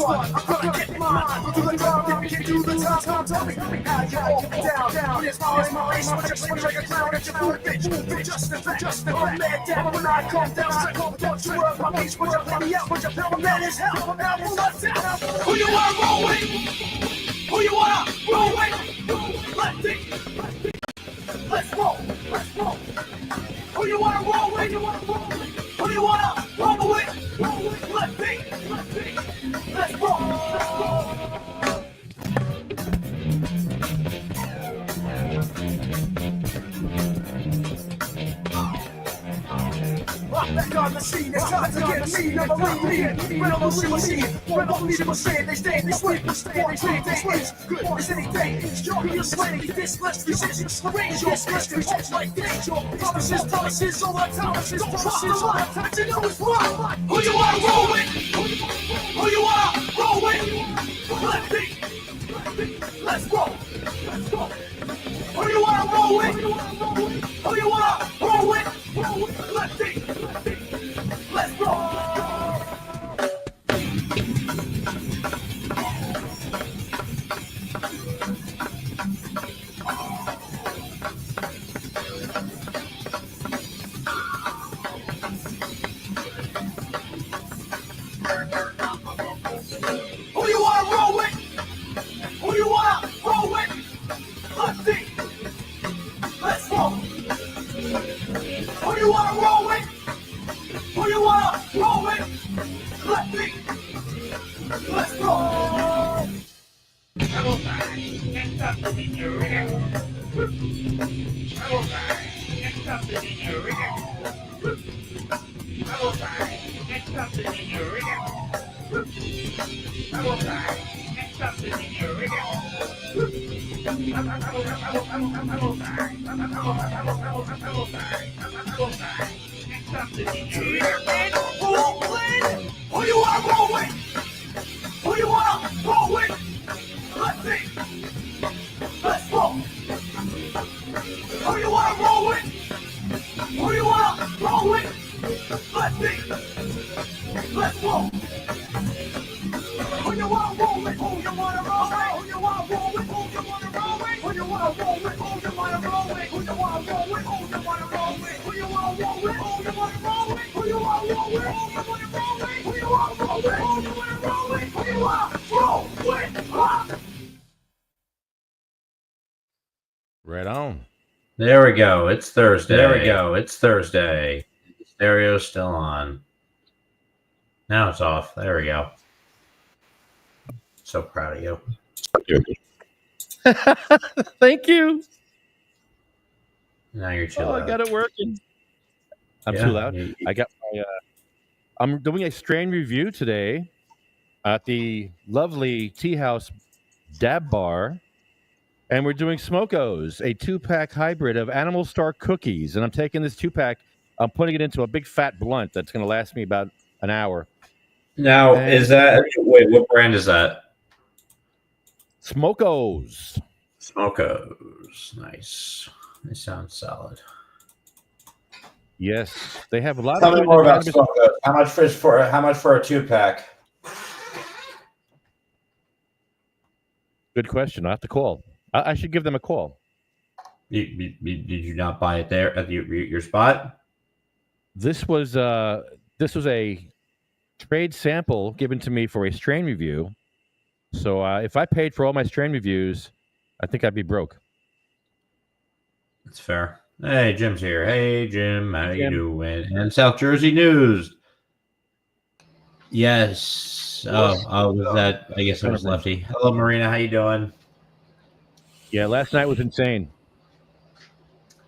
run. I'm gonna get mine. Go to the ground if you can do the time. Tell me how you walk down. It's my race. Swing like a clown at your foot, bitch. Just the I'm mad down when I come down. I come down to work my beach. Put your penny out. Put your penny mad as hell. I'm out for myself. Who you wanna roll with? Who you wanna roll with? Let's think. Let's roll. Let's roll. Who you wanna roll with? Who you wanna roll with? Let's think. Let's roll. Let's roll. Back on the scene, it's time to get me. Never leave me. When I'm on the machine, when I'm leading my shit, they stay, they swing, they switch. Good as any day. You're sweating, this less resistance. Range your less like danger. Promises, all the time. Don't trust the line. Time to know it's wrong. Who you wanna roll with? Who you wanna roll with? Let's think. Let's roll. Let's roll. Who you wanna roll with? Who you wanna roll with? Let's think. Let's roll. Who you wanna roll with? Who you wanna roll with? Let's think. Let's roll. Who you wanna roll with? Who you wanna roll with? Let's think. Let's roll. Trouble time. Next up is in your rear. Trouble time. Next up is in your rear. Trouble time. Next up is in your rear. Trouble time. Next up is in your rear. Next up is in your rear. Who you wanna roll with? Who you wanna roll with? Let's think. Let's roll. Who you wanna roll with? Who you wanna roll with? Let's think. Let's roll. Who you wanna roll with? Who you wanna roll with? Who you wanna roll with? Who you wanna roll with? Who you wanna roll with? Who you wanna roll with? Who you wanna roll with? Who you wanna roll with? Who you wanna roll with? Who you wanna roll with? Who you wanna roll with? Who you wanna roll with? Who you wanna roll with? Who you wanna roll with? Who you wanna roll with? Right on. There we go. It's Thursday. The stereo's still on. Now it's off. There we go. So proud of you. Thank you. Now you're too Oh, loud. I got it working. I'm Yeah, too loud. you- I got my. I'm doing a strain review today at the lovely Tea House Dab Bar, and we're doing Smokos, a 2-pack hybrid of Animal Star cookies. And I'm taking this 2-pack, I'm putting it into a big fat blunt that's going to last me about an hour. Now, And- is that... Wait, what brand is that? Smokos. Smokos. Nice. They sound solid. Yes, they have a lot Tell of me more about cannabis- Smokos. How much for a 2-pack? Good question. I have to call. I should give them a call. Did you not buy it there at your spot? This was a trade sample given to me for a strain review. So if I paid for all my strain reviews, I think I'd be broke. That's fair. Hey, Jim's here. Hey, Jim. How you Jim. doing? And South Jersey News. Yes. Was that? I guess it was Lefty. Hello, Marina. How you doing? Yeah, last night was insane.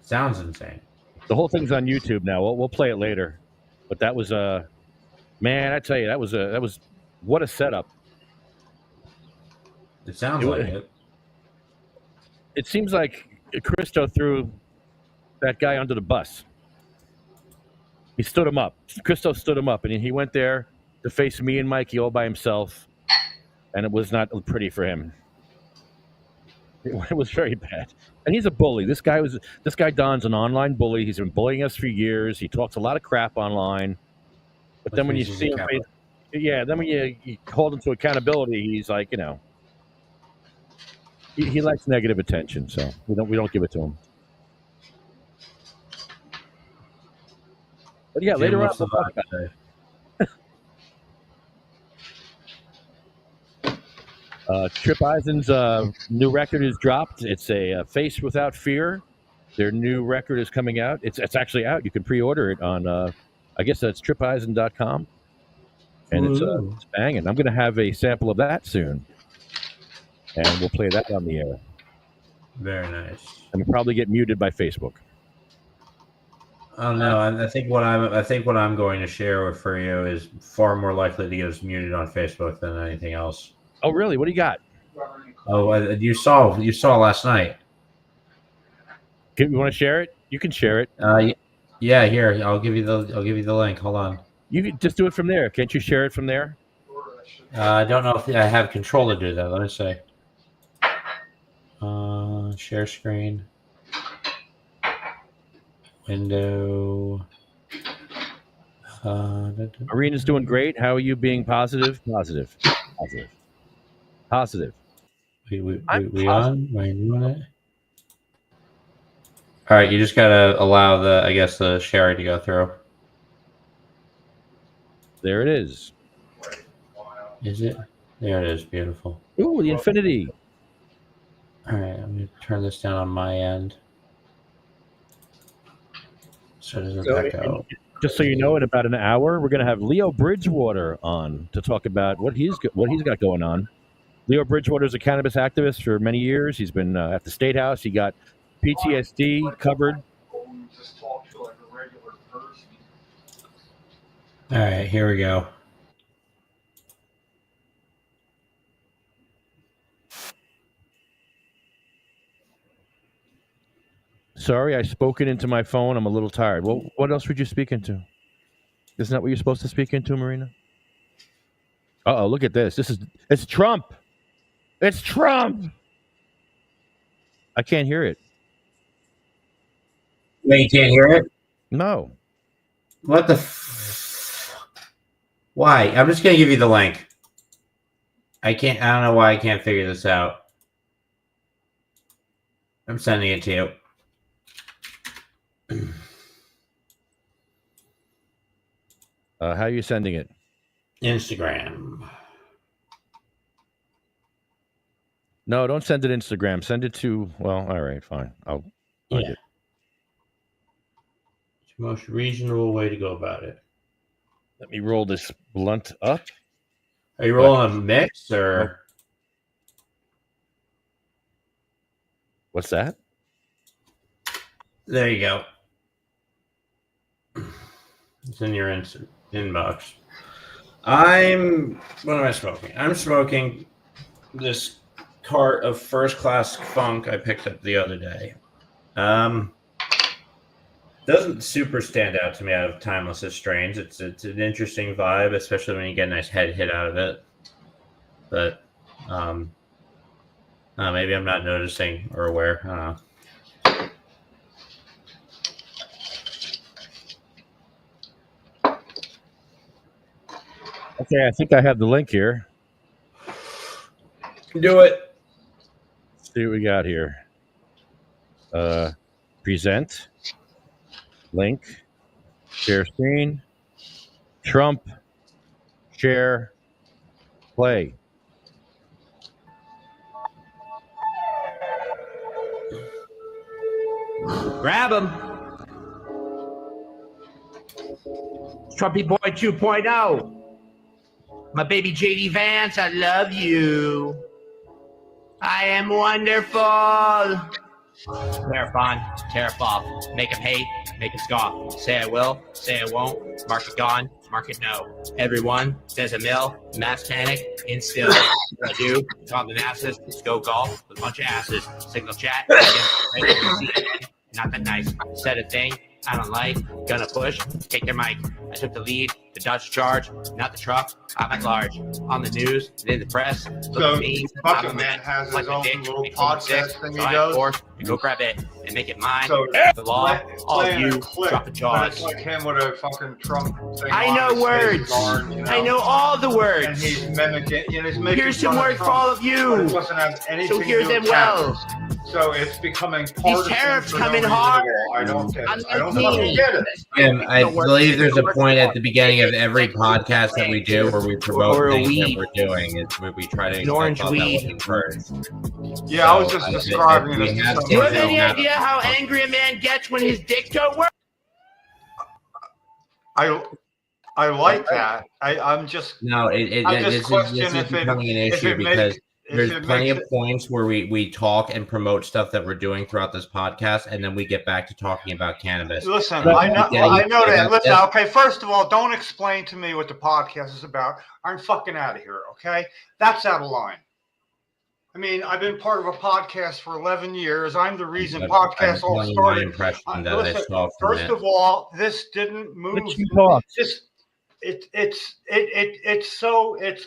Sounds insane. The whole thing's on YouTube now. We'll play it later. But that was man, I tell you, that was what a setup. It sounds like it. It seems like Christo threw that guy under the bus. He stood him up. Christo stood him up, and he went there to face me and Mikey all by himself, and it was not pretty for him. It was very bad. And he's a bully. This guy Don's an online bully. He's been bullying us for years. He talks a lot of crap online. But then when you see him face, Yeah, then when you hold him to accountability, he's like, he likes negative attention, so we don't give it to him. But yeah, Jim, later on what's the we'll talk vibe about today? Trip Eisen's new record is dropped. It's a Face Without Fear. Their new record is coming out. It's actually out. You can pre-order it on, I guess that's tripeisen.com. And Ooh. it's banging. I'm going to have a sample of that soon. And we'll play that on the air. Very nice. And we'll probably get muted by Facebook. Oh no! I think what I'm going to share for you is far more likely to get us muted on Facebook than anything else. Oh, really? What do you got? Oh, you saw last night. You want to share it? You can share it. Yeah. Here, I'll give you the link. Hold on. You can just do it from there. Can't you share it from there? I don't know if I have control to do that. Let me see. Share screen. Window. Marina's doing great. How are you being positive? Positive. We on? Are you on it? All right, you just gotta allow the sharing to go through. There it is. Is it? There it is. Beautiful. Ooh, the infinity. All right, I'm gonna turn this down on my end, so it doesn't echo. Just so you know, in about an hour, we're going to have Leo Bridgewater on to talk about what he's got going on. Leo Bridgewater is a cannabis activist for many years. He's been at the State House. He got PTSD covered. All right, here we go. Sorry, I spoke it into my phone. I'm a little tired. Well, what else would you speak into? Isn't that what you're supposed to speak into, Marina? Uh-oh, look at this. It's Trump. It's Trump. I can't hear it. Wait, you can't hear it? No. What the Why? I'm just gonna give you the link. I don't know why I can't figure this out. I'm sending it to you. How are you sending it? Instagram. No, don't send it Instagram. Send it to, well, all right, fine. I'll Yeah. it. It's the most reasonable way to go about it. Let me roll this blunt up. Are you rolling a mix or? What's that? There you go. It's in your inbox. What am I smoking? I'm smoking this cart of First Class Funk I picked up the other day. Doesn't super stand out to me out of Timeless's strains. It's an interesting vibe, especially when you get a nice head hit out of it. But maybe I'm not noticing or aware. I don't know. Okay, I think I have the link here. Do it. Let's see what we got here. Present. Link. Share screen. Trump. Share. Play. Grab him. Trumpy Boy 2.0. My baby JD Vance, I love you. I am wonderful. Terrifying, terrify. Make him hate, make him scoff. Say I will, say I won't. Mark it gone, mark it no. Everyone says a mill, mass panic, instill. What I do, talk to NASA's, let's go golf with a bunch of asses. Signal chat, not that nice. Said a thing I don't like, gonna push, take their mic. I took the lead, the Dodge Charge, not the truck. I'm at large. On the news, and in the press. Look So at me. Bucket I'm Man has like his a own dick, little makes me sick, podcast thing so he I'm does. forced to go grab it and make it mine. So The law, all of playing you, a clip, drop the but jaws. it's like him with a fucking Trump thing. I on know his face words. guard, you know? I know all the And words. he's mimicking, he's making Here's some fun of words for Trump, all of but you. it doesn't have anything So hear to do them with well. cannabis. So it's becoming partisan tariffs for coming no reason hard. at all. I don't get I'm it. I don't like fucking me. get it. Jim, I believe there's a point at the beginning of every podcast that we do where we promote Or a things that weed. we're doing. It's where we try to An orange talk about what weed. we've heard. Yeah, I was So, just I- describing if this we to have Do you have somebody any else. idea how angry a man gets when his dick don't work? I like that. I'm just No, I just this is question if it- becoming an if issue it because makes there's if it plenty makes of points where we talk and promote stuff that we're doing throughout this podcast, and then we get back to talking about cannabis. Listen, But- I know Yeah, that. Listen, that's- okay. First of all, don't explain to me what the podcast is about. I'm fucking out of here. Okay, that's out of line. I mean, I've been part of a podcast for 11 years. I'm the reason podcasts all I'm telling you my started. impression that I Listen, saw from first it. of all, this didn't move. Let you talk. It's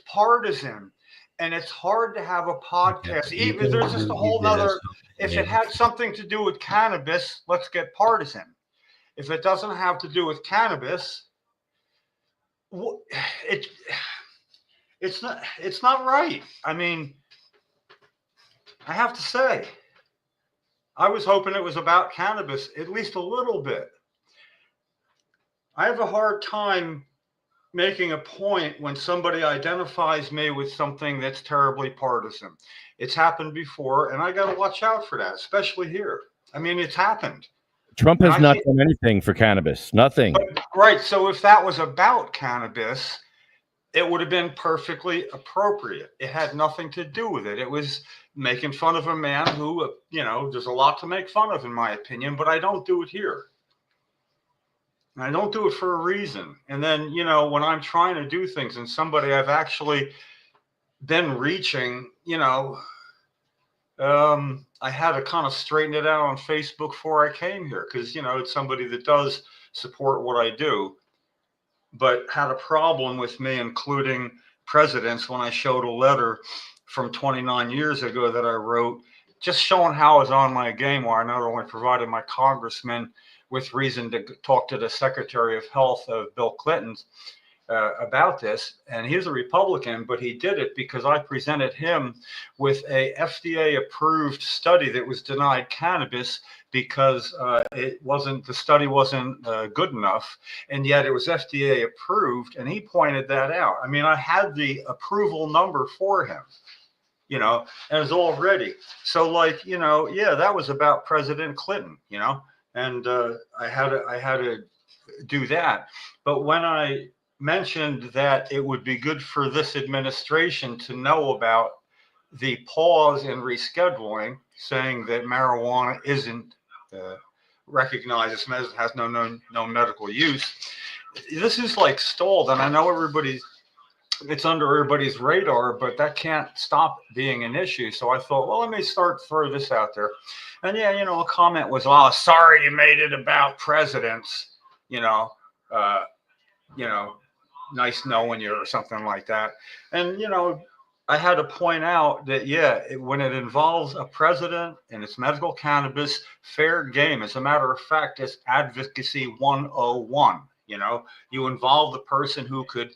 partisan, and it's hard to have a podcast. Even there's just a whole nother. If it had something to do with cannabis, let's get partisan. If it doesn't have to do with cannabis, it's not right. I mean, I have to say, I was hoping it was about cannabis at least a little bit. I have a hard time making a point when somebody identifies me with something that's terribly partisan. It's happened before, and I got to watch out for that, especially here. I mean, it's happened. Trump has not done anything for cannabis. Nothing. Right. So if that was about cannabis, it would have been perfectly appropriate. It had nothing to do with it. It was making fun of a man who, there's a lot to make fun of, in my opinion, but I don't do it here. And I don't do it for a reason. And then, when I'm trying to do things and somebody I've actually been reaching, I had to kind of straighten it out on Facebook before I came here because, it's somebody that does support what I do, but had a problem with me including presidents when I showed a letter from 29 years ago that I wrote, just showing how I was on my game, where I not only provided my congressman with reason to talk to the Secretary of Health of Bill Clinton about this. And he's a Republican, but he did it because I presented him with a FDA approved study that was denied cannabis because the study wasn't good enough. And yet it was FDA approved. And he pointed that out. I mean, I had the approval number for him, and it was all ready. So that was about President Clinton, and I had to do that. But when I mentioned that it would be good for this administration to know about the pause in rescheduling, saying that marijuana isn't recognized as medicine, has no medical use. This is like stalled, and I know it's under everybody's radar, but that can't stop being an issue. So I thought, well, let me throw this out there. And a comment was, "Oh, sorry you made it about presidents, nice knowing you," or something like that. And, I had to point out that, when it involves a president and it's medical cannabis, fair game. As a matter of fact, it's advocacy 101. You involve the person who could.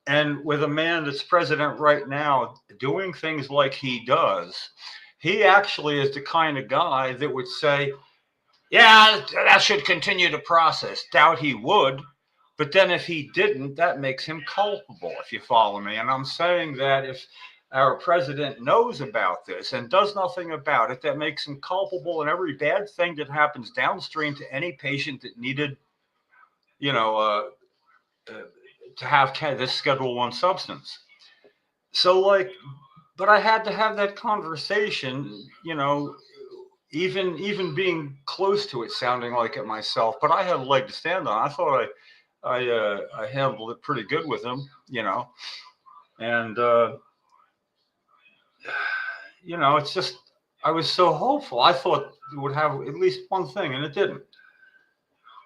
And with a man that's president right now doing things like he does, he actually is the kind of guy that would say, yeah, that should continue to process. Doubt he would. But then if he didn't, that makes him culpable, if you follow me. And I'm saying that if our president knows about this and does nothing about it, that makes him culpable. And every bad thing that happens downstream to any patient that needed, to have this Schedule I substance. So but I had to have that conversation, even being close to it, sounding like it myself, but I had a leg to stand on. I thought I handled it pretty good with him, and, it's just, I was so hopeful. I thought it would have at least one thing, and it didn't.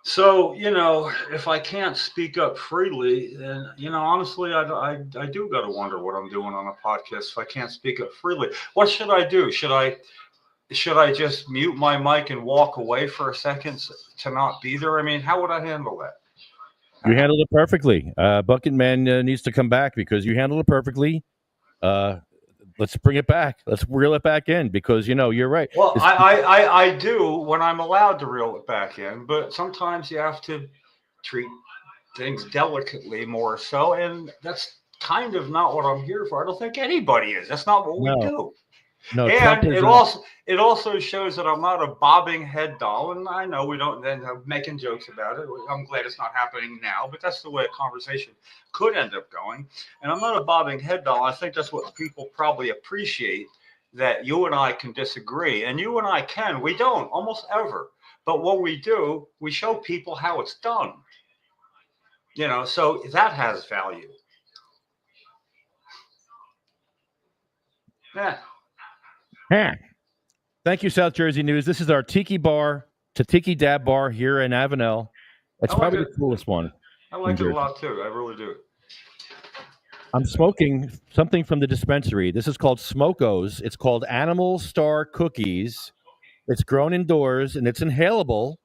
So, if I can't speak up freely, then, honestly, I do got to wonder what I'm doing on a podcast if I can't speak up freely. What should I do? Should I just mute my mic and walk away for a second to not be there? I mean, how would I handle that? You handled it perfectly. Bucket Man needs to come back because you handled it perfectly. Let's bring it back. Let's reel it back in because you're right. Well, I do when I'm allowed to reel it back in, but sometimes you have to treat things delicately more so, and that's kind of not what I'm here for. I don't think anybody is. That's not what we do. No, and it also shows that I'm not a bobbing head doll, and I know we don't then making jokes about it. I'm glad it's not happening now, but that's the way a conversation could end up going. And I'm not a bobbing head doll. I think that's what people probably appreciate, that you and I can disagree, and you and I can. We don't almost ever, but what we do, we show people how it's done. So that has value. Yeah. Thank you, South Jersey News. This is our Tiki Bar to Tiki Dab Bar here in Avenel. It's probably the coolest one. I like it a lot too. I really do. I'm smoking something from the dispensary. This is called Smokos. It's called Animal Star Cookies. It's grown indoors and it's inhalable.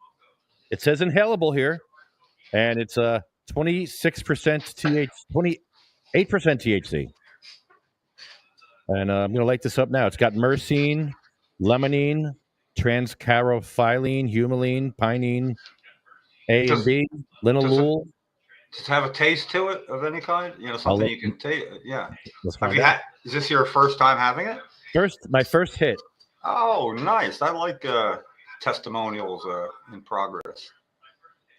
It says inhalable here, and it's 26% 28% THC. And I'm going to light this up now. It's got myrcene, limonene, transcarophyllene, humulene, pinene, A and B, linalool. Does it have a taste to it of any kind? Something you can taste. Yeah. Have you is this your first time having it? My first hit. Oh, nice. I like testimonials in progress.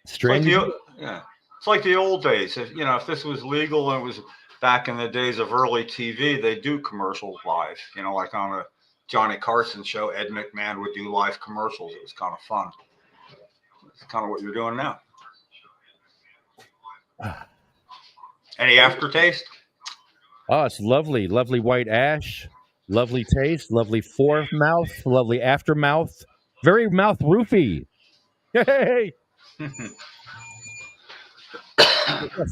Strange. It's like the old days. If this was legal and it was back in the days of early TV, they do commercials live. Like on a Johnny Carson show, Ed McMahon would do live commercials. It was kind of fun. It's kind of what you're doing now. Any aftertaste? Oh, it's lovely. Lovely white ash. Lovely taste. Lovely foremouth. Lovely aftermouth. Very mouth roofy. Hey!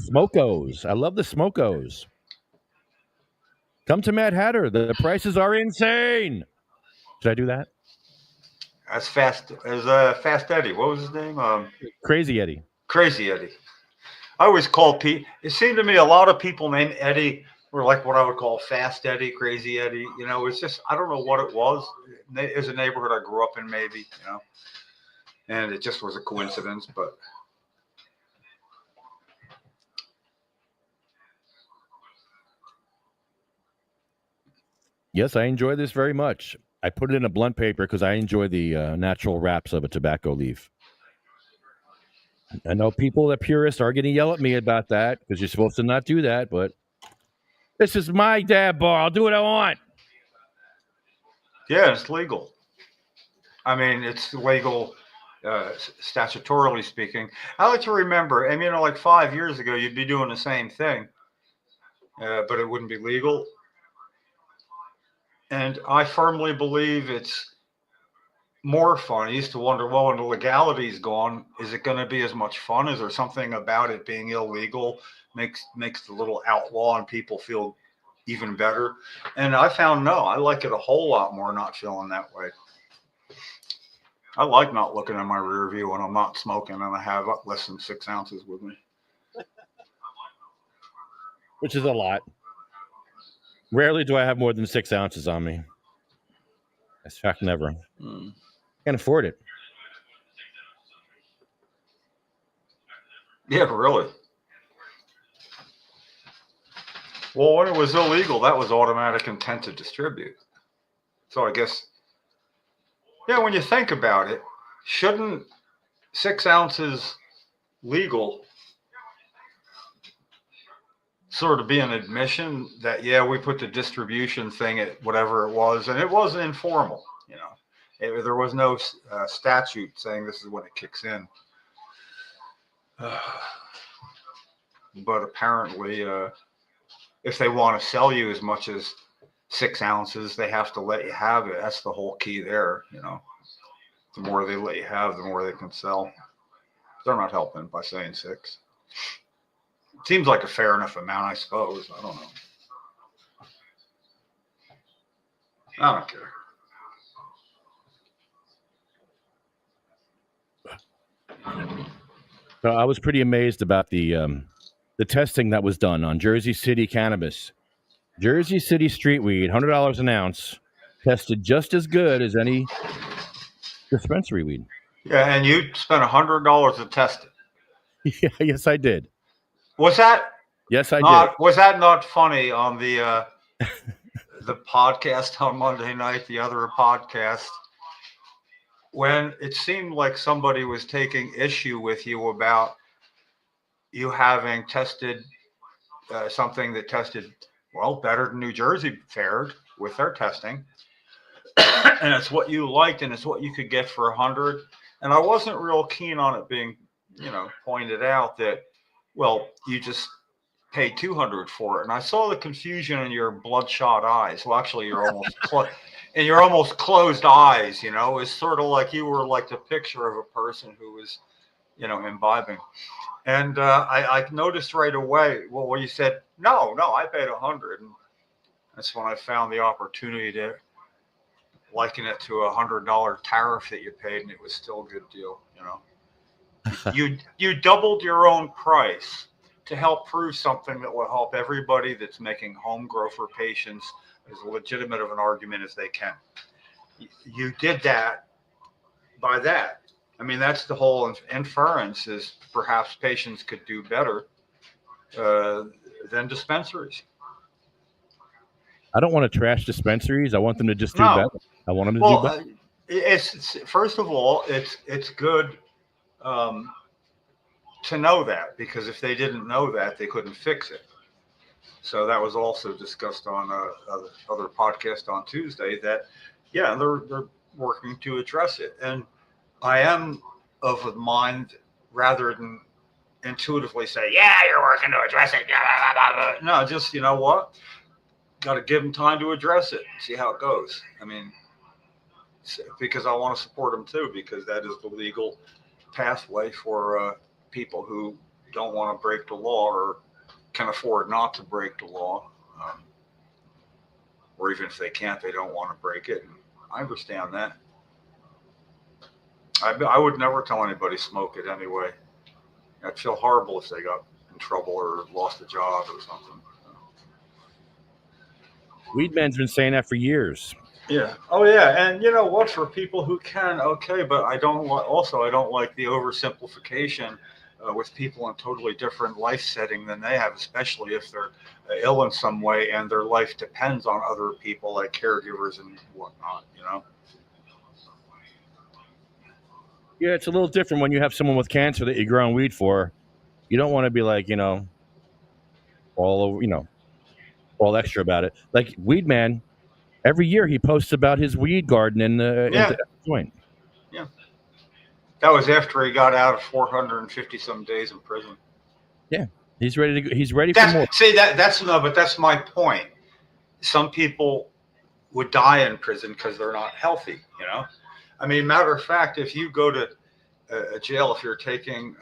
Smokos. I love the Smokos. Come to Mad Hatter. The prices are insane. Should I do that? That's Fast Eddie. What was his name? Crazy Eddie. Crazy Eddie. I always called Pete. It seemed to me a lot of people named Eddie were like what I would call Fast Eddie, Crazy Eddie. It's just, I don't know what it was. It was a neighborhood I grew up in, maybe, and it just was a coincidence, but. Yes, I enjoy this very much. I put it in a blunt paper because I enjoy the natural wraps of a tobacco leaf. I know people that purists are going to yell at me about that because you're supposed to not do that, but this is my dab bar. I'll do what I want. Yeah, it's legal. I mean, it's legal statutorily speaking. I like to remember, and like 5 years ago, you'd be doing the same thing, but it wouldn't be legal. And I firmly believe it's more fun. I used to wonder, well, when the legality's gone, is it going to be as much fun? Is there something about it being illegal makes the little outlaw and people feel even better? And I found no, I like it a whole lot more not feeling that way. I like not looking in my rear view when I'm not smoking and I have less than 6 ounces with me. Which is a lot. Rarely do I have more than 6 ounces on me. In fact, never. Can't afford it. Yeah, really. Well, when it was illegal, that was automatic intent to distribute. So I guess, yeah, when you think about it, shouldn't 6 ounces legal sort of be an admission that, yeah, we put the distribution thing at whatever it was, and it was informal, there was no statute saying this is when it kicks in. But apparently, if they want to sell you as much as 6 ounces, they have to let you have it. That's the whole key there, The more they let you have, the more they can sell. They're not helping by saying 6. Seems like a fair enough amount, I suppose. I don't know. I don't care. So I was pretty amazed about the testing that was done on Jersey City cannabis. Jersey City street weed, $100 an ounce, tested just as good as any dispensary weed. Yeah, and you spent $100 to test it. Yeah, yes, I did. Was that Yes, I not, did. was that not funny on the podcast on Monday night, the other podcast, when it seemed like somebody was taking issue with you about you having tested something that tested, well, better than New Jersey fared with their testing. And it's what you liked and it's what you could get for 100. And I wasn't real keen on it being, pointed out that, well, you just paid 200 for it. And I saw the confusion in your bloodshot eyes. Well, actually, you're almost in your almost closed eyes. It's sort of like you were like the picture of a person who was, imbibing. And I noticed right away. Well, when you said no, I paid 100, and that's when I found the opportunity to liken it to $100 tariff that you paid, and it was still a good deal. You doubled your own price to help prove something that will help everybody that's making home grow for patients as legitimate of an argument as they can. You did that by that. I mean, that's the whole inference, is perhaps patients could do better than dispensaries. I don't want to trash dispensaries. I want them to just do better. I want them to do better. It's first of all, it's good to know that, because if they didn't know that, they couldn't fix it. So that was also discussed on other podcast on Tuesday, that they're working to address it. And I am of a mind, rather than intuitively say, you're working to address it. No, just, you know what? Got to give them time to address it, see how it goes. I mean, because I want to support them too, because that is the legal pathway for people who don't want to break the law or can afford not to break the law. Or even if they can't, they don't want to break it. And I understand that. I would never tell anybody smoke it anyway. I'd feel horrible if they got in trouble or lost a job or something. Weedman's been saying that for years. Yeah. Oh, yeah. And you know what? For people who can, okay. But I don't like the oversimplification with people in totally different life setting than they have, especially if they're ill in some way and their life depends on other people like caregivers and whatnot. Yeah, it's a little different when you have someone with cancer that you're growing weed for. You don't want to be like, all over, all extra about it. Like Weedman, every year he posts about his weed garden in the joint. Yeah. That was after he got out of 450 some days in prison. Yeah. He's ready to go. He's ready for more. See, but that's my point. Some people would die in prison because they're not healthy, I mean, matter of fact, if you go to a jail, if you're taking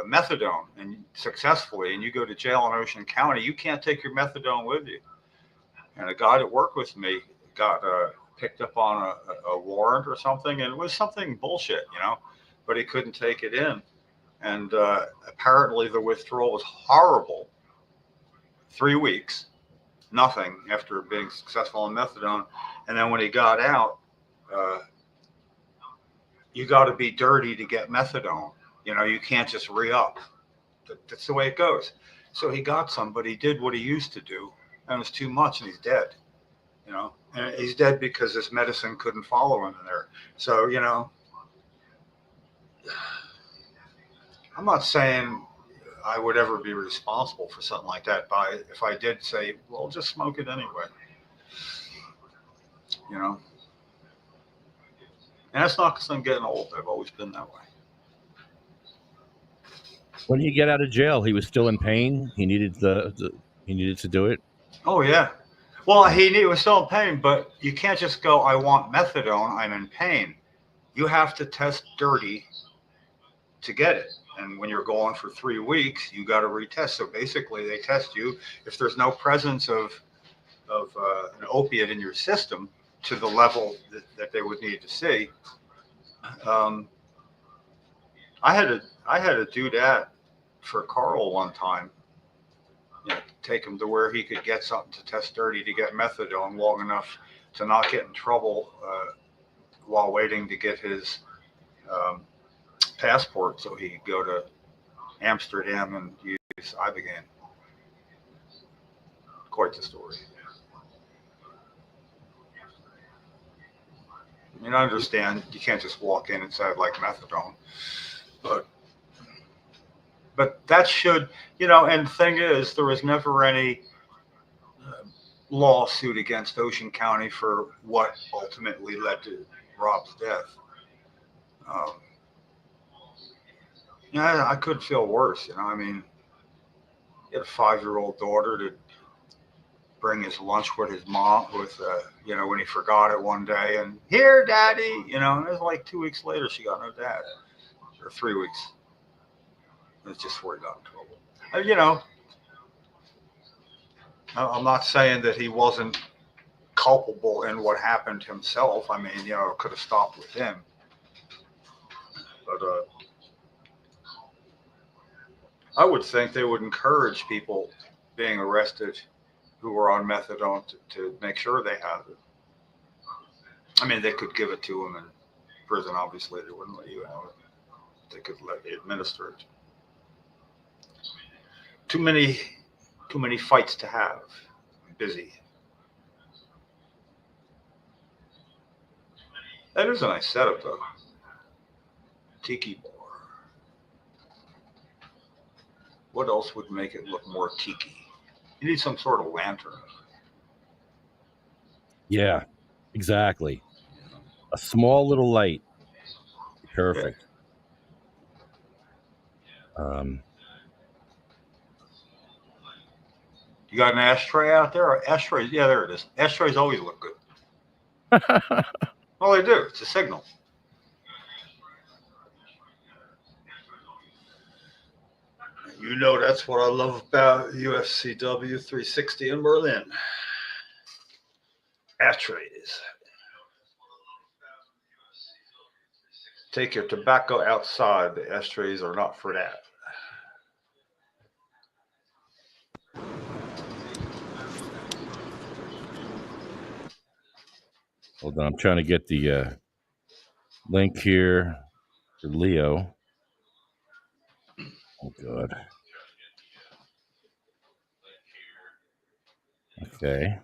methadone and successfully, and you go to jail in Ocean County, you can't take your methadone with you. And a guy that worked with me got picked up on a warrant or something, and it was something bullshit, but he couldn't take it in. And apparently the withdrawal was horrible. 3 weeks, nothing after being successful in methadone. And then when he got out, you got to be dirty to get methadone. You can't just re-up. That's the way it goes. So he got some, but he did what he used to do, and it was too much, and he's dead. And he's dead because his medicine couldn't follow him in there. So, I'm not saying I would ever be responsible for something like that, but if I did say, well, just smoke it anyway. And that's not because I'm getting old. I've always been that way. When he got out of jail, he was still in pain. He needed to do it. Oh yeah. Well, he was still in pain, but you can't just go, I want methadone, I'm in pain. You have to test dirty to get it. And when you're gone for 3 weeks, you got to retest. So basically, they test you. If there's no presence of an opiate in your system to the level that they would need to see, I had to do that for Carl one time. Take him to where he could get something to test dirty to get methadone long enough to not get in trouble while waiting to get his passport so he could go to Amsterdam and use Ibogaine. Quite the story. I mean, I understand you can't just walk in and say I'd like methadone, but that should, and the thing is, there was never any lawsuit against Ocean County for what ultimately led to Rob's death. I could feel worse, I mean, he had a 5-year-old daughter to bring his lunch with his mom, when he forgot it one day, and here, Daddy, and it was like 2 weeks later, she got no dad, or 3 weeks. It's just where he got in trouble. I'm not saying that he wasn't culpable in what happened himself. I mean, it could have stopped with him. But I would think they would encourage people being arrested who were on methadone to make sure they have it. I mean, they could give it to them in prison. Obviously, they wouldn't let you have it. They could let you administer it. Too many fights to have. I'm busy. That is a nice setup, though. Tiki bar. What else would make it look more tiki? You need some sort of lantern. Yeah, exactly. A small little light. Perfect. Yeah. You got an ashtray out there? Ashtrays, yeah, there it is. Ashtrays always look good. Well, they do. It's a signal. That's what I love about UFCW 360 in Berlin. Ashtrays. Take your tobacco outside. The ashtrays are not for that. Hold on, I'm trying to get the link here for Leo. Oh, God. Okay.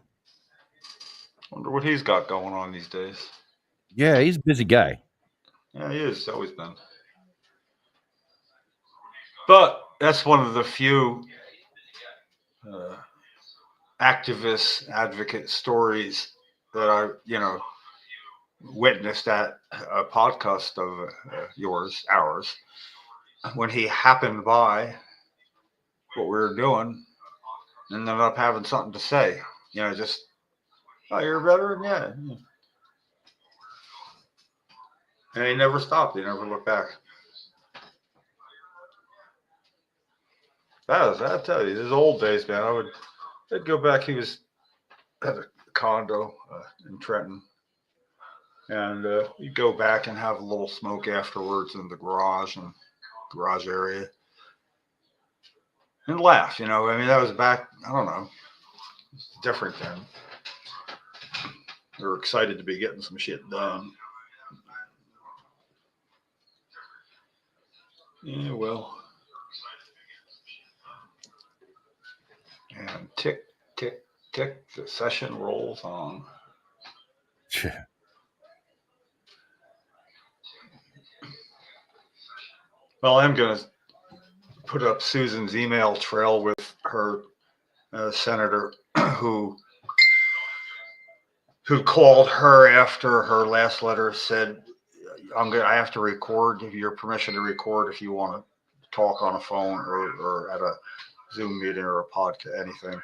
Wonder what he's got going on these days. Yeah, he's a busy guy. Yeah, he is. He's always been. But that's one of the few activist advocate stories that I, witnessed at a podcast of ours, when he happened by what we were doing and ended up having something to say. Just, oh, you're a veteran? Yeah. And he never stopped. He never looked back. I tell you, his old days, man. I'd go back. He was at a condo in Trenton. And you'd go back and have a little smoke afterwards in the garage area. And laugh, I mean, that was back, I don't know, different then. We were excited to be getting some shit done. Yeah, well. And tick, tick, tick, the session rolls on. Well, I'm going to put up Susan's email trail with her senator who called her after her last letter, said, I have to record, give you your permission to record if you want to talk on a phone or at a Zoom meeting or a podcast, anything.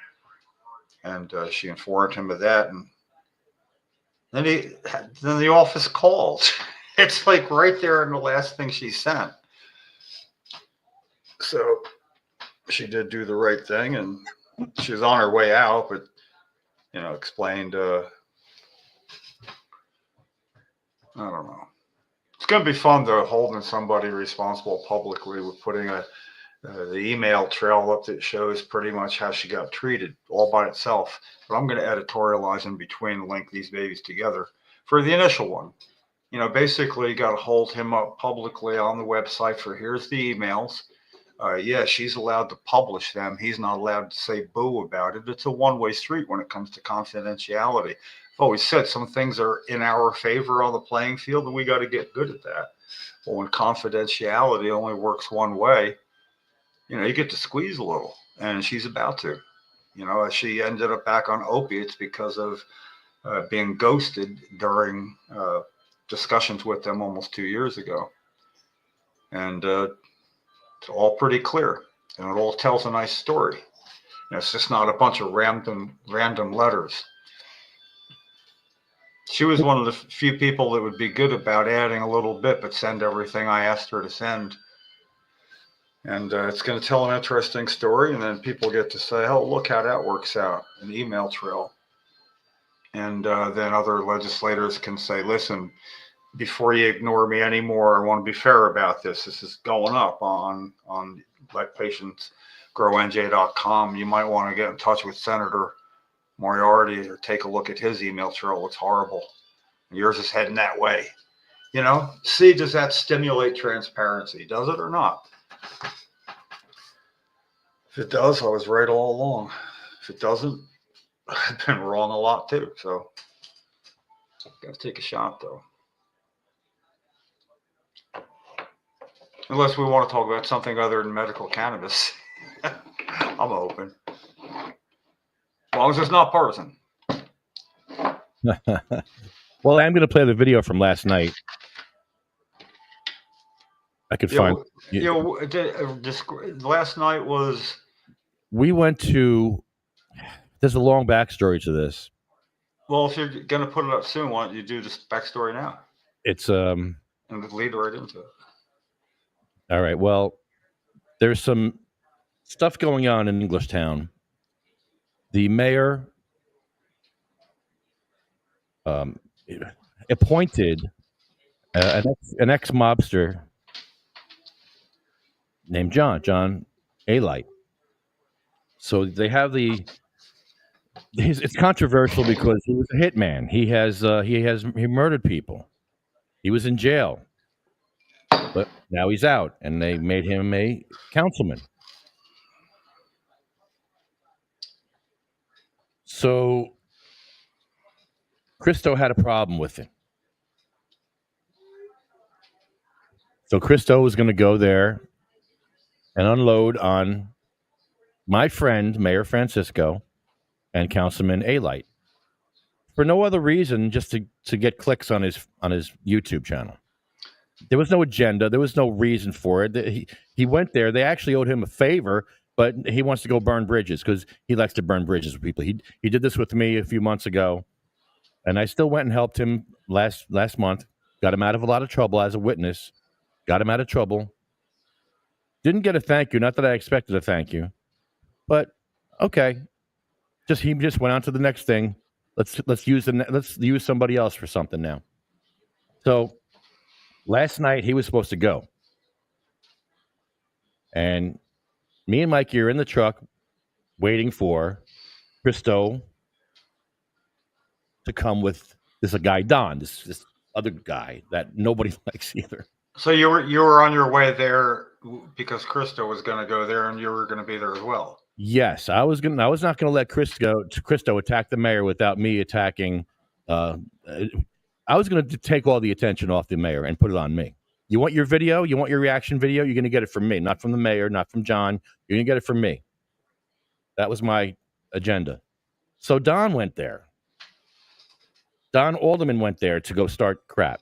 And she informed him of that. And then the office called. It's like right there in the last thing she sent. So she did do the right thing, and she was on her way out, but explained. I don't know. It's going to be fun though, holding somebody responsible publicly with putting the email trail up that shows pretty much how she got treated all by itself. But I'm going to editorialize in between, link these babies together for the initial one. Basically got to hold him up publicly on the website for here's the emails. Yeah, she's allowed to publish them. He's not allowed to say boo about it. It's a one-way street when it comes to confidentiality. I've always said some things are in our favor on the playing field, and we got to get good at that. But when confidentiality only works one way, you get to squeeze a little, and she's about to. She ended up back on opiates because of being ghosted during discussions with them almost 2 years ago. And it's all pretty clear, and it all tells a nice story. It's just not a bunch of random letters. She was one of the few people that would be good about adding a little bit, but send everything I asked her to send. And it's going to tell an interesting story, and then people get to say, oh, look how that works out, an email trail. And then other legislators can say, listen, before you ignore me anymore, I want to be fair about this. This is going up on LetPatientsGrowNJ.com. You might want to get in touch with Senator Moriarty or take a look at his email trail. It's horrible. Yours is heading that way. See, does that stimulate transparency? Does it or not? If it does, I was right all along. If it doesn't, I've been wrong a lot too. So, got to take a shot though. Unless we want to talk about something other than medical cannabis. I'm open. As long as it's not partisan. Well, I'm going to play the video from last night. I could find. Last night was. We went to. There's a long backstory to this. Well, if you're going to put it up soon, why don't you do this backstory now? It's and lead right into it. All right. Well, there's some stuff going on in Englishtown. The mayor appointed an ex-mobster named John Alight. So they have it's controversial because he was a hitman. He murdered people. He was in jail, but now he's out, and they made him a councilman. So Christo had a problem with it. So Christo was going to go there and unload on my friend, Mayor Francisco, and Councilman Alight for no other reason, just to get clicks on his YouTube channel. There was no agenda. There was no reason for it. He went there. They actually owed him a favor, but he wants to go burn bridges because he likes to burn bridges with people. He did this with me a few months ago, and I still went and helped him last month. Got him out of a lot of trouble as a witness. Got him out of trouble. Didn't get a thank you. Not that I expected a thank you, but okay. He just went on to the next thing. Let's use somebody else for something now. So last night he was supposed to go, and me and Mikey are in the truck waiting for Christo to come with this guy Don, this other guy that nobody likes either. So you were on your way there because Christo was going to go there, and you were going to be there as well. Yes, I was not going to let Christo attack the mayor without me attacking. I was going to take all the attention off the mayor and put it on me. You want your video? You want your reaction video? You're going to get it from me, not from the mayor, not from John. You're going to get it from me. That was my agenda. So Don went there. Don Alderman went there to go start crap.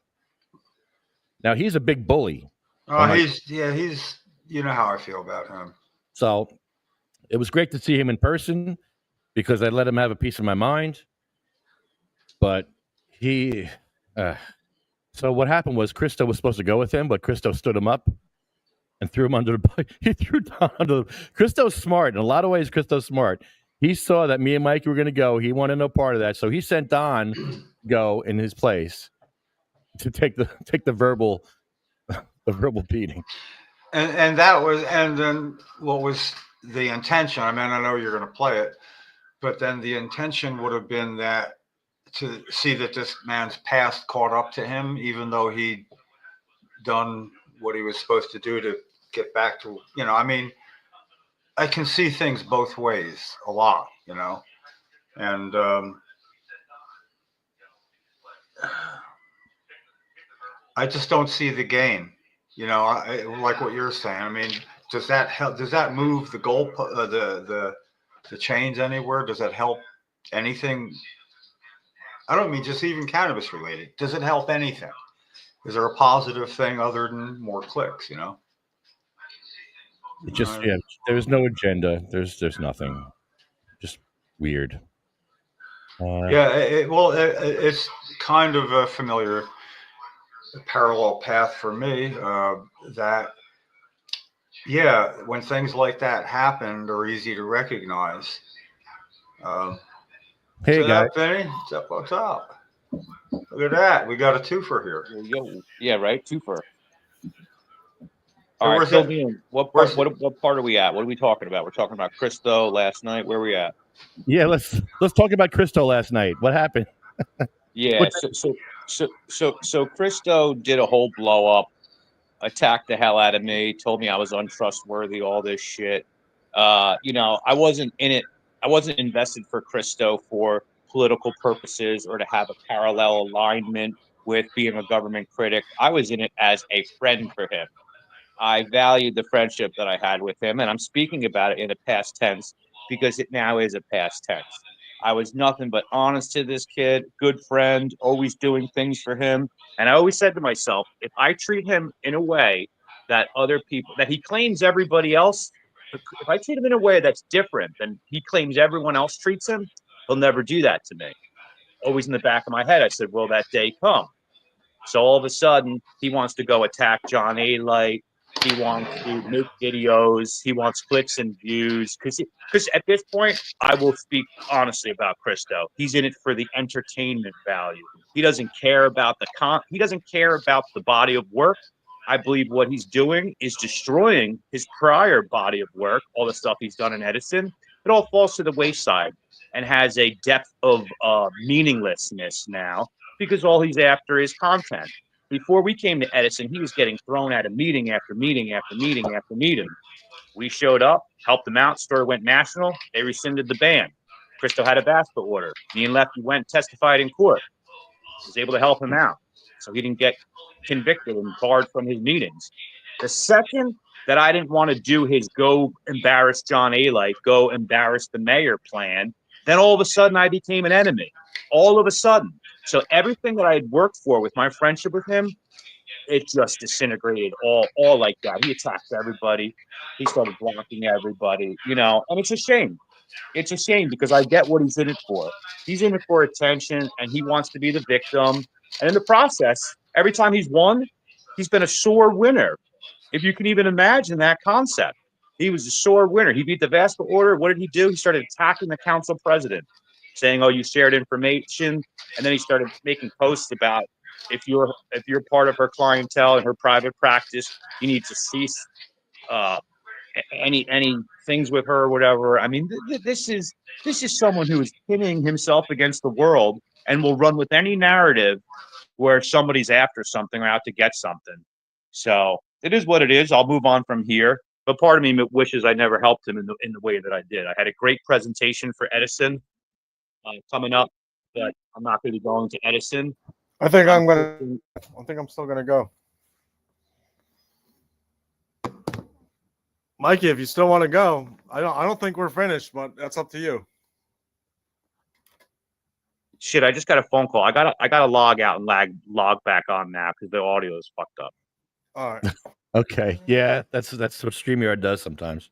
Now he's a big bully. Oh, he's you know how I feel about him. So it was great to see him in person because I let him have a piece of my mind. But so what happened was Christo was supposed to go with him, but Christo stood him up and threw him under the. He threw Don under the. Christo's smart in a lot of ways. Christo's smart. He saw that me and Mikey were going to go. He wanted no part of that, so he sent Don go in his place to take the verbal beating. And that was, and then what was the intention? I mean, I know you're going to play it, but then the intention would have been that to see that this man's past caught up to him, even though he'd done what he was supposed to do to get back to, I mean, I can see things both ways a lot, and I just don't see the game. Like what you're saying. I mean, does that help? Does that move the goal, the chains anywhere? Does that help anything? I don't mean just even cannabis related. Does it help anything? Is there a positive thing other than more clicks? It just there's no agenda. There's nothing. Just weird. It's kind of a familiar parallel path for me. When things like that happen, they're easy to recognize. Hey guys, Benny, it's up on top. Look at that, we got a twofer here. Yeah, right, twofer. All right, fill me in. What part are we at? What are we talking about? We're talking about Cristo last night. Where are we at? Yeah, let's talk about Cristo last night. What happened? Yeah, so Cristo did a whole blow up, attacked the hell out of me, told me I was untrustworthy, all this shit. I wasn't in it. I wasn't invested for Cristo for political purposes or to have a parallel alignment with being a government critic. I was in it as a friend for him. I valued the friendship that I had with him, and I'm speaking about it in a past tense because it now is a past tense. I was nothing but honest to this kid, good friend, always doing things for him. And I always said to myself, if I treat him in a way that other people, that he claims everybody else, if I treat him in a way that's different than he claims everyone else treats him, he'll never do that to me. Always in the back of my head, I said, will that day come? So all of a sudden, he wants to go attack John A-Light. He wants to make videos. He wants clicks and views. Because at this point, I will speak honestly about Cristo. He's in it for the entertainment value. He doesn't care about he doesn't care about the body of work. I believe what he's doing is destroying his prior body of work, all the stuff he's done in Edison. It all falls to the wayside and has a depth of meaninglessness now because all he's after is content. Before we came to Edison, he was getting thrown at a meeting after meeting after meeting after meeting. We showed up, helped them out, story went national, they rescinded the ban. Cristo had a VASPA order. Me and Lefty went and testified in court. I was able to help him out, so he didn't get convicted and barred from his meetings. The second that I didn't want to do his go embarrass John A-Light, go embarrass the mayor plan, then all of a sudden I became an enemy. All of a sudden. So everything that I had worked for with my friendship with him, it just disintegrated all like that. He attacked everybody. He started blocking everybody, and it's a shame. It's a shame because I get what he's in it for. He's in it for attention and he wants to be the victim. And in the process, every time he's won, he's been a sore winner. If you can even imagine that concept. He was a sore winner. He beat the VASPA order. What did he do? He started attacking the council president, saying, "Oh, you shared information," and then he started making posts about if you're part of her clientele and her private practice, you need to cease any things with her or whatever. I mean, this is someone who is pinning himself against the world and will run with any narrative where somebody's after something or out to get something. So it is what it is. I'll move on from here. But part of me wishes I never helped him in the way that I did. I had a great presentation for Edison coming up, but I'm not going to be going to Edison. I think I'm still gonna go. Mikey, if you still want to go, I don't think we're finished, but that's up to you. Shit, I just got a phone call. I gotta log out and log back on now because the audio is fucked up. All right. Okay. Yeah, that's what StreamYard does sometimes.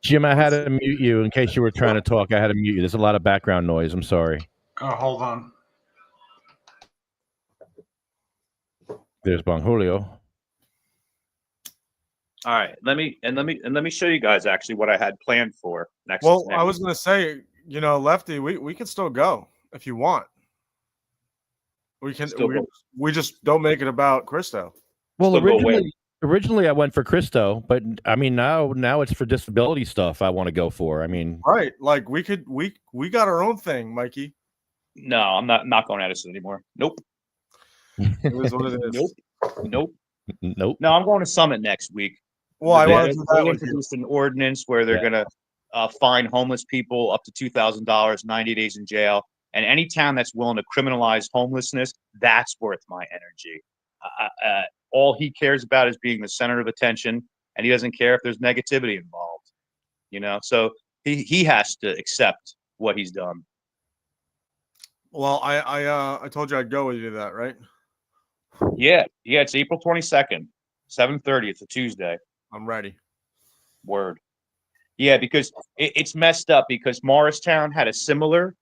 Jim, I had to mute you in case you were trying to talk. I had to mute you. There's a lot of background noise. I'm sorry. Oh, hold on. There's Bong Julio. All right, let me show you guys actually what I had planned for next. Well, next I was gonna say, Lefty, we can still go if you want. We can. Still go. We just don't make it about Christo. Well, Still go win. originally I went for Christo, but I mean now it's for disability stuff I want to go for. I mean, Right? Like we got our own thing, Mikey. No, I'm not going Edison anymore. Nope. It is what it is. Nope. Nope. No, I'm going to Summit next week. Well, I wanted They to do that with you. introduced an ordinance where they're going to fine homeless people up to $2,000, 90 days in jail, and any town that's willing to criminalize homelessness, that's worth my energy. All he cares about is being the center of attention, and he doesn't care if there's negativity involved. So he has to accept what he's done. Well, I told you I'd go with you to that, right? Yeah. It's April 22nd, 7:30. It's a Tuesday. I'm ready. Word. Yeah, because it's messed up because Morristown had a similar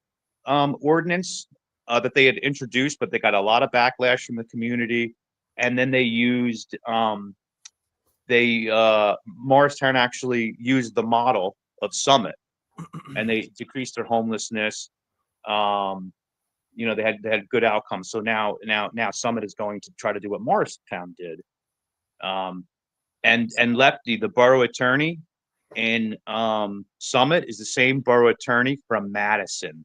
ordinance that they had introduced, but they got a lot of backlash from the community. And then they used Morristown actually used the model of Summit, and they decreased their homelessness. They had good outcomes. So now Summit is going to try to do what Morristown did. And Lefty, the borough attorney in Summit, is the same borough attorney from Madison.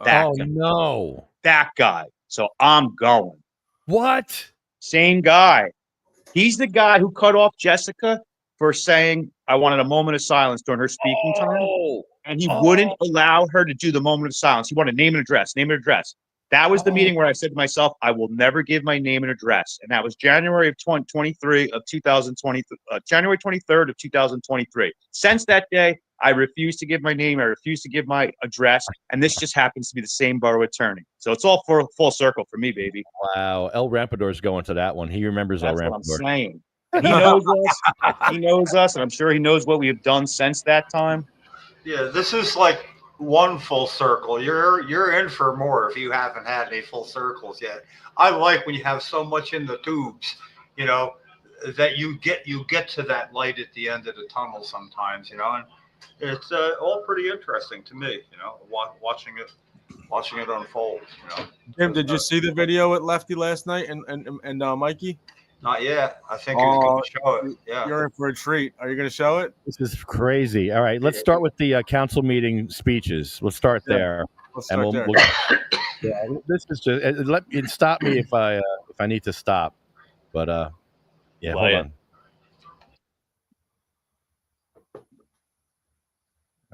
No. That guy. So I'm going. What? Same guy. He's the guy who cut off Jessica for saying, I wanted a moment of silence during her speaking time. And he wouldn't allow her to do the moment of silence. He wanted name and address. That was the meeting where I said to myself, I will never give my name and address. And that was January 23rd of 2023. Since that day, I refuse to give my name. I refuse to give my address. And this just happens to be the same borough attorney. So it's all full circle for me, baby. Wow. El Rampador's going to that one. He remembers El That's Rampador. what I'm saying. And he knows us. He knows us. And I'm sure he knows what we have done since that time. Yeah, this is like one full circle. You're in for more if you haven't had any full circles yet. I like when you have so much in the tubes, that you get to that light at the end of the tunnel sometimes, and it's all pretty interesting to me, watching it unfold. Jim, did you see the video with Lefty last night and Mikey? Not yet. I think he was going to show it. Yeah. You're in for a treat. Are you going to show it? This is crazy. All right, let's start with the council meeting speeches. We'll start there. Let's start there. This is just stop me if I need to stop. But hold on.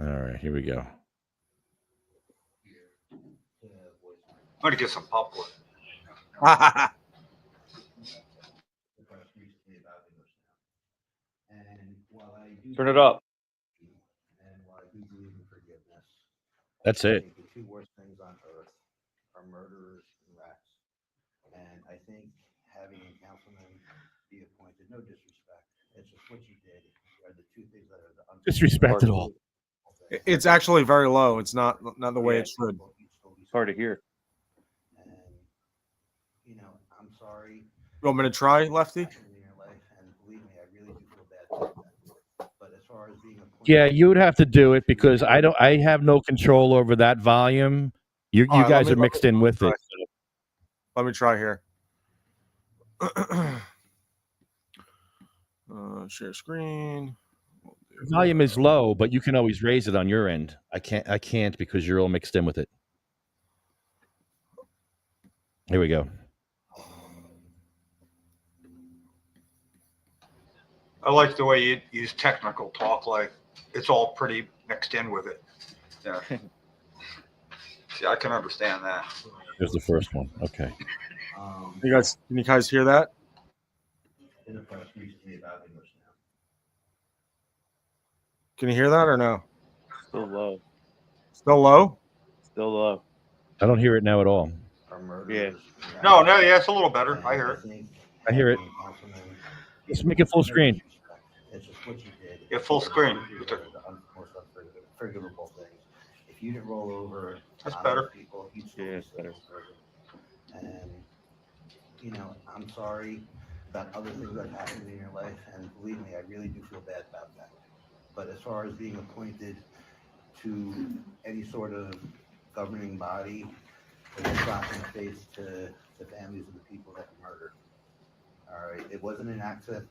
All right, here we go. I'm going to get some popcorn. Turn it up. That's it. The two worst things on earth are murderers and rats. And I think having a councilman be appointed, no disrespect, it's just what you did are the two things that are the Disrespect at all. It's actually very low. It's not the way it should. It's hard to hear. And, I'm sorry. You want me to try, Lefty? In your life, and believe me, I really do feel bad about that. But as far as being appointed, Yeah, you would have to do it because I have no control over that volume. You All right, guys are mixed in with it. Let me try here. Share screen. Volume is low, but you can always raise it on your end. I can't because you're all mixed in with it. Here we go. I like the way you use technical talk, like it's all pretty mixed in with it. Yeah. See, I can understand that. Here's the first one. Okay. Can you guys hear that? in the press recently about English now. Can you hear that or no? Still low. Still low? Still low. I don't hear it now at all. Yeah. No, yeah, it's a little better. I hear it. I hear it. Let's make it full screen. It's just what you did. Yeah, full screen. The most unforgivable things. If you didn't roll over, That's better. People, Yeah, it's better. And you know, I'm sorry about other things that happened in your life, and believe me, I really do feel bad about that. But as far as being appointed to any sort of governing body, it's a slap in the face to the families of the people that were murdered. All right, it wasn't an accident.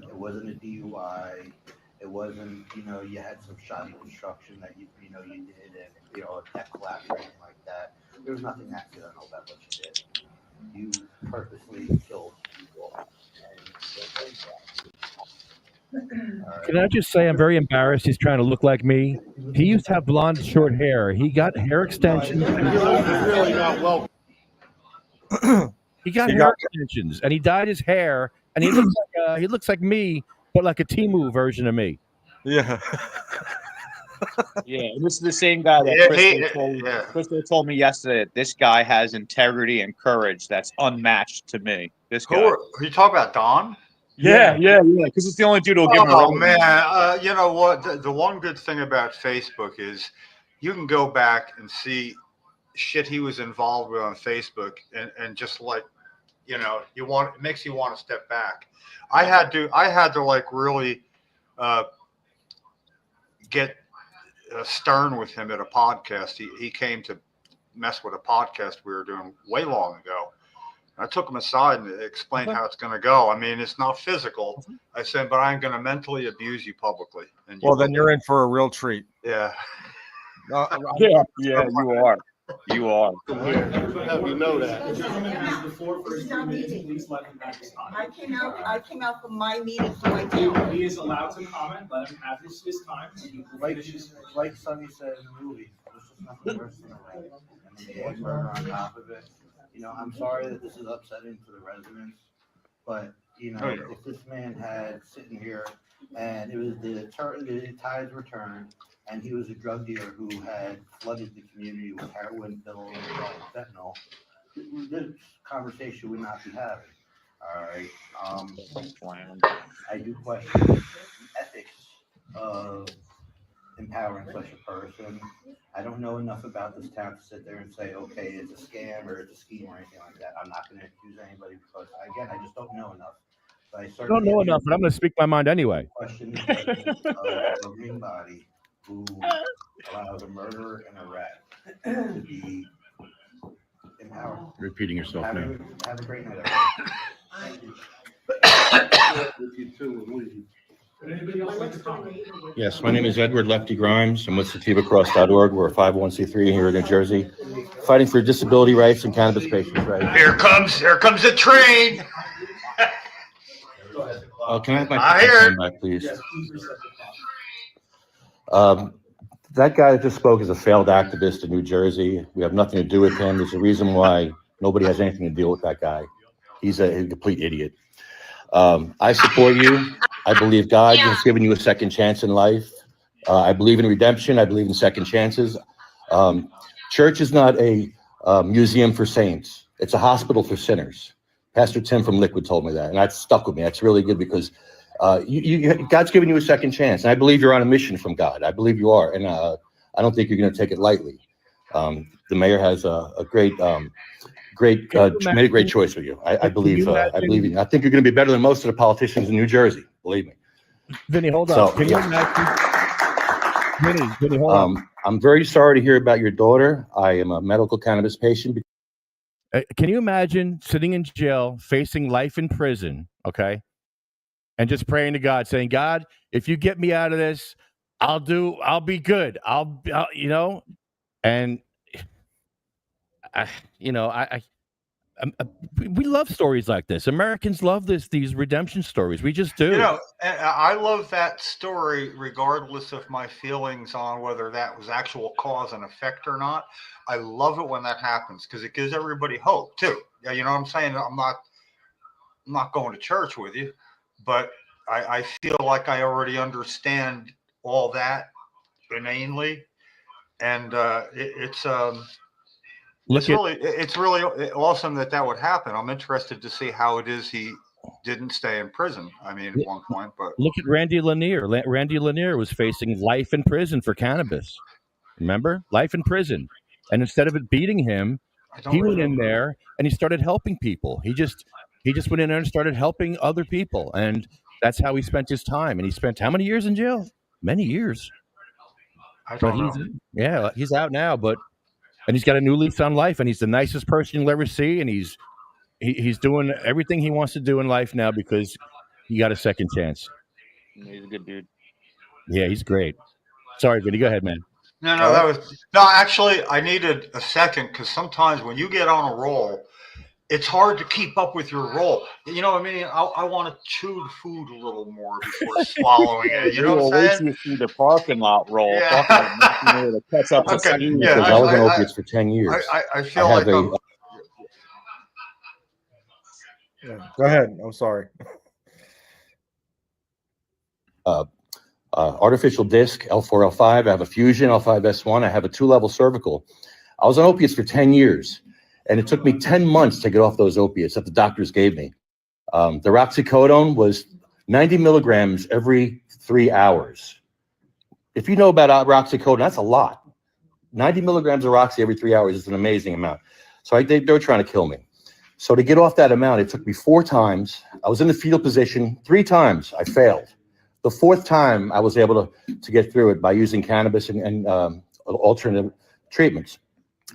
It wasn't a DUI. It wasn't, you know, you had some shoddy construction that you did, and you know, a deck collapse or anything like that. There was nothing accidental about what you did. You purposely killed people. Can I just say I'm very embarrassed he's trying to look like me? He used to have blonde short hair. He got hair extensions. Really not well. He got hair extensions, and he dyed his hair, and he looks like me, but like a Temu version of me. Yeah. Yeah, and this is the same guy that Crystal told me yesterday that this guy has integrity and courage that's unmatched to me. This guy. Are you talking about Don? Yeah, because it's the only dude who'll give him a Oh man, you know what? The one good thing about Facebook is you can go back and see shit he was involved with on Facebook, and just like, you know, it makes you want to step back. I had to like really get stern with him at a podcast. He came to mess with a podcast we were doing way long ago. I took him aside and explained how it's going to go. I mean, it's not physical. I said, but I'm going to mentally abuse you publicly. And Well, then you're in for a real treat. Yeah. Yeah, you are. You are. Have you know that? I came out from my meeting, so I can't. He is allowed to comment. Let him have his time. Like Sonny said in the movie, there's just nothing worse than a rape. And then the egg burger on top of it. You know, I'm sorry that this is upsetting to the residents, but, you know, if this man had sitting here and it was the tides were turned, and he was a drug dealer who had flooded the community with heroin, pills, and fentanyl, this conversation would not be having. All right. I do question the ethics of empowering such a person. I don't know enough about this town to sit there and say, okay, it's a scam or it's a scheme or anything like that. I'm not going to accuse anybody because, again, I just don't know enough. But I don't know enough, but I'm going to speak my mind anyway. Question the judgment of a governing body who allows a murderer and a rat to be empowered. Repeating yourself now. Have a great night, everybody. With you too, and leave. Would anybody else like to comment? Yes, my name is Edward Lefty Grimes. I'm with SativaCross.org. We're a 501c3 here in New Jersey, fighting for disability rights and cannabis patients' rights. Here comes the train. Can I have my phone back, please? That guy that just spoke is a failed activist in New Jersey. We have nothing to do with him. There's a reason why nobody has anything to deal with that guy. He's a complete idiot. I support you. I believe God has given you a second chance in life. I believe in redemption. I believe in second chances. Church is not a museum for saints. It's a hospital for sinners. Pastor Tim from Liquid told me that, and that stuck with me. That's really good because God's given you a second chance, and I believe you're on a mission from God. I believe you are, and I don't think you're going to take it lightly. The mayor has a great made a great choice for you. I believe in you. I think you're going to be better than most of the politicians in New Jersey. Believe me. Vinny, hold on. Can you imagine? Vinny, hold on. I'm very sorry to hear about your daughter. I am a medical cannabis patient. Can you imagine sitting in jail, facing life in prison, okay, and just praying to God, saying, God, if you get me out of this, I'll be good. I'll you know, and we love stories like this. Americans love these redemption stories. We just do. You know, and I love that story regardless of my feelings on whether that was actual cause and effect or not. I love it when that happens because it gives everybody hope too. Yeah, you know what I'm saying? I'm not going to church with you, but I feel like I already understand all that inanely, and it's really awesome that would happen. I'm interested to see how it is he didn't stay in prison. I mean, at one point, but look at Randy Lanier. Randy Lanier was facing life in prison for cannabis. Remember, life in prison, and instead of it beating him, He went in there and he started helping people. He just went in there and started helping other people, and that's how he spent his time. And he spent how many years in jail? Many years. I don't know. He's out now, and he's got a new lease on life, and he's the nicest person you'll ever see, and he's doing everything he wants to do in life now because he got a second chance. He's a good dude. Yeah, he's great. Sorry, Vinny, go ahead, man. No, actually, I needed a second because sometimes when you get on a roll, it's hard to keep up with your roll. You know what I mean? I want to chew the food a little more before swallowing it. You know what I'm saying? You the parking lot roll. Yeah. To catch up to speed. I was on opiates for 10 years. I feel like Go ahead. I'm sorry. Artificial disc, L4, L5. I have a fusion, L5S1. I have a 2-level cervical. I was on opiates for 10 years, and it took me 10 months to get off those opiates that the doctors gave me. The roxicodone was 90 milligrams every 3 hours. If you know about roxicodone, that's a lot. 90 milligrams of roxy every 3 hours is an amazing amount. So they were trying to kill me. So to get off that amount, it took me 4 times. I was in the fetal position 3 times. I failed. The 4th time, I was able to get through it by using cannabis and alternative treatments.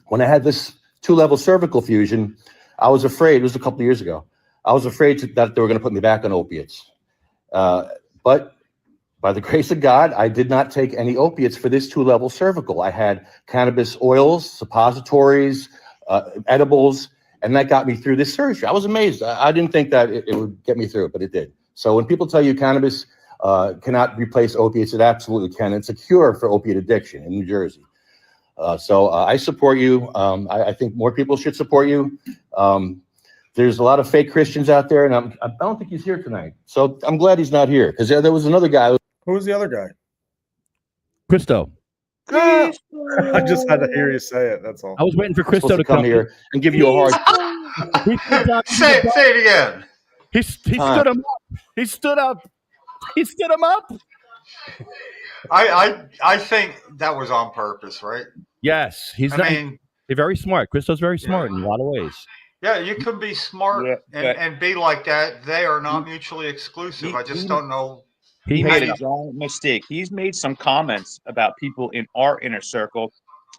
When I had this 2-level cervical fusion, I was afraid. It was a couple of years ago. I was afraid that they were going to put me back on opiates. But by the grace of God, I did not take any opiates for this 2-level cervical. I had cannabis oils, suppositories, edibles, and that got me through this surgery. I was amazed. I didn't think that it would get me through it, but it did. So when people tell you cannabis cannot replace opiates, it absolutely can. It's a cure for opiate addiction in New Jersey. So I support you. I think more people should support you. There's a lot of fake Christians out there, and I don't think he's here tonight. So I'm glad he's not here, because there was another guy. Who was the other guy? Christo. I just had to hear you say it. That's all. I was waiting for Christo to come here and give you a hard. Say it again. He stood him up. He stood up. He stood him up. I think that was on purpose, right? Yes, he's very smart. Christo's very smart in a lot of ways. Yeah, you could be smart and be like that. They are not mutually exclusive. I just don't know. He made a giant mistake. He's made some comments about people in our inner circle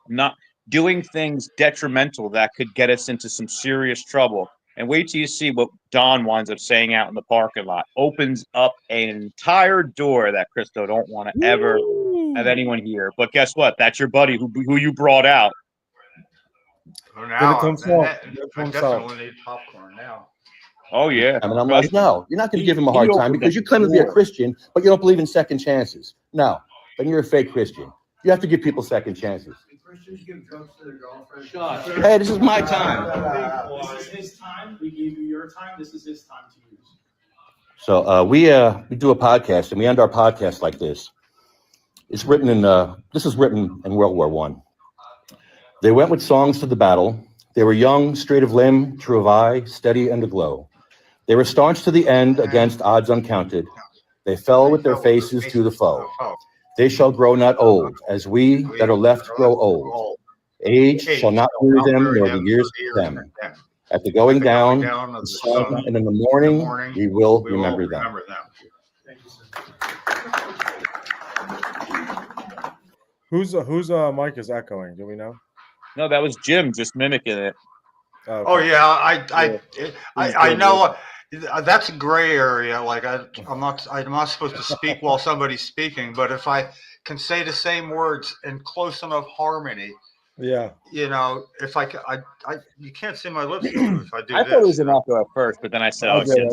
not doing things detrimental that could get us into some serious trouble. And wait till you see what Don winds up saying out in the parking lot. Opens up an entire door that Christo don't want to ever have anyone hear. But guess what? That's your buddy who you brought out. Well, now, I definitely need popcorn now. Oh, yeah. I mean, I'm like, no, you're not going to give him a hard time because you claim to be a Christian, but you don't believe in second chances. No, then you're a fake Christian. You have to give people second chances. Christians give drugs to their girlfriends. Hey, this is my time. This is his time. We gave you your time. This is his time to use. So we do a podcast, and we end our podcast like this. It's written in this is written in World War I. They went with songs to the battle. They were young, straight of limb, true of eye, steady and aglow. They were staunch to the end against odds uncounted. They fell with their faces to the foe. They shall grow not old, as we that are left grow old. Age shall not weary them, nor the years them. At the going down of the sun, and in the morning, we will remember them. Whose mic is echoing? Do we know? No, that was Jim just mimicking it. Oh yeah, I know. That's a gray area. Like I'm not supposed to speak while somebody's speaking, but if I can say the same words in close enough harmony, yeah, you know, if I you can't see my lips move if I do. I thought it was an echo at first, but then I said, "Oh shit."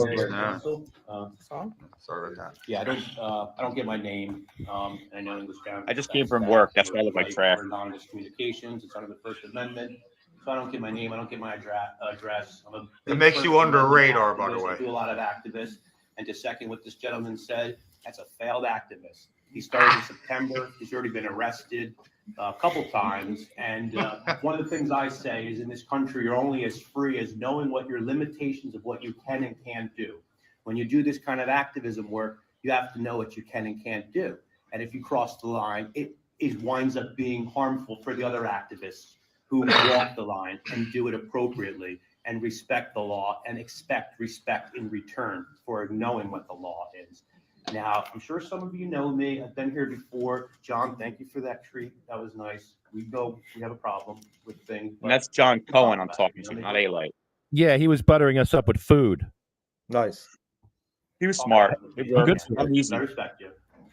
Sorry about that. Yeah, I don't get my name. And I know English down. I just came from work. That's why I look like trash. Anonymous communications. It's under the First Amendment. So I don't get my name. I don't get my address. It makes you under a radar, by the way. I do a lot of activists. And to second what this gentleman said, that's a failed activist. He started in September. He's already been arrested a couple times. And one of the things I say is in this country, you're only as free as knowing what your limitations of what you can and can't do. When you do this kind of activism work, you have to know what you can and can't do. And if you cross the line, it winds up being harmful for the other activists. who walk the line and do it appropriately and respect the law and expect respect in return for knowing what the law is. Now, I'm sure some of you know me. I've been here before. John, thank you for that treat. That was nice. We have a problem with things. And that's John Cohen I'm talking to, not A-Light. Yeah, he was buttering us up with food. Nice. He was smart. Good I respect you.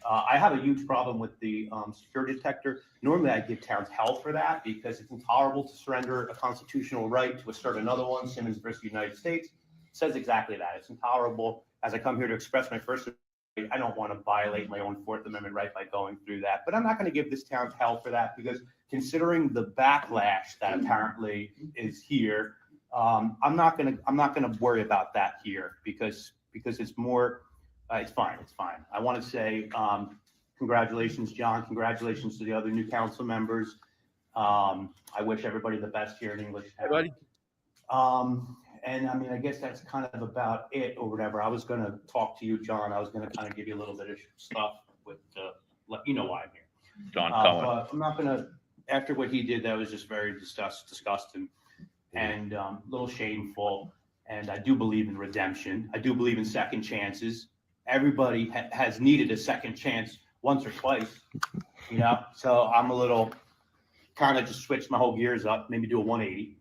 I have a huge problem with the security detector. Normally, I give towns hell for that because it's intolerable to surrender a constitutional right to assert another one. Simmons versus United States says exactly that. It's intolerable. As I come here to express my First Amendment, I don't want to violate my own Fourth Amendment right by going through that. But I'm not going to give this town hell for that because considering the backlash that apparently is here, I'm not going to worry about that here because it's more. It's fine. It's fine. I want to say congratulations, John. Congratulations to the other new council members. I wish everybody the best here in English Town. And I mean, I guess that's kind of about it or whatever. I was going to talk to you, John. I was going to kind of give you a little bit of stuff with, you know why I'm here. John Cohen. But I'm not going to, after what he did, that was just very disgusting and a little shameful. And I do believe in redemption. I do believe in second chances. Everybody has needed a second chance once or twice, you know? So I'm a little kind of just switch my whole gears up, maybe do a 180.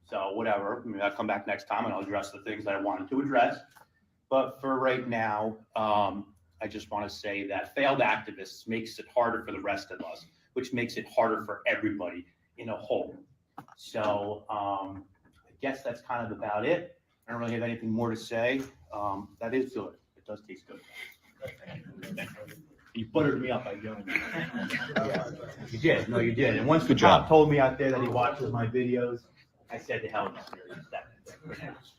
So whatever, maybe I'll come back next time and I'll address the things that I wanted to address. But for right now, I just want to say that failed activists makes it harder for the rest of us, which makes it harder for everybody in a whole. So I guess that's kind of about it. I don't really have anything more to say. That is good. It does taste good. You buttered me up by doing that. You did. No, you did. And once the cop told me out there that he watches my videos, I said to hell with that.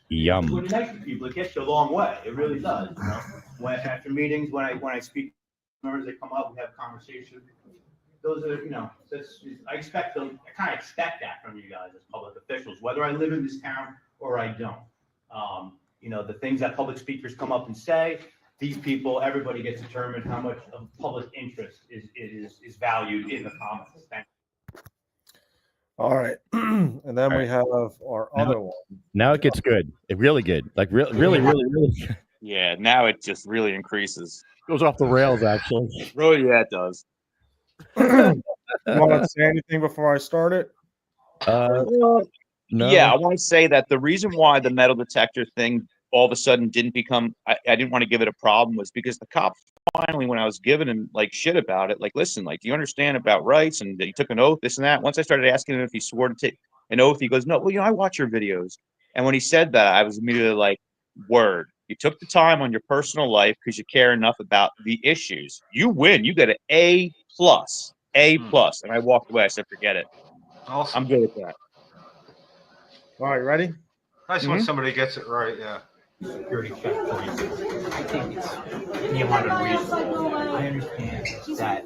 Yum. When you're nice to people, it gets you a long way. It really does. You know, when after meetings, when I speak to members, they come up, we have conversation. Those are, you know, I expect them. I kind of expect that from you guys as public officials, whether I live in this town or I don't. You know, the things that public speakers come up and say, these people, everybody gets determined how much of public interest is valued in the comments. Thank you. All right. And then we have our other one. Now it gets good. It really good. Like really. Yeah, now it just really increases. Goes off the rails, actually. Oh, yeah, it does. You want to say anything before I start it? No. Yeah, I want to say that the reason why the metal detector thing all of a sudden didn't become, I didn't want to give it a problem was because the cop finally, when I was giving him like shit about it, like, listen, like, do you understand about rights and that he took an oath, this and that? Once I started asking him if he swore to take an oath, he goes, no, well, you know, I watch your videos. And when he said that, I was immediately like, word, you took the time on your personal life because you care enough about the issues. You win. You get an A+. And I walked away. I said, forget it. Awesome. I'm good at that. All right, ready? Nice when somebody gets it right, yeah. Security checkpoint. I think it's beyond unreasonable. I understand that.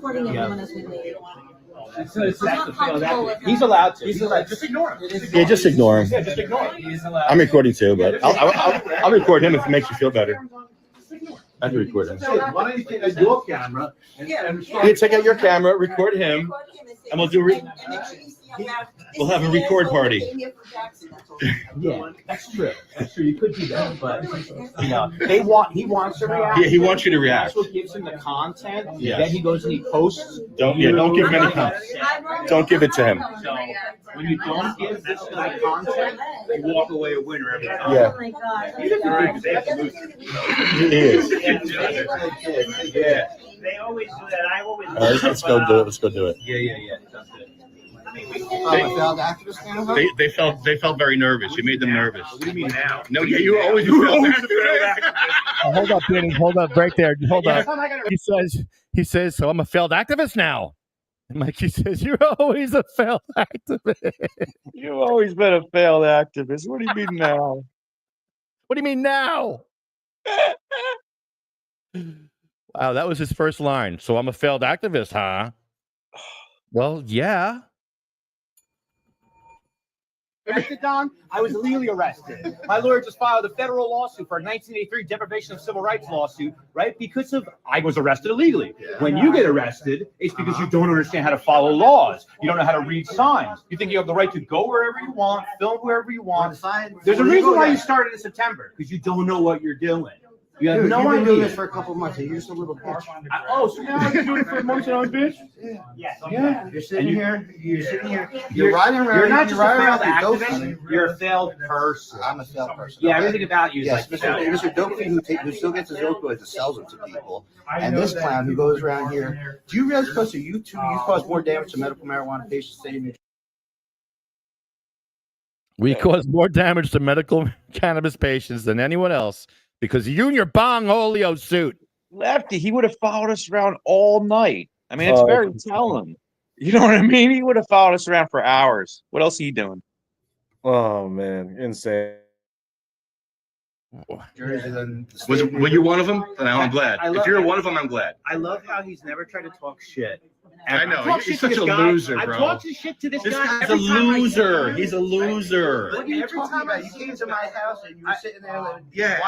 He's allowed to. Just ignore him. Yeah, just ignore him. Yeah, just ignore him. I'm recording too, but I'll record him if it makes you feel better. I can record him. Why don't you take a dual camera and Yeah, check out your camera, record him, and we'll do. We'll have a record party. Yeah, that's true. That's true. You could do that, but you know, he wants to react. Yeah, he wants you to react. That's what gives him the content. Yeah. Then he goes and he posts. Don't give him any content. Don't give it to him. So when you don't give this guy content, you walk away a winner every time. Yeah. Oh my God. He is. Yeah. They always do that. I always. All right, let's go do it. Let's go do it. Yeah. That's it. They felt very nervous. You made them nervous. What do you mean now? No, yeah, you always felt activist. Hold up, Danny. Hold up, right there. Hold up. He says, so I'm a failed activist now. And Mikey says, you're always a failed activist. You've always been a failed activist. What do you mean now? What do you mean now? Wow, that was his first line. So I'm a failed activist, huh? Well, yeah. arrested, Don. I was illegally arrested. My lawyer just filed a federal lawsuit for a 1983 deprivation of civil rights lawsuit, right? Because of I was arrested illegally. When you get arrested, it's because you don't understand how to follow laws. You don't know how to read signs. You think you have the right to go wherever you want, film wherever you want. There's a reason why you started in September, because you don't know what you're doing. You have no You've been idea. doing this for a couple of months. You're just a little bitch. So now I can do it for months and I'm a bitch? Yeah. You're sitting here. You're riding around. You're not just a failed Dope activist. Fiend. You're a failed person. I'm a failed person. Yeah, Okay. everything about you is Yes, like Mr. Dope Fiend who still gets his opioids and sells them to people, and this clown who goes around here. Do you realize, because you cause more damage to medical marijuana patients than you? We cause more damage to medical cannabis patients than anyone else because you and your bong Holio suit. Lefty, he would have followed us around all night. I mean, it's very telling. You know what I mean? He would have followed us around for hours. What else are you doing? Oh man, insane. Were you one of them? Then I'm glad. If you're one of them, I'm glad. I love how he's never tried to talk shit. I know. Talk He's shit to such this a guy. loser, bro. I talked to shit to this This guy. guy's a every time I loser. see He's a him. loser. What are you talking about? You came to my house and you were sitting there. Like, Yeah.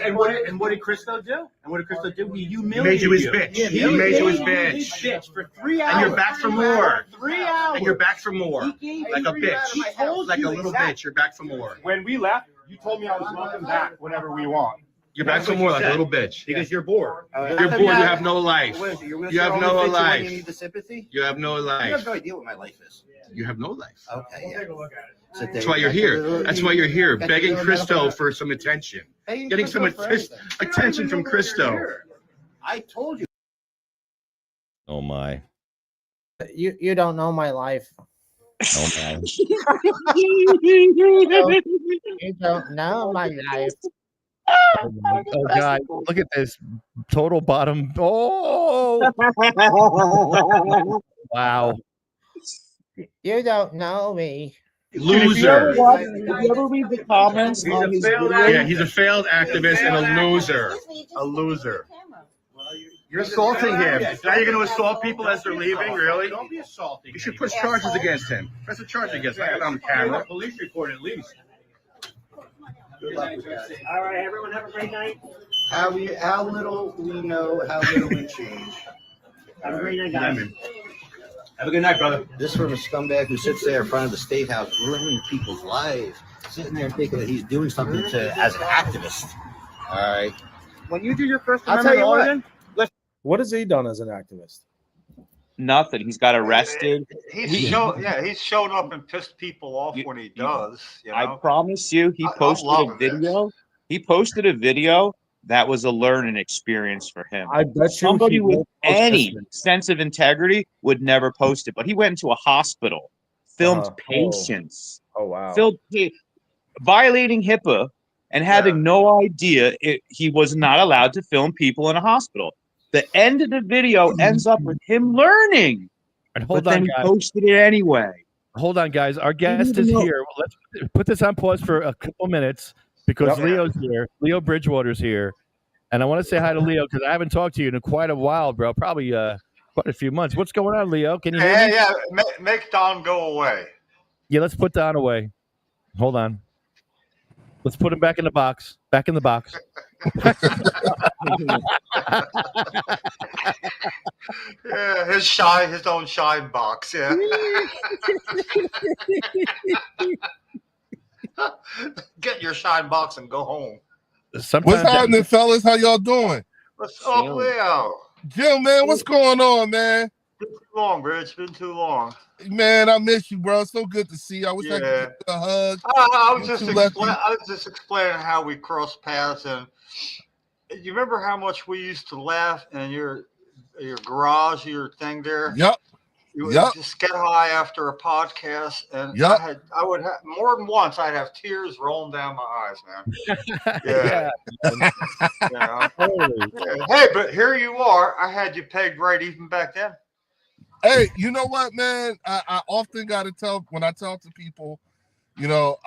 And what did Christo do? And what did Christo do? He humiliated made you his bitch. Yeah, He made you his his bitch. bitch for 3 hours. And you're back for more. 3 hours. And you're back for more. He gave Like a you bitch. He told Like you a little exactly. bitch. You're back for more. When we left, you told me I was welcome back whenever we want. You're back for more like a little bitch. Because you're bored. You're bored. You have no life. What is it, your You wheelchair have only no fits you when life. You need the sympathy. You have no You have life. no idea what my life is. You have no life. Okay, yeah. Sit there, That's why you you're got your here. little- That's why you're here, got your begging little Christo medical- for some attention. Begging Getting some Christo for anything. attention from Christo. I told you. Oh my. You don't know my life. Oh my. You don't know my life. Oh God! Look at this total bottom. Oh! Wow! You don't know me. Loser. If you ever read the comments on his video, Yeah, he's a failed activist and a loser. A loser. You're assaulting him. Now you're going to assault people as they're leaving, really? Don't be assaulting. You should push charges against him. Press a charge against him. I got it on camera. Police report at least. Good luck with that. All right, everyone have a great night. How little we know, how little we change. Have a great night, guys. Have a good night, brother. This from a scumbag who sits there in front of the State House ruining people's lives, sitting there thinking that he's doing something as an activist. All right. When you do your First I'll tell Amendment you what. organ, What has he done as an activist? nothing. He's got arrested. He's shown up and pissed people off when he does. You I know? promise you, he I'm posted a loving this. video. He posted a video that was a learning experience for him. I bet you Somebody he with won't post any this. sense of integrity would never post it. But he went into a hospital, filmed Oh. patients, Oh wow! violating HIPAA, and having no idea he was not allowed to film people in a hospital. The end of the video ends up with him learning, And hold but then on, he guys. posted it anyway. Hold on, guys. Our guest even is know- here. Let's put this on pause for a couple minutes because Yep. Leo's here. Leo Bridgewater's here, and I want to say hi to Leo because I haven't talked to you in quite a while, bro. Probably quite a few months. What's going on, Leo? Can you hear me? Yeah. Make Don go away. Yeah, let's put Don away. Hold on. Let's put him back in the box. Back in the box. Yeah, his own shine box. Yeah. Get your shine box and go home. Sometimes What's happening, fellas? How y'all doing? What's up, Leo? Jim, man, what's going on, man? Been too long, bro. It's been too long. Man, I miss you, bro. So good to see you. I wish I could Yeah. give you a hug. I was Too lucky. just explaining how we crossed paths, and you remember how much we used to laugh in your garage, your thing there. Yep. You would Yep. just get high after a podcast, and Yep. I would have more than once. I'd have tears rolling down my eyes, man. Yeah. You know? Yeah. Hey, but here you are. I had you pegged right even back then. Hey, you know what, man? I often got to tell when I talk to people, you know,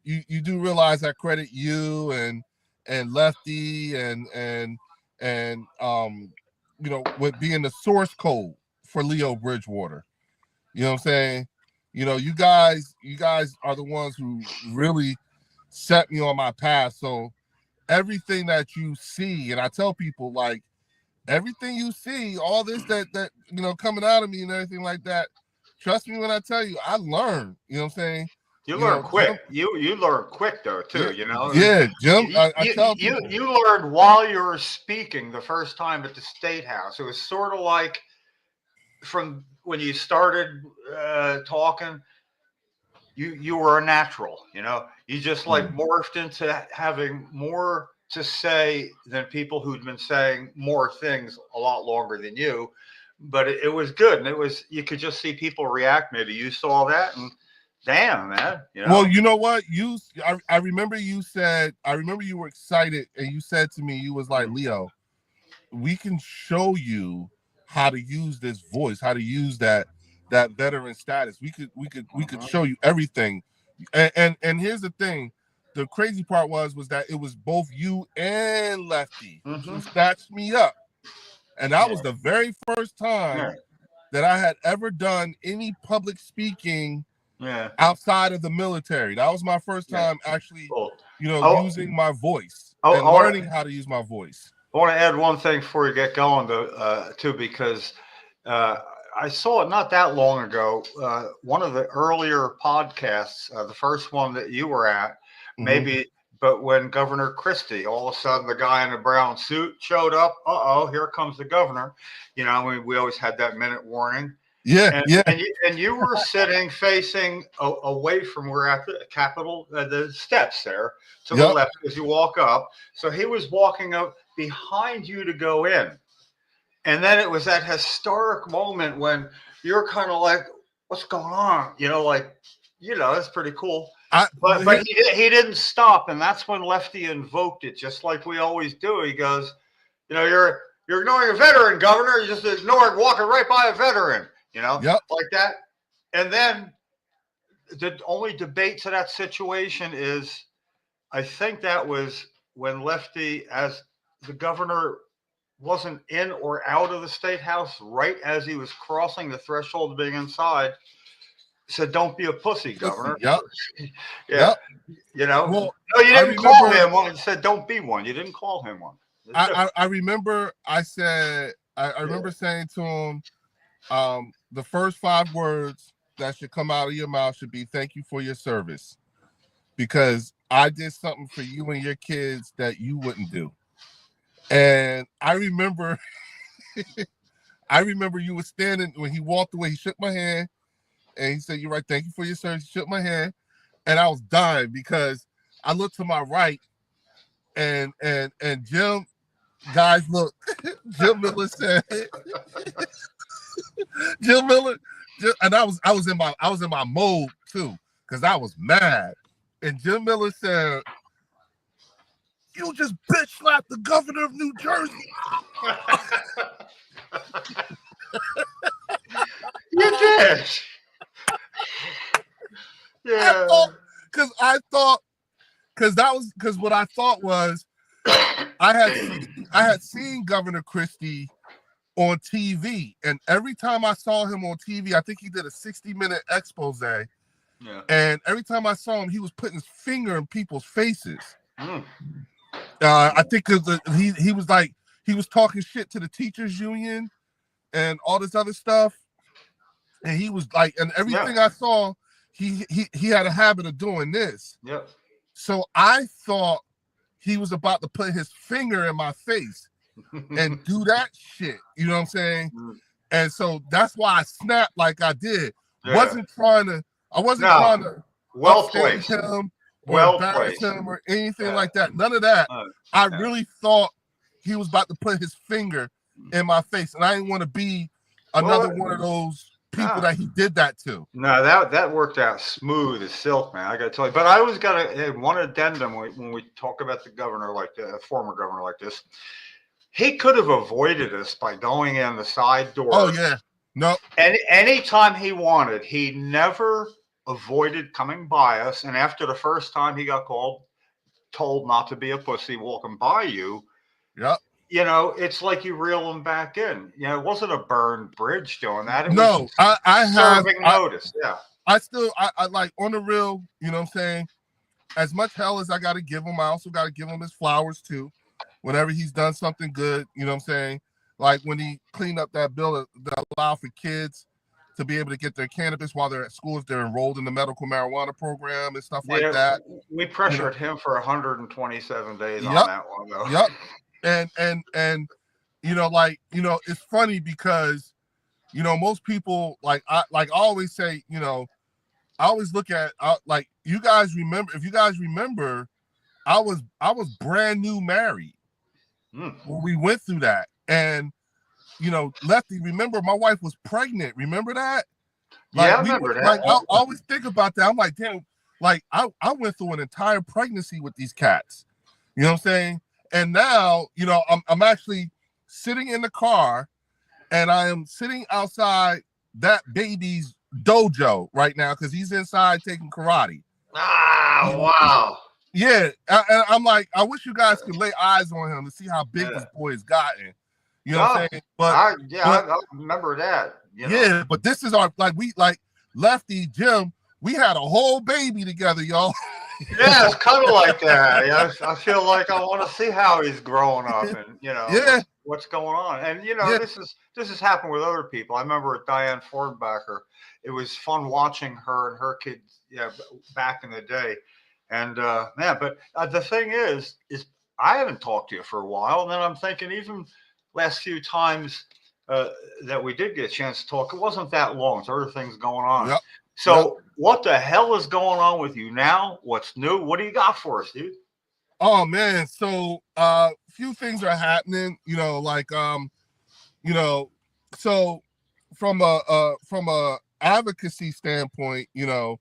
you do realize I credit you and Lefty and you know, with being the source code for Leo Bridgewater. You know what I'm saying? You know, you guys are the ones who really set me on my path. So everything that you see, and I tell people, like, everything you see, all this that you know coming out of me and everything like that, trust me when I tell you, I learn. You know what I'm saying? You learn quick. You learn quick though too. Yeah, you know. Yeah, Jim. I tell people. You learned while you were speaking the first time at the State House. It was sort of like from when you started talking. You were a natural. You know. You just like morphed into having more to say than people who'd been saying more things a lot longer than you. But it was good, and it was you could just see people react. Maybe you saw that and. Damn, man. You know? Well, you know what? I remember you said, I remember you were excited and you said to me, you was like, Leo, we can show you how to use this voice, how to use that veteran status. We could show you everything. And here's the thing. The crazy part was that it was both you and Lefty who snatched me up. And that was the very first time that I had ever done any public speaking outside of the military. That was my first time actually, you know, using my voice and learning how to use my voice. I want to add one thing before you get going, though, too, because I saw it not that long ago. One of the earlier podcasts, the first one that you were at, maybe, but when Governor Christie, all of a sudden the guy in the brown suit showed up. Here comes the governor. You know, we always had that minute warning. Yeah, And you were sitting facing away from where at the Capitol, the steps there to the left as you walk up. So he was walking up behind you to go in. And then it was that historic moment when you're kind of like, what's going on? You know, like, you know, that's pretty cool. But he didn't stop. And that's when Lefty invoked it, just like we always do. He goes, you know, you're ignoring a veteran, Governor. You're just ignoring walking right by a veteran. You know, like that. And then the only debate to that situation is, I think that was when Lefty, as the governor wasn't in or out of the State House, right as he was crossing the threshold of being inside, said, "Don't be a pussy, Governor." You know, well, no, you didn't call him one. You said, "Don't be one." You didn't call him one. I remember I remember saying to him, the first 5 words that should come out of your mouth should be "Thank you for your service," because I did something for you and your kids that you wouldn't do. And I remember you were standing when he walked away. He shook my hand and he said, "You're right. Thank you for your service." He shook my hand, and I was dying because I looked to my right, and Jim, guys, look, Jim Miller said. Jim Miller, and I was in my mode too, because I was mad. And Jim Miller said, "You just bitch slapped the governor of New Jersey." You did. Yeah. Because what I thought was I had seen Governor Christie on TV, and every time I saw him on TV, I think he did a 60-minute expose. And every time I saw him, he was putting his finger in people's faces. I think because he was like, he was talking shit to the teachers union and all this other stuff, and he was like, and everything I saw, he had a habit of doing this. So I thought he was about to put his finger in my face and do that shit, you know what I'm saying? And so that's why I snapped like I did. I wasn't trying to well placed him or embarrass him or anything like that. None of that. I really thought he was about to put his finger in my face, and I didn't want to be another one of those people that he did that to. No, that worked out smooth as silk, man. I got to tell you. But I always got one addendum when we talk about the governor, like a former governor like this. He could have avoided us by going in the side door. Oh, yeah. No. And anytime he wanted, he never avoided coming by us. And after the first time he got told not to be a pussy walking by you, you know, it's like you reel him back in. You know, it wasn't a burned bridge doing that. It was I have serving notice. I like on the real, you know what I'm saying? As much hell as I got to give him, I also got to give him his flowers too. Whenever he's done something good, you know what I'm saying? Like when he cleaned up that bill that allowed for kids to be able to get their cannabis while they're at school if they're enrolled in the medical marijuana program and stuff like that. We pressured him for 127 days on Yep. that one, though. Yep. And it's funny because most people I always say, I always look at like you guys remember, if you guys remember, I was brand new married when we went through that. And Lefty, remember my wife was pregnant. Remember that? Like, yeah, I remember that. Like I always think about that. I'm like, damn, like I went through an entire pregnancy with these cats. You know what I'm saying? And now, I'm actually sitting in the car and I am sitting outside that baby's dojo right now because he's inside taking karate. Ah, wow. Yeah. And I'm like, I wish you guys could lay eyes on him to see how big this boy has gotten. You know what I'm saying? But I remember that. Yeah, but this is our Lefty, Jim, we had a whole baby together, y'all. Yeah, it's kind of like that. Yeah, I feel like I want to see how he's growing up and what's going on. And this has happened with other people. I remember with Diane Fordbacher, it was fun watching her and her kids back in the day. And but the thing is I haven't talked to you for a while, and then I'm thinking even last few times that we did get a chance to talk, it wasn't that long. There's other things going on. Yep. So what the hell is going on with you now? What's new? What do you got for us, dude? Oh man, so few things are happening, so from a advocacy standpoint, we got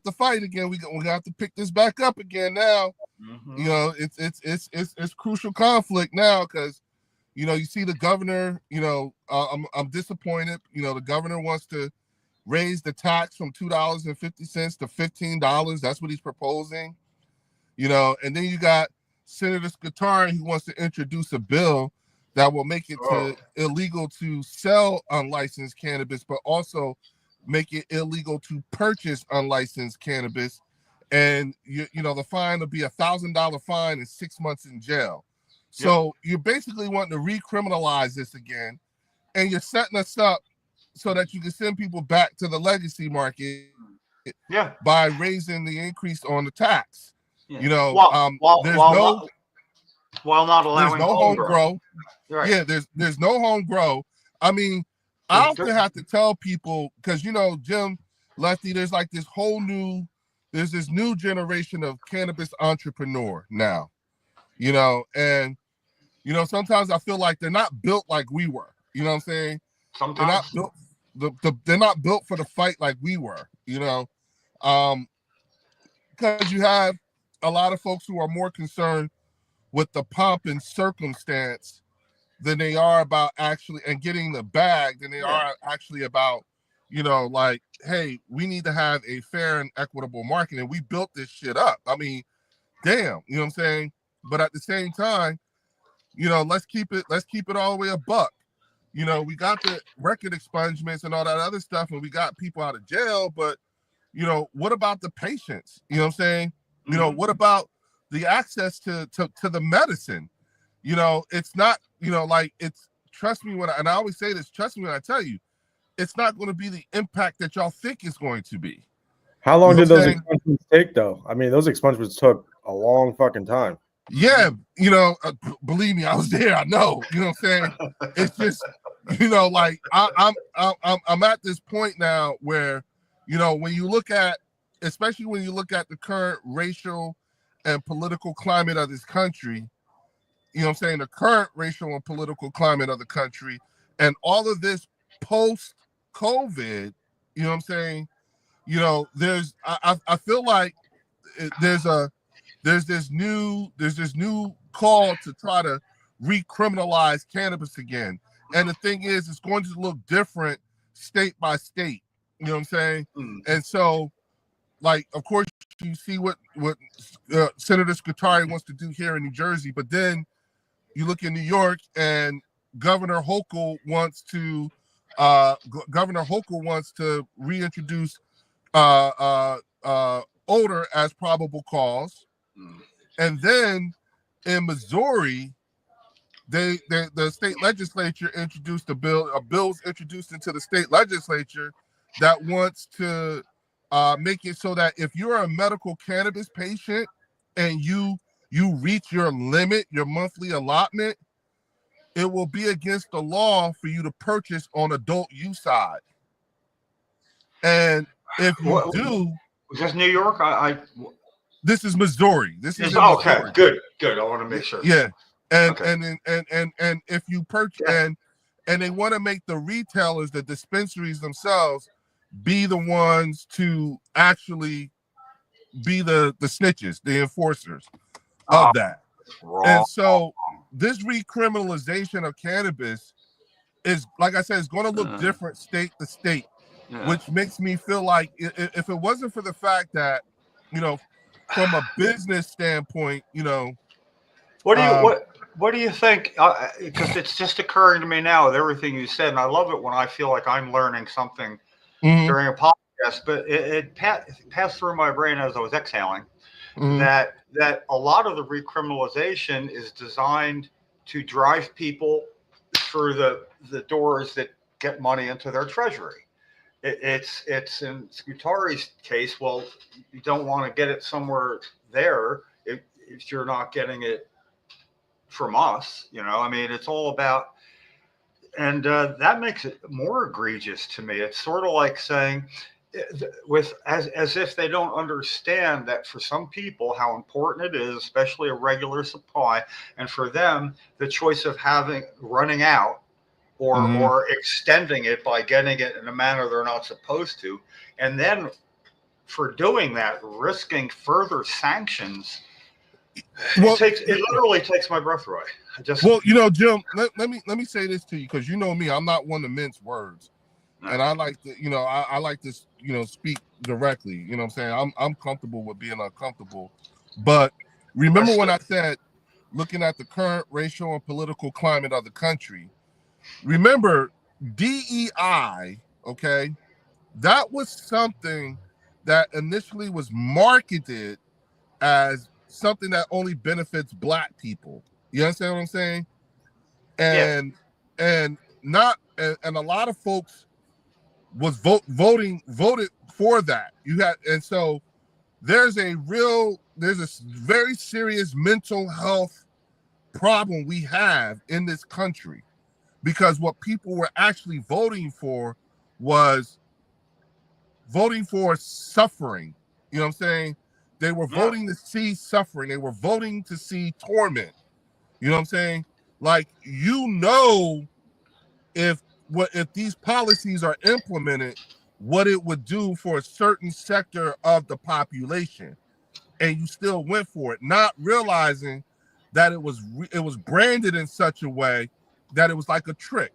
the fight again. We got to pick this back up again now. Mm-hmm. It's crucial conflict now because you see the governor, I'm disappointed. The governor wants to raise the tax from $2.50 to $15. That's what he's proposing. And then you got Senator Scutari who wants to introduce a bill that will make it illegal to sell unlicensed cannabis, but also make it illegal to purchase unlicensed cannabis. And the fine will be $1,000 fine and 6 months in jail. So you're basically wanting to recriminalize this again, and you're setting us up so that you can send people back to the legacy market by raising the increase on the tax. While not allowing home grow. Right. Yeah, there's no home grow. I mean, I often have to tell people because Jim, Lefty, there's this new generation of cannabis entrepreneur now. And sometimes I feel like they're not built like we were. You know what I'm saying? Sometimes they're not built. They're not built for the fight like we were. Because you have a lot of folks who are more concerned with the pomp and circumstance than they are about actually and getting the bag than they are actually about, hey, we need to have a fair and equitable market, and we built this shit up. I mean, damn, you know what I'm saying? But at the same time, let's keep it all the way a buck. We got the record expungements and all that other stuff, and we got people out of jail, but what about the patients? You know what I'm saying? Mm-hmm. What about the access to the medicine? It's not, it's trust me when I always say this, trust me when I tell you, it's not going to be the impact that y'all think it's going to be. How long did those expungements take though? I mean, those expungements took a long fucking time. Yeah, believe me, I was there. I know. You know what I'm saying? It's just, I'm at this point now where, when you look at, especially when you look at the current racial and political climate of this country, the current racial and political climate of the country, and all of this post-COVID, there's, I feel like there's this new call to try to recriminalize cannabis again. And the thing is, it's going to look different state by state. You know what I'm saying? And so, of course, you see what Senator Scutari wants to do here in New Jersey, but then you look in New York and Governor Hochul wants to Governor Hochul wants to reintroduce odor as probable cause. And then in Missouri, the state legislature introduced a bill's introduced into the state legislature that wants to make it so that if you're a medical cannabis patient and you reach your limit, your monthly allotment, it will be against the law for you to purchase on adult use side. And if you do, is this New York? This is Missouri. This is okay. Missouri. Good. I want to make sure. Yeah, and Okay. and if you purchase and they want to make the retailers, the dispensaries themselves, be the ones to actually be the snitches, the enforcers of that. And so this recriminalization of cannabis is, like I said, it's going to look different state to state, which makes me feel like if it wasn't for the fact that, from a business standpoint, What do you think? Because it's just occurring to me now with everything you said, and I love it when I feel like I'm learning something during a podcast. But it passed through my brain as I was exhaling that a lot of the recriminalization is designed to drive people through the doors that get money into their treasury. It's in Scutari's case. Well, you don't want to get it somewhere there if you're not getting it from us. I mean, it's all about, and that makes it more egregious to me. It's sort of like saying, as if they don't understand that for some people how important it is, especially a regular supply, and for them the choice of running out or extending it by getting it in a manner they're not supposed to, and then for doing that risking further sanctions. It literally takes my breath away. Jim, let me say this to you, because you know me, I'm not one to mince words. And I like to, I like to, speak directly. You know what I'm saying? I'm comfortable with being uncomfortable. But remember when I said, looking at the current racial and political climate of the country, remember DEI, okay? That was something that initially was marketed as something that only benefits Black people. You understand what I'm saying? And a lot of folks was voted for that. So there's a very serious mental health problem we have in this country, because what people were actually voting for was voting for suffering. You know what I'm saying? They were voting to see suffering. They were voting to see torment. You know what I'm saying? Like, if these policies are implemented, what it would do for a certain sector of the population, and you still went for it, not realizing that it was branded in such a way that it was like a trick.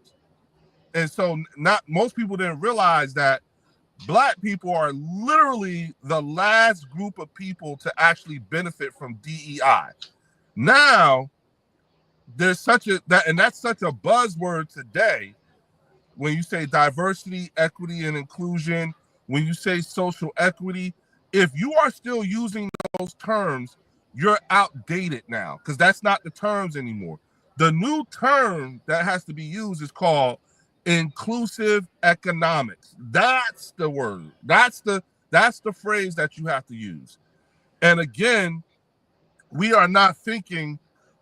And so most people didn't realize that Black people are literally the last group of people to actually benefit from DEI. Now, there's such a buzzword today. When you say diversity, equity, and inclusion, when you say social equity, if you are still using those terms, you're outdated now, because that's not the terms anymore. The new term that has to be used is called inclusive economics. That's the word. That's the phrase that you have to use. And again, we are not thinking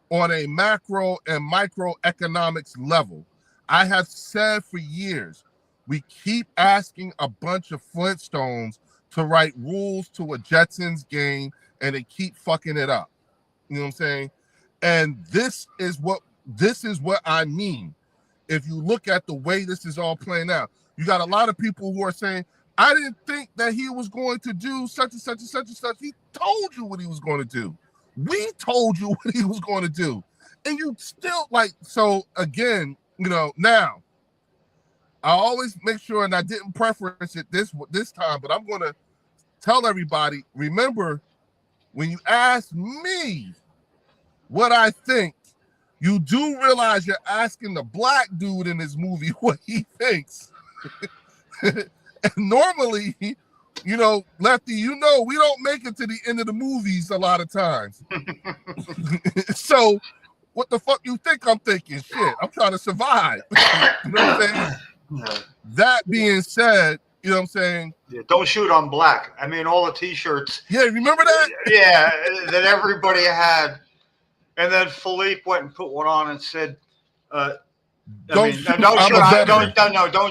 on a macro and microeconomics level. I have said for years, we keep asking a bunch of Flintstones to write rules to a Jetsons game, and they keep fucking it up. You know what I'm saying? And this is what I mean. If you look at the way this is all playing out, you got a lot of people who are saying, I didn't think that he was going to do such and such and such and such. He told you what he was going to do. We told you what he was going to do. And you still so again, now I always make sure, and I didn't preference it this time, but I'm going to tell everybody, remember, when you ask me what I think you do realize you're asking the black dude in this movie what he thinks. And normally, you know, Lefty, you know, we don't make it to the end of the movies a lot of times. So what the fuck you think I'm thinking? Shit, I'm trying to survive. You know what I'm saying? Yeah. That being said, you know what I'm saying? Yeah, don't shoot on black. I mean, all the T-shirts. Yeah, remember that? Yeah, that everybody had. And then Philippe went and put one on and said, don't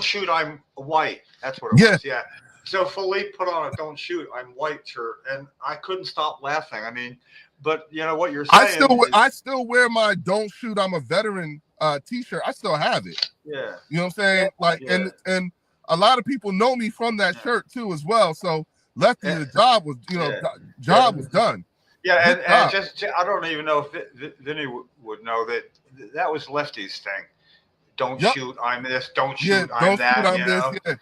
shoot, I'm white. That's what it was. Yeah. So Philippe put on a "Don't shoot, I'm white" shirt, and I couldn't stop laughing. I mean, but you know what you're saying. I still wear my "Don't shoot, I'm a veteran" T-shirt. I still have it. Yeah. You know what I'm saying? Like, and a lot of people know me from that shirt too, as well. So Lefty, the job was, you know, job was done. Yeah, and just I don't even know if Vinny would know that was Lefty's thing. Don't shoot, I'm this. Don't shoot, I'm that. Don't shoot, I'm this. Yeah.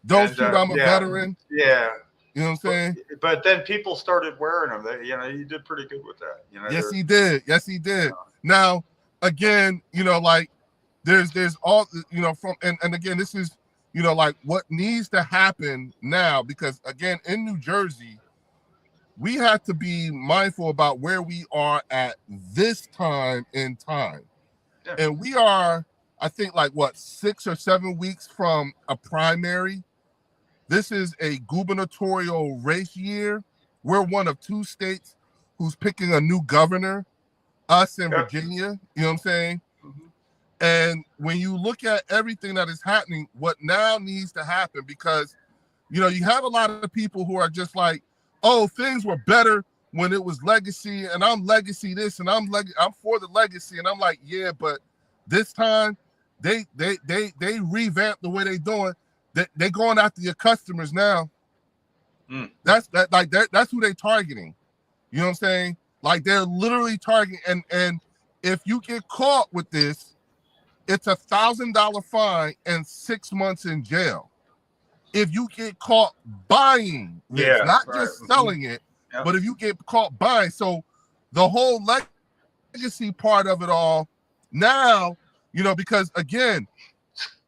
Don't shoot, I'm a veteran. Yeah. You know what I'm saying? But then people started wearing them. You know, he did pretty good with that. You know. Yes, he did. Yes, he did. Now, again, you know, like there's all, you know, from and again, this is, you know, like what needs to happen now, because again, in New Jersey, we have to be mindful about where we are at this time in time. Yeah. And we are, I think, like what, 6 or 7 weeks from a primary. This is a gubernatorial race year. We're one of 2 states who's picking a new governor, us and Virginia, you know what I'm saying? Mm-hmm. And when you look at everything that is happening, what now needs to happen, because, you know, you have a lot of people who are just like, oh, things were better when it was legacy, and I'm legacy this, and I'm for the legacy, and I'm like, yeah, but this time they revamped the way they doing. They going after your customers now. That's who they targeting. You know what I'm saying? Like, they're literally targeting, and if you get caught with this, it's $1,000 fine and 6 months in jail. If you get caught buying this, not just selling it, but if you get caught buying. So the whole legacy part of it all now, you know, because again,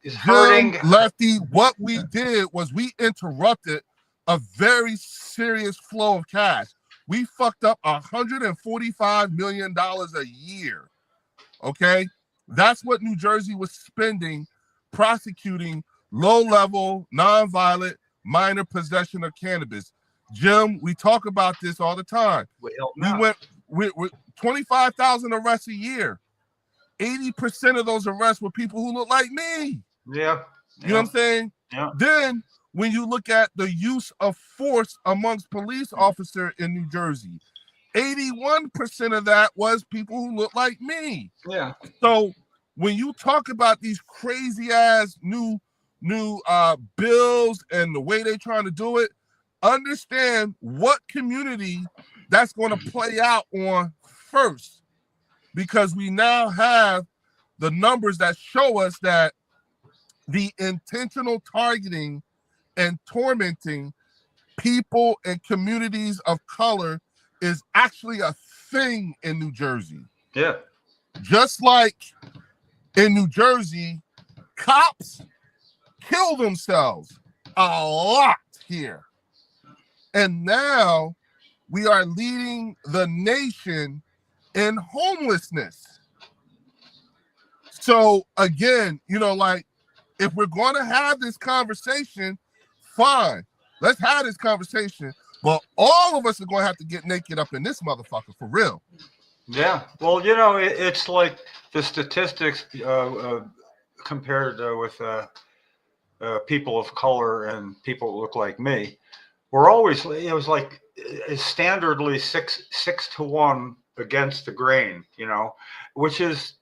it's hurting. Lefty, what we did was we interrupted a very serious flow of cash. We fucked up $145 million a year. Okay? That's what New Jersey was spending prosecuting low-level, non-violent, minor possession of cannabis. Jim, we talk about this all the time. We went with 25,000 arrests a year. 80% of those arrests were people who look like me. Yeah. You know what I'm saying? Yeah. Then when you look at the use of force amongst police officers in New Jersey, 81% of that was people who look like me. Yeah. So when you talk about these crazy ass new bills and the way they're trying to do it, understand what community that's going to play out on first, because we now have the numbers that show us that the intentional targeting and tormenting people and communities of color is actually a thing in New Jersey. Yeah. Just like in New Jersey, cops kill themselves a lot here. And now we are leading the nation in homelessness. So again, you know, like, if we're going to have this conversation, fine, let's have this conversation. But all of us are going to have to get naked up in this motherfucker for real. Yeah. Well, you know, it's like the statistics compared with people of color and people who look like me. We're always, it was like standardly 6 to 1 against the grain, you know, which is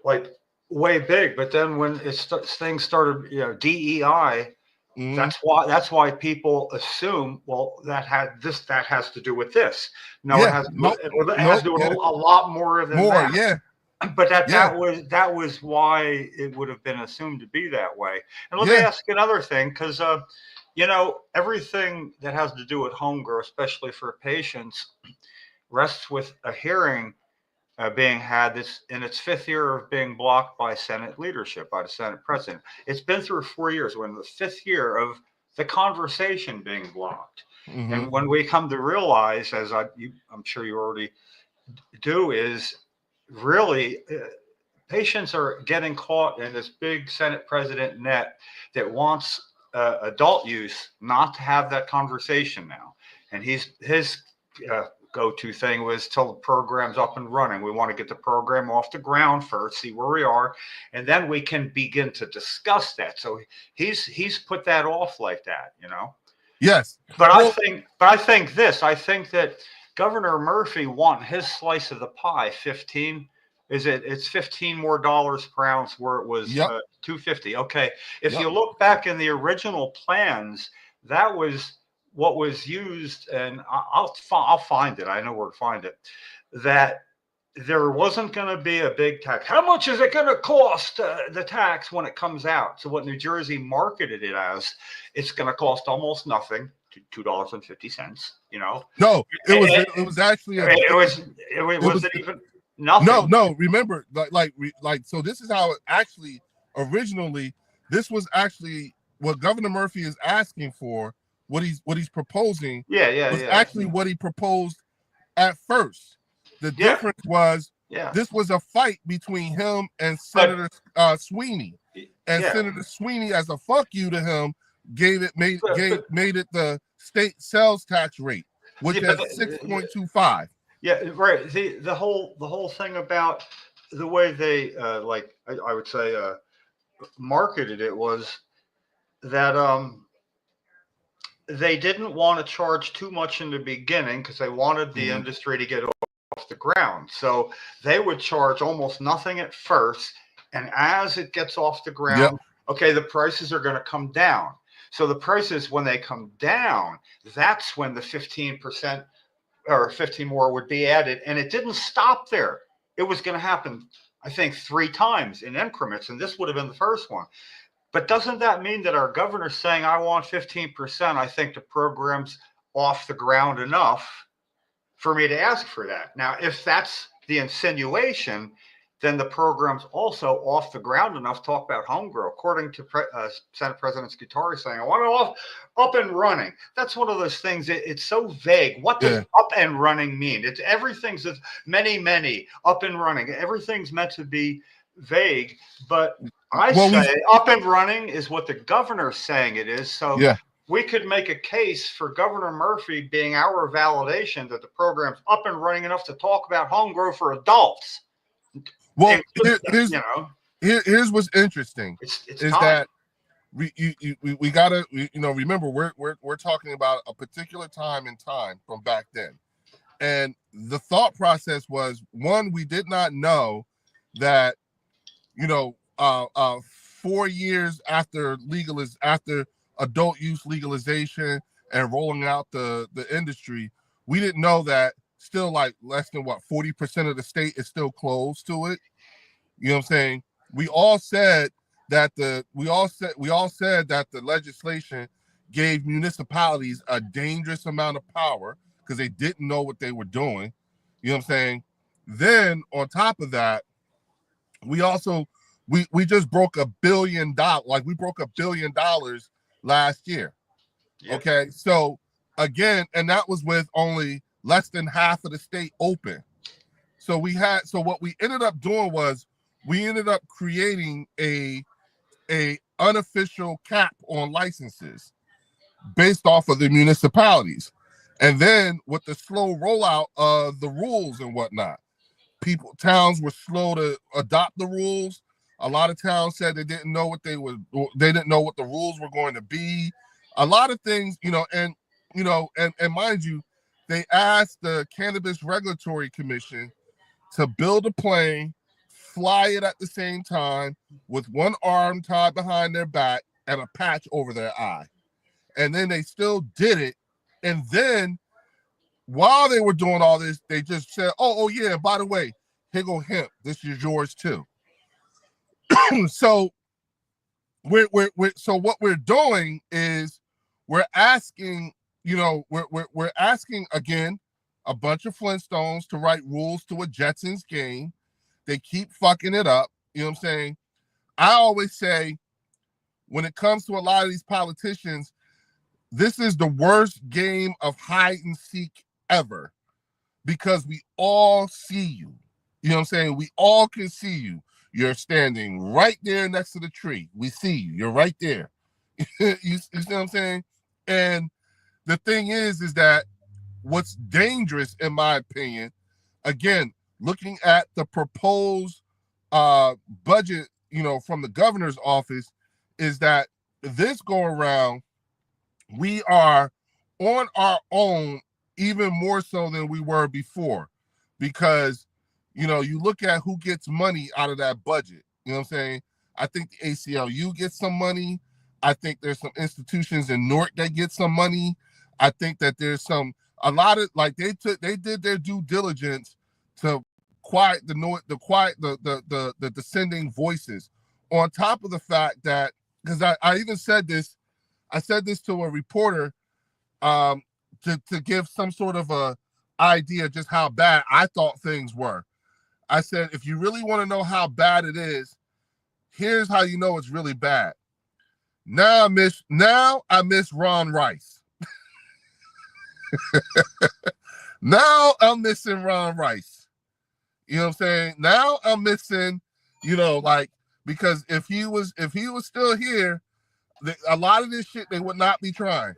like way big. But then when things started, you know, DEI, that's why people assume, well, that has to do with this. No, it has to do with a lot more than that. Yeah. But that was why it would have been assumed to be that way. And let me ask another thing, because you know, everything that has to do with home grow, especially for patients, rests with a hearing being had this in its 5th year of being blocked by Senate leadership, by the Senate president. It's been through 4 years. We're in the 5th year of the conversation being blocked. Mm-hmm. And when we come to realize, as I'm sure you already do, is really patients are getting caught in this big Senate president net that wants adult use not to have that conversation now. And his go-to thing was till the program's up and running. We want to get the program off the ground first, see where we are, and then we can begin to discuss that. So he's put that off like that, you know. Yes, but I think that Governor Murphy want his slice of the pie. It's $15 more per ounce where it was $2.50. Okay, if you look back in the original plans, that was what was used, and I'll find it. I know where to find it. That there wasn't going to be a big tax. How much is it going to cost the tax when it comes out? So what New Jersey marketed it as, it's going to cost almost nothing, $2.50. You know. No, it was actually was it even nothing? No. Remember, like so. This is how it actually originally. This was actually what Governor Murphy is asking for. What he's proposing was actually what he proposed at first. The difference was this was a fight between him and Senator Sweeney, and Senator Sweeney, as a fuck you to him, made it the state sales tax rate, which is 6.25. Yeah, right. The whole thing about the way they I would say marketed it was that they didn't want to charge too much in the beginning because they wanted the industry to get off the ground. So they would charge almost nothing at first. And as it gets off the ground, okay, the prices are going to come down. So the prices, when they come down, that's when the 15% or 15 more would be added. And it didn't stop there. It was going to happen, I think, 3 times in increments. And this would have been the first one. But doesn't that mean that our governor's saying, I want 15%? I think the program's off the ground enough for me to ask for that. Now, if that's the insinuation, then the program's also off the ground enough to talk about home grow. According to Senate President Scutari saying, I want it up and running. That's one of those things. It's so vague. What does up and running mean? Everything's many up and running. Everything's meant to be vague, but I say up and running is what the governor's saying it is. So we could make a case for Governor Murphy being our validation that the program's up and running enough to talk about home grow for adults. Well, here's what's interesting is that we gotta remember we're talking about a particular time in time from back then, and the thought process was, one, we did not know that 4 years after adult use legalization and rolling out the industry, we didn't know that still like less than 40% of the state is still closed to it. You know what I'm saying? We all said that the legislation gave municipalities a dangerous amount of power because they didn't know what they were doing. You know what I'm saying? Then on top of that, we also we just broke $1 billion. Like we broke $1 billion last year. Okay, so again, and that was with only less than half of the state open. So what we ended up doing was we ended up creating a unofficial cap on licenses based off of the municipalities. And then with the slow rollout of the rules and whatnot, towns were slow to adopt the rules. A lot of towns said they didn't know what they didn't know what the rules were going to be. A lot of things, and mind you, they asked the Cannabis Regulatory Commission to build a plane, fly it at the same time with one arm tied behind their back and a patch over their eye. And then they still did it. And then while they were doing all this, they just said, oh yeah, by the way, here go hemp. This is yours too. So what we're doing is we're asking, we're asking again, a bunch of Flintstones to write rules to a Jetsons game. They keep fucking it up. You know what I'm saying? I always say, when it comes to a lot of these politicians, this is the worst game of hide and seek ever, because we all see you. You know what I'm saying? We all can see you. You're standing right there next to the tree. We see you. You're right there. You see what I'm saying? And the thing is that what's dangerous, in my opinion, again, looking at the proposed budget, from the governor's office, is that this go around, we are on our own even more so than we were before, because, you look at who gets money out of that budget. You know what I'm saying? I think the ACLU gets some money. I think there's some institutions in Newark that get some money. I think that there's a lot of, like, they did their due diligence to quiet the dissenting voices. On top of the fact that, because I even said this, to a reporter to give some sort of a idea just how bad I thought things were. I said, if you really want to know how bad it is, here's how you know it's really bad. Now I miss Ron Rice. Now I'm missing Ron Rice. You know what I'm saying? Now I'm missing, because if he was still here, a lot of this shit they would not be trying.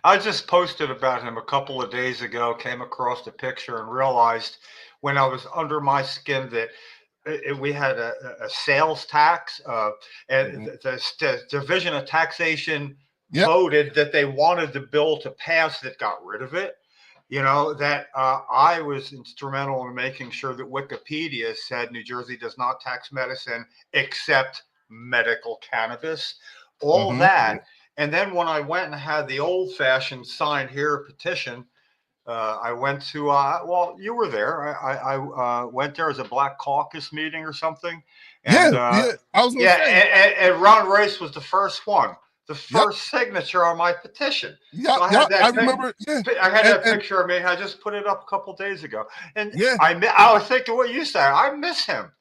I just posted about him a couple of days ago, came across the picture and realized when I was under my skin that we had a sales tax, and the Division of Taxation voted that they wanted the bill to pass that got rid of it. That I was instrumental in making sure that Wikipedia said New Jersey does not tax medicine except medical cannabis, all that. And then when I went and had the old-fashioned sign here petition, I went to, well, you were there. I went there as a Black Caucus meeting or something. And, I was gonna say. And Ron Rice was the first one. The first signature on my petition. Yeah, so I remember. Yeah, I had that picture of me. I just put it up a couple of days ago, and I was thinking what you said. I miss him.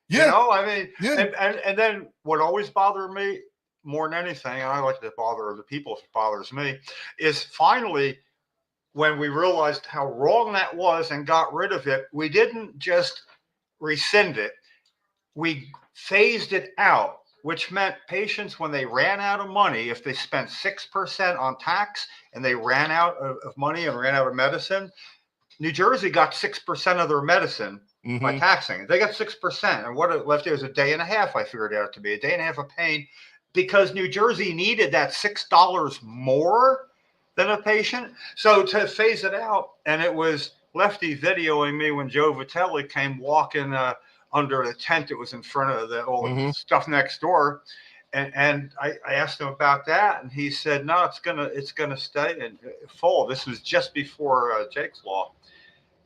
Yeah, and then what always bothered me more than anything, and I like to bother the people if it bothers me, is finally when we realized how wrong that was and got rid of it. We didn't just rescind it; we phased it out. Which meant patients, when they ran out of money, if they spent 6% on tax and they ran out of money and ran out of medicine, New Jersey got 6% of their medicine by taxing. They got 6%. And what it left there was a day and a half, I figured it out to be. A day and a half of pain, because New Jersey needed that $6 more than a patient. So to phase it out, and it was Lefty videoing me when Joe Vitelli came walking under the tent that was in front of all the stuff next door, and I asked him about that, and he said, "No, it's gonna stay in full." This was just before Jake's Law,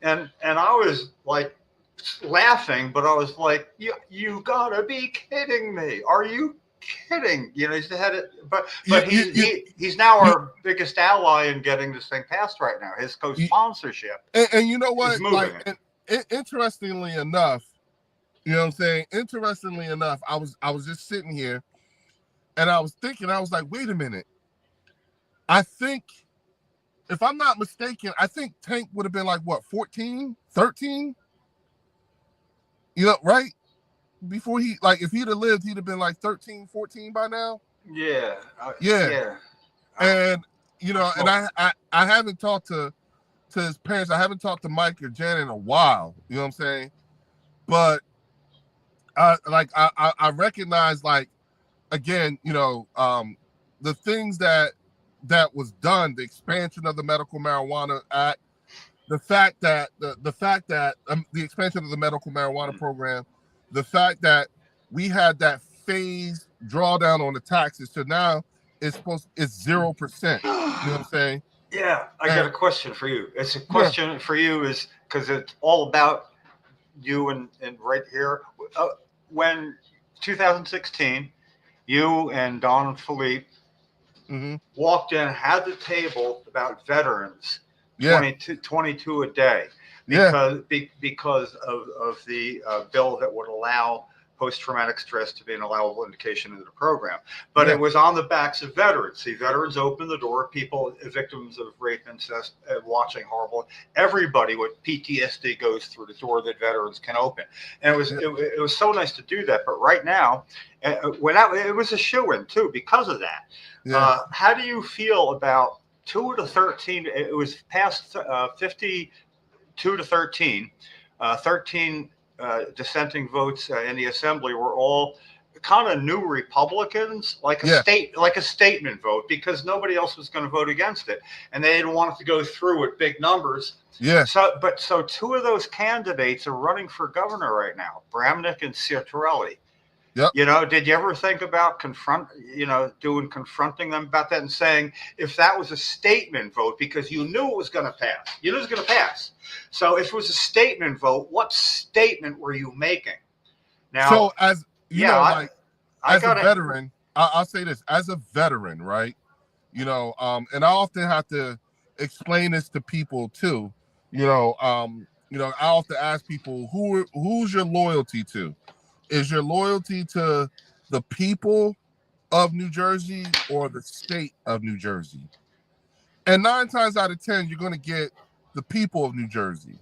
and I was like laughing, but I was like, "You gotta be kidding me! Are you kidding?" He's the head, but he's now our biggest ally in getting this thing passed right now. His co-sponsorship, and you know what? Like, interestingly enough. You know what I'm saying? Interestingly enough, I was just sitting here and I was thinking, I was like, wait a minute. I think, if I'm not mistaken, I think Tank would have been like, what, 14, 13? Right? Before if he'd have lived, he'd have been like 13, 14 by now. Yeah. Yeah. And, and I haven't talked to his parents. I haven't talked to Mike or Jen in a while. You know what I'm saying? But I recognize, again, the things that was done, the expansion of the Medical Marijuana Act, the fact that the expansion of the medical marijuana program, the fact that we had that phased drawdown on the taxes, so now it's 0%. You know what I'm saying? Yeah, I got a question for you. It's a question for you, is because it's all about you and right here. When 2016, you and Don and Philippe walked in, had the table about veterans, Yeah. 22 a day because of the bill that would allow post-traumatic stress to be an allowable indication into the program. But it was on the backs of veterans. See, veterans open the door, people, victims of rape, incest, watching horrible, everybody with PTSD goes through the door that veterans can open. And it was so nice to do that. But right now, it was a shoo-in too because of that. Yeah. How do you feel about 2 to 13? It was passed 52 to 13. 13 dissenting votes in the assembly were all kind of new Republicans, like a statement vote, because nobody else was going to vote against it, and they didn't want it to go through with big numbers. Yeah. So 2 of those candidates are running for governor right now, Bramnick and Ciattarelli. Yep. You know, did you ever think about confronting them about that and saying, if that was a statement vote, because you knew it was going to pass, So if it was a statement vote, what statement were you making? Now, so as you know, like, as a veteran, I'll say this, as a veteran, right? You know, and I often have to explain this to people too. I often ask people, who's your loyalty to? Is your loyalty to the people of New Jersey or the state of New Jersey? And 9 times out of 10, you're going to get the people of New Jersey.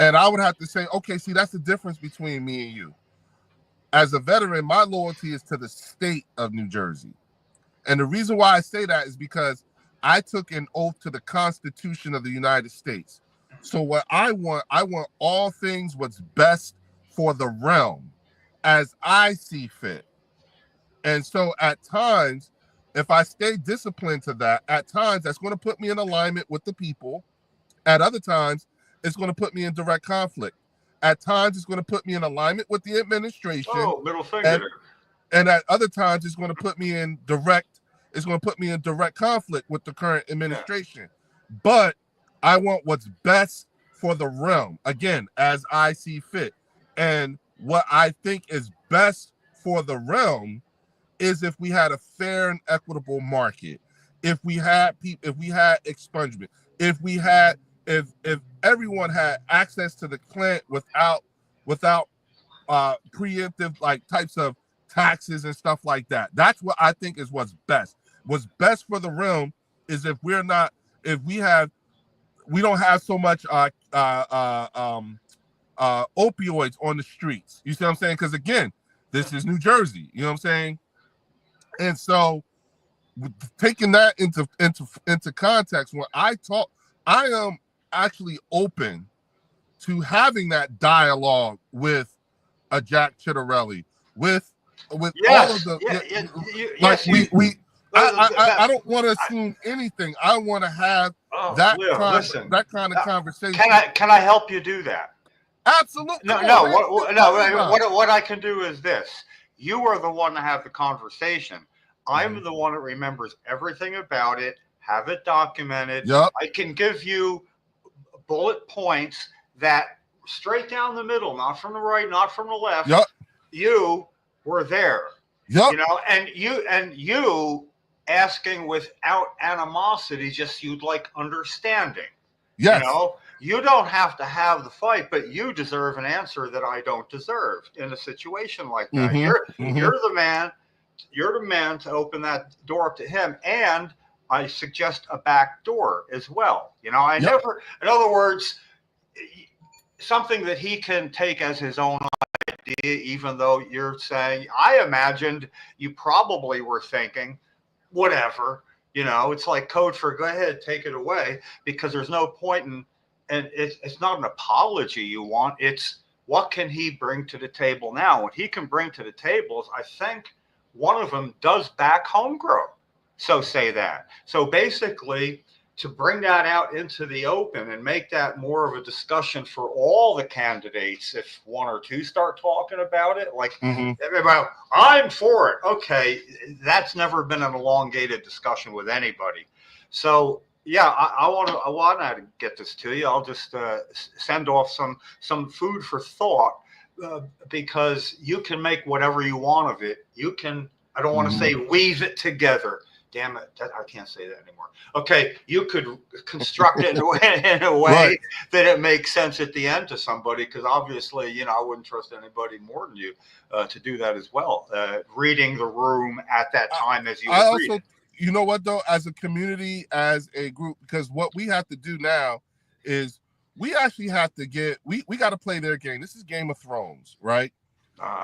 And I would have to say, okay, see, that's the difference between me and you. As a veteran, my loyalty is to the state of New Jersey. And the reason why I say that is because I took an oath to the Constitution of the United States. So what I want all things what's best for the realm, as I see fit. And so at times, if I stay disciplined to that, at times that's going to put me in alignment with the people. At other times, it's going to put me in direct conflict. At times, it's going to put me in alignment with the administration. Oh, middle finger. And at other times, it's going to put me in direct conflict with the current administration. Yeah. But I want what's best for the realm, again, as I see fit. And what I think is best for the realm is if we had a fair and equitable market, if we had expungement, if everyone had access to the plant without preemptive like types of taxes and stuff like that. That's what I think is what's best. What's best for the realm is if we don't have so much opioids on the streets. You see what I'm saying? Because again, this is New Jersey. You know what I'm saying? And so, taking that into context, when I talk, I am actually open to having that dialogue with a Jack Ciattarelli, with all of the I don't want to assume anything. I want to have that kind of conversation. Can I help you do that? Absolutely. No. What I can do is this. You are the one to have the conversation. I'm the one that remembers everything about it, have it documented. Yep. I can give you bullet points that straight down the middle, not from the right, not from the left. Yep. You were there. Yep. You know, and you asking without animosity, just you'd like understanding. Yes. You know, you don't have to have the fight, but you deserve an answer that I don't deserve in a situation like that. Mm-hmm. You're the man. You're the man to open that door up to him, and I suggest a back door as well. You know, in other words, something that he can take as his own idea, even though you're saying, I imagined you probably were thinking, whatever, you know, it's like code for go ahead, take it away, because there's no point in, and it's not an apology you want, it's what can he bring to the table now? What he can bring to the table is, I think, one of them does back homegrown. So say that. So basically, to bring that out into the open and make that more of a discussion for all the candidates, if 1 or 2 start talking about it, like everybody, I'm for it. Okay, that's never been an elongated discussion with anybody. So yeah, I want to get this to you. I'll just send off some food for thought. Because you can make whatever you want of it. You can, I don't want to say weave it together. damn it, I can't say that anymore. Okay, you could construct it in a way Right. that it makes sense at the end to somebody, because obviously, you know, I wouldn't trust anybody more than you to do that as well. Reading the room at that time as you I would read also, it. you know what though, as a community, as a group, because what we have to do now is we actually have to we got to play their game. This is Game of Thrones, right?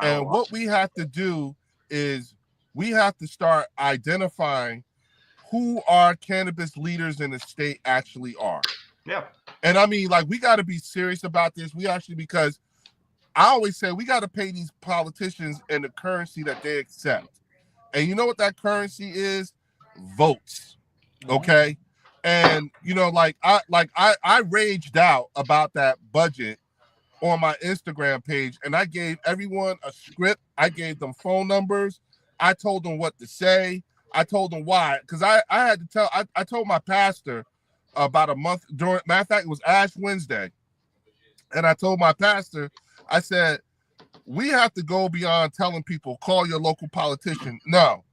And what we have to do is we have to start identifying who our cannabis leaders in the state actually are. Yeah. And I mean, like, we got to be serious about this. We actually, because I always say we got to pay these politicians in the currency that they accept. And you know what that currency is? Votes. Okay. And you know, I raged out about that budget on my Instagram page, and I gave everyone a script. I gave them phone numbers. I told them what to say. I told them why, because I had to tell. I told my pastor about a month during. Matter of fact, it was Ash Wednesday, and I told my pastor, I said, we have to go beyond telling people call your local politician. No,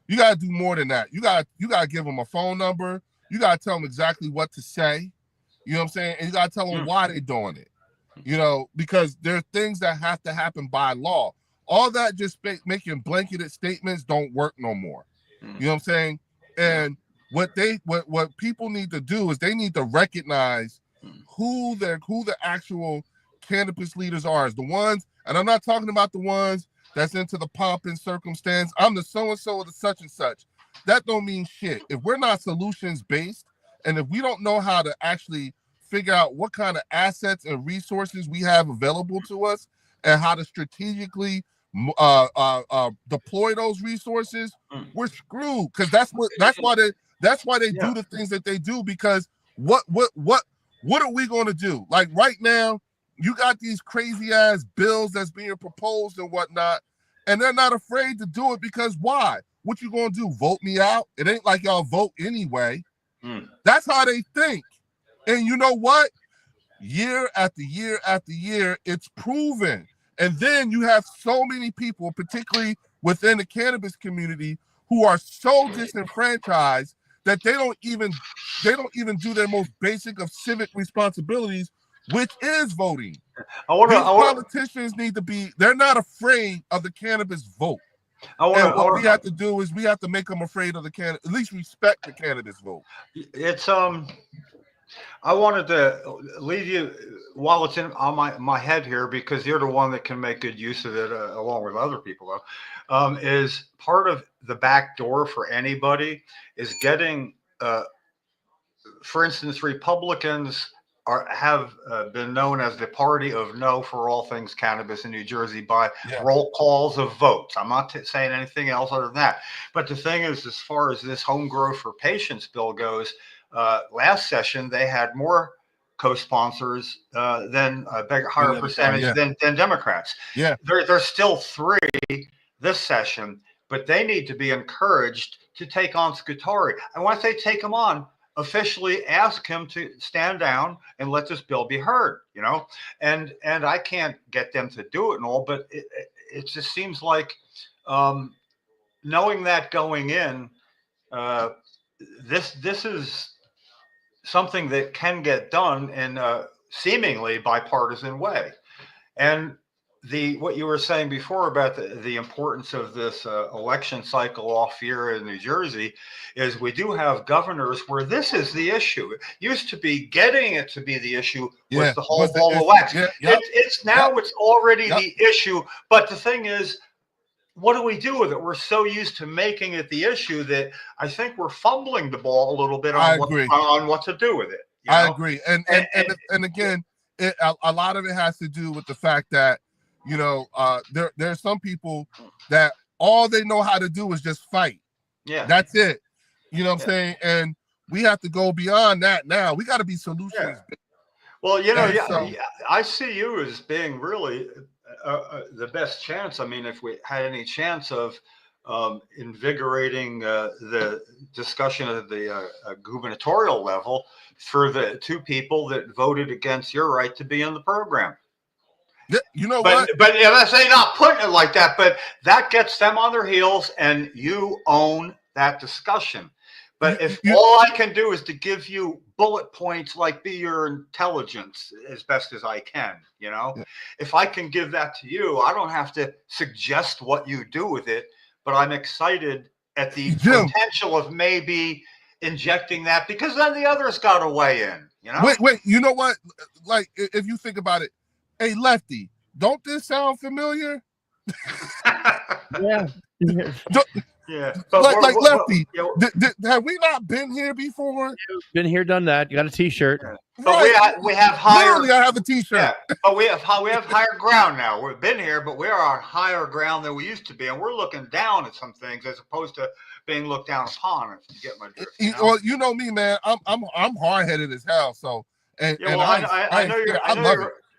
you got to do more than that. You got to give them a phone number. You got to tell them exactly what to say. You know what I'm saying? And you got to tell them why they're doing it. You know, because there are things that have to happen by law. All that just making blanketed statements don't work no more. You know what I'm saying? And what people need to do is they need to recognize who the actual cannabis leaders are. Is the ones, and I'm not talking about the ones that's into the pomp and circumstance. I'm the so-and-so of the such and such. That don't mean shit. If we're not solutions based, and if we don't know how to actually figure out what kind of assets and resources we have available to us and how to strategically deploy those resources, we're screwed. Because that's why they do the things that they do. Because what are we going to do? Like right now, you got these crazy ass bills that's being proposed and whatnot, and they're not afraid to do it because why? What you gonna do? Vote me out? It ain't like y'all vote anyway. That's how they think. And you know what? Year after year after year, it's proven. And then you have so many people, particularly within the cannabis community, who are so disenfranchised that they don't even do their most basic of civic responsibilities, which is voting. Politicians need to be, they're not afraid of the cannabis vote. What we have to do is we have to make them afraid of at least respect the cannabis vote. It's I wanted to leave you while it's on my head here, because you're the one that can make good use of it along with other people, though, is part of the back door for anybody is getting, for instance, Republicans have been known as the party of no for all things cannabis in New Jersey by roll calls of votes. I'm not saying anything else other than that. But the thing is, as far as this home grow for patients bill goes, last session they had more co-sponsors than a higher percentage than Democrats. Yeah, there's still 3 this session, but they need to be encouraged to take on Scutari. And once they take him on, officially ask him to stand down and let this bill be heard, you know, and I can't get them to do it and all, but it just seems like knowing that going in, this is something that can get done in a seemingly bipartisan way. And what you were saying before about the importance of this election cycle off here in New Jersey is we do have governors where this is the issue. It used to be getting it to be the issue was the whole election. It's now it's already the issue. But the thing is, what do we do with it? We're so used to making it the issue that I think we're fumbling the ball a little bit on what to do with it. I agree. And again, a lot of it has to do with the fact that, you know, there are some people that all they know how to do is just fight. Yeah. That's it. You know what I'm saying? And we have to go beyond that now. We got to be solutions. Well, you know, I see you as being really the best chance. I mean, if we had any chance of invigorating the discussion at the gubernatorial level for the 2 people that voted against your right to be in the program. You know what? But I'm saying not putting it like that, but that gets them on their heels, and you own that discussion. But if all I can do is to give you bullet points, like be your intelligence as best as I can, if I can give that to you, I don't have to suggest what you do with it, but I'm excited at the potential of maybe injecting that, because then the others got to weigh in, Wait, you know what? Like, if you think about it, hey, Lefty, don't this sound familiar? Yeah. Yeah, like Lefty, have we not been here before? Been here, done that. You got a T-shirt. But we have higher. Literally, I have a T-shirt. Yeah, but we have higher ground now. We've been here, but we are on higher ground than we used to be, and we're looking down at some things as opposed to being looked down upon. If you get my drift. Well, you know me, man. I'm hard headed as hell. So, I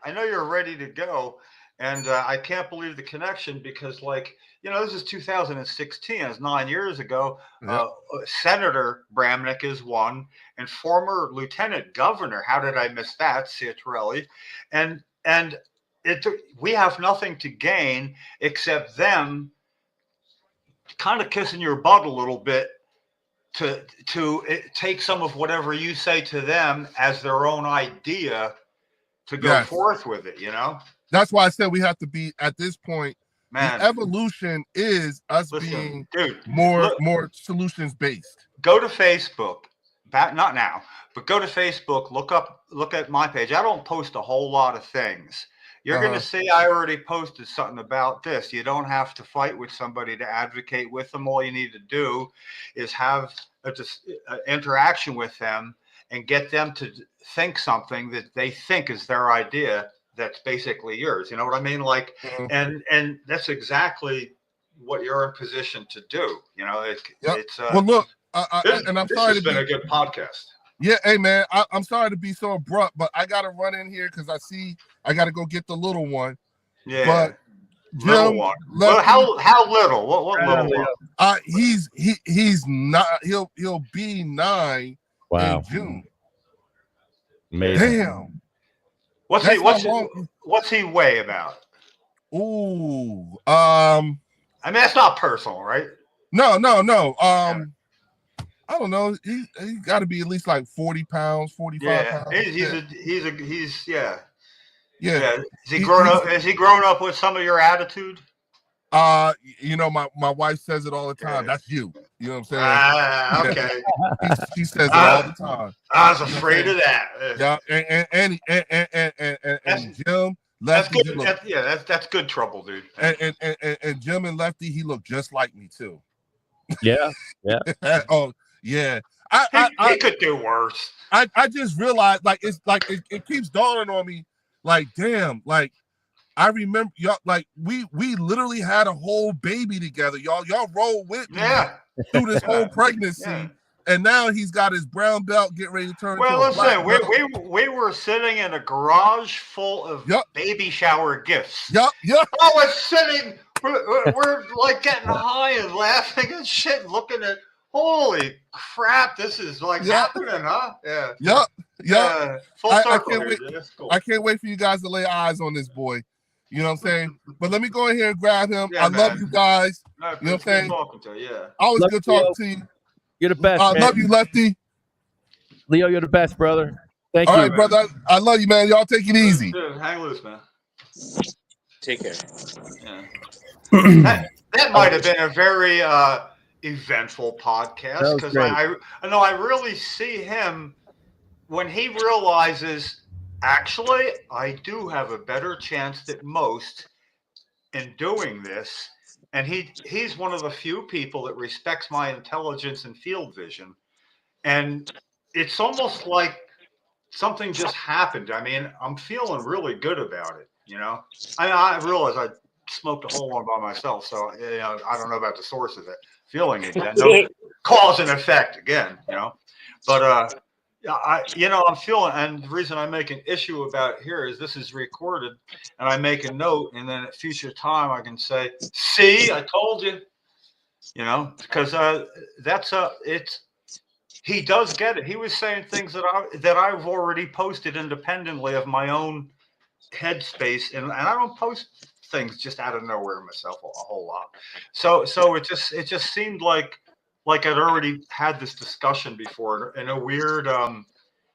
know you're ready to go. And I can't believe the connection, because, this is 2016. It's 9 years ago. Senator Bramnick is one, and former Lieutenant Governor, how did I miss that, Ciatarelli? And we have nothing to gain except them kind of kissing your butt a little bit to take some of whatever you say to them as their own idea to go forth with it, That's why I said we have to be, at this point, man, the evolution is us being more solutions based. Go to Facebook, not now, but go to Facebook, look at my page. I don't post a whole lot of things. You're going to see I already posted something about this. You don't have to fight with somebody to advocate with them. All you need to do is have an interaction with them and get them to think something that they think is their idea. That's basically yours. You know what I mean? And that's exactly what you're in position to do. It's well, look, this and I'm sorry has been a good podcast. Yeah, hey man, I'm sorry to be so abrupt, but I gotta run in here because I gotta go get the little one. Yeah, but little one. Well, how little? What little one? He's not. He'll be 9 in June. Amazing. Damn. What's he weigh about? Ooh. I mean, that's not personal, right? No. I don't know. He got to be at least like 40 pounds, 45 pounds. He's yeah. Is he grown up? Has he grown up with some of your attitude? My wife says it all the time. That's you. You know what I'm saying? Okay. She says it all the time. I was afraid of that. Yeah, and Jim. That's Lefty, good. That's good trouble, dude. And Jim and Lefty, he looked just like me too. Yeah. Oh yeah. He could do worse. I just realized, it keeps dawning on me, damn, I remember y'all, we literally had a whole baby together. Y'all roll with me through this whole pregnancy. And now he's got his brown belt, getting ready to turn. Well, listen, we were sitting in a garage full of baby shower gifts. Yep. I was sitting, we're getting high and laughing and shit, looking at, holy crap, this is happening, huh? Yeah. Yep. Full circle. I can't wait for you guys to lay eyes on this boy. You know what I'm saying? But let me go in here and grab him. I love you guys. No, you know what I'm saying? Talking to you, Always good talking to you. You're the best. I love you, Lefty. Leo, you're the best, brother. Thank you. All right, brother. I love you, man. Y'all take it easy. Dude, hang loose, man. Take care. Yeah. that might have been a very eventful podcast, because I really see him when he realizes, actually, I do have a better chance than most in doing this. And he's one of the few people that respects my intelligence and field vision. And it's almost like something just happened. I mean, I'm feeling really good about it, I realize I smoked a whole one by myself, so I don't know about the source of it. Feeling it, no cause and effect again, But I'm feeling, and the reason I make an issue about it here is this is recorded, and I make a note, and then at future time I can say, "See, I told you," because he does get it. He was saying things that I've already posted independently of my own headspace, and I don't post things just out of nowhere myself a whole lot. So it just seemed like like I'd already had this discussion before in a weird Oh,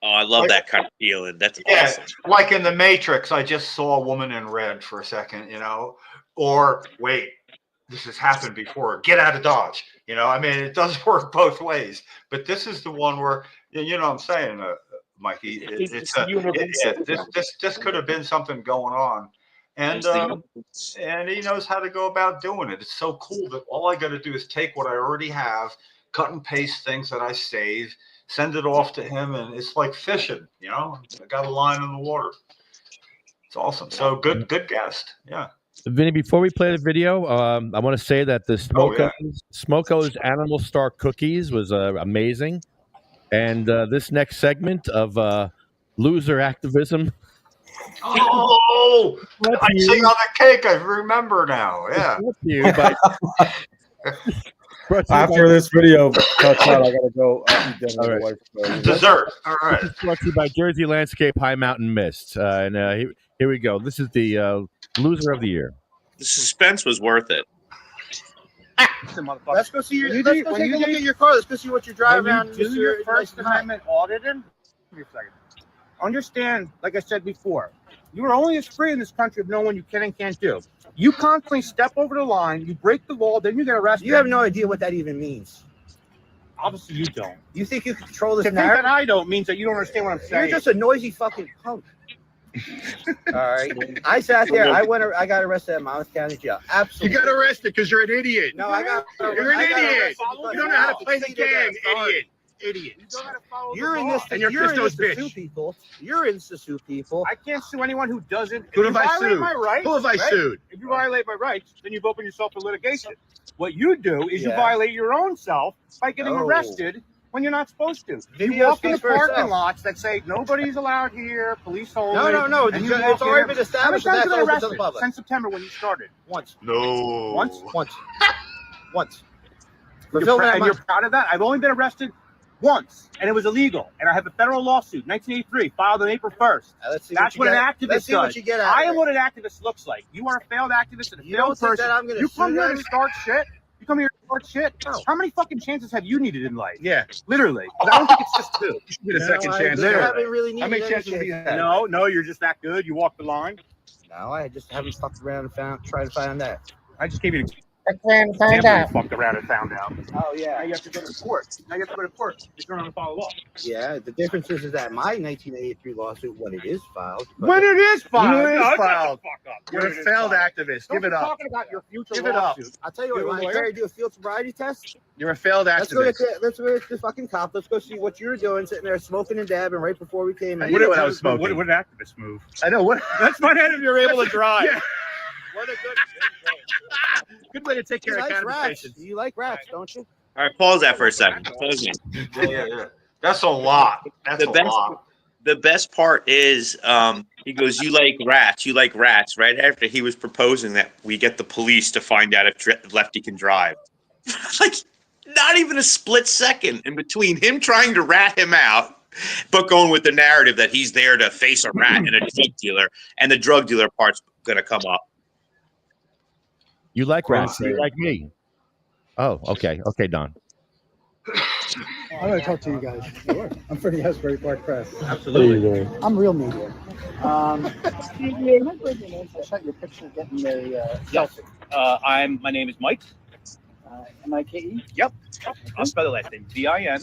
I love like- that kind of feeling. That's yeah, awesome. like in the Matrix, I just saw a woman in red for a second, or wait, this has happened before. Get out of Dodge. I mean, it does work both ways. But this is the one where, what I'm saying, Mikey, this could have been something going on. And he knows how to go about doing it. It's so cool that all I got to do is take what I already have, cut and paste things that I save, send it off to him, and it's like fishing. I got a line in the water. It's awesome. So good guest. Yeah. Vinny, before we play the video, I want to say that the Smoko's Animal Star Cookies was amazing. And this next segment of loser activism. Oh, icing on the cake. I remember now. Yeah. After this video cuts out, I gotta go eat dinner with my wife. Dessert. All right. This is brought to you by Jersey Landscape High Mountain Mist. Here we go. This is the loser of the year. The suspense was worth it. Let's go see your. Let's go take a look at your car. Let's go see what you're driving around. Do your First Amendment auditing. Give me a second. Understand, like I said before, you are only as free in this country of knowing what you can and can't do. You constantly step over the line, you break the law, then you get arrested. You have no idea what that even means. Obviously, you don't. You think you can control this To think narrative? that I don't means that you don't understand what I'm saying. You're just a noisy fucking punk. All right. I sat there. I got arrested at Monmouth County Jail. Absolutely. You got arrested because you're an idiot. No, I got. You're an idiot. You don't know how to play the game, idiot. Idiot. You're in this. And you're You're in this Christo's to sue bitch. people. You're in to sue people. I can't sue anyone who doesn't. Who If have you I violate sued? my rights, Who have I sued? If you violate my rights, then you've opened yourself to litigation. What you do is you Yeah. violate your own self by getting No. arrested when you're not supposed to. You Video walk in the speaks for parking itself. lots that say nobody's allowed here, police only. No. and you It's walk already in. been established How many that times have you that's been open to the arrested public. since September when you started? Once. No. Once. For You're filming at and my- you're proud of that? I've only been arrested once, and it was illegal. And I have a federal lawsuit, 1983, filed on April 1st. Let's see That's what what you an get. activist Let's see does. what you get out I of am it. what an activist looks like. You are a failed activist and a You failed don't think person. that I'm gonna You come sue here them? to start shit. You come here to start shit. No. How many fucking chances have you needed in life? Yeah. Literally. 'Cause I don't think it's just two. You should get a No, second I chance. haven't really needed How many any chances have you chance. had? No, you're just that good. You walk the line. No, I just haven't fucked around and tried to find that. I just gave you an Find example. out. You fucked around and found out. Oh yeah. Now you have to go to court. You're going to follow up. Yeah, the difference is that my 1983 lawsuit, when it is filed, When it is filed. When it is No, shut the filed. fuck up. You're When a it is failed filed. activist. Don't Give it be up. talking about your future Give it up. lawsuit. I'll tell you what, You're a when I lawyer? carry do a field sobriety test, You're a failed let's go activist. let's go to the fucking cop. Let's go see what you're doing, sitting there smoking and dabbing right before we came in. You know what I was smoking. What an activist move. I know what. Let's find out if you're able to drive. Yeah. What a Good way to take You care of like cannabis rats. patients. You like rats, don't you? All right, pause that for a second. Pause me. Yeah. That's a lot. That's The a best- lot. The best part is he goes, you like rats, right after he was proposing that we get the police to find out if Lefty can drive. Like, not even a split second in between him trying to rat him out, but going with the narrative that he's there to face a rat and a drug dealer, and the drug dealer part's going to come up. You like rats. You like me. Oh, okay. Okay, Don. I want to talk to you guys. Sure. I'm for the Asbury Park Press. Absolutely. I'm real media. I shot your picture getting a selfie. My name is Mike. M-I-K-E? Yep. I'll spell the last name. VIN V-I-N?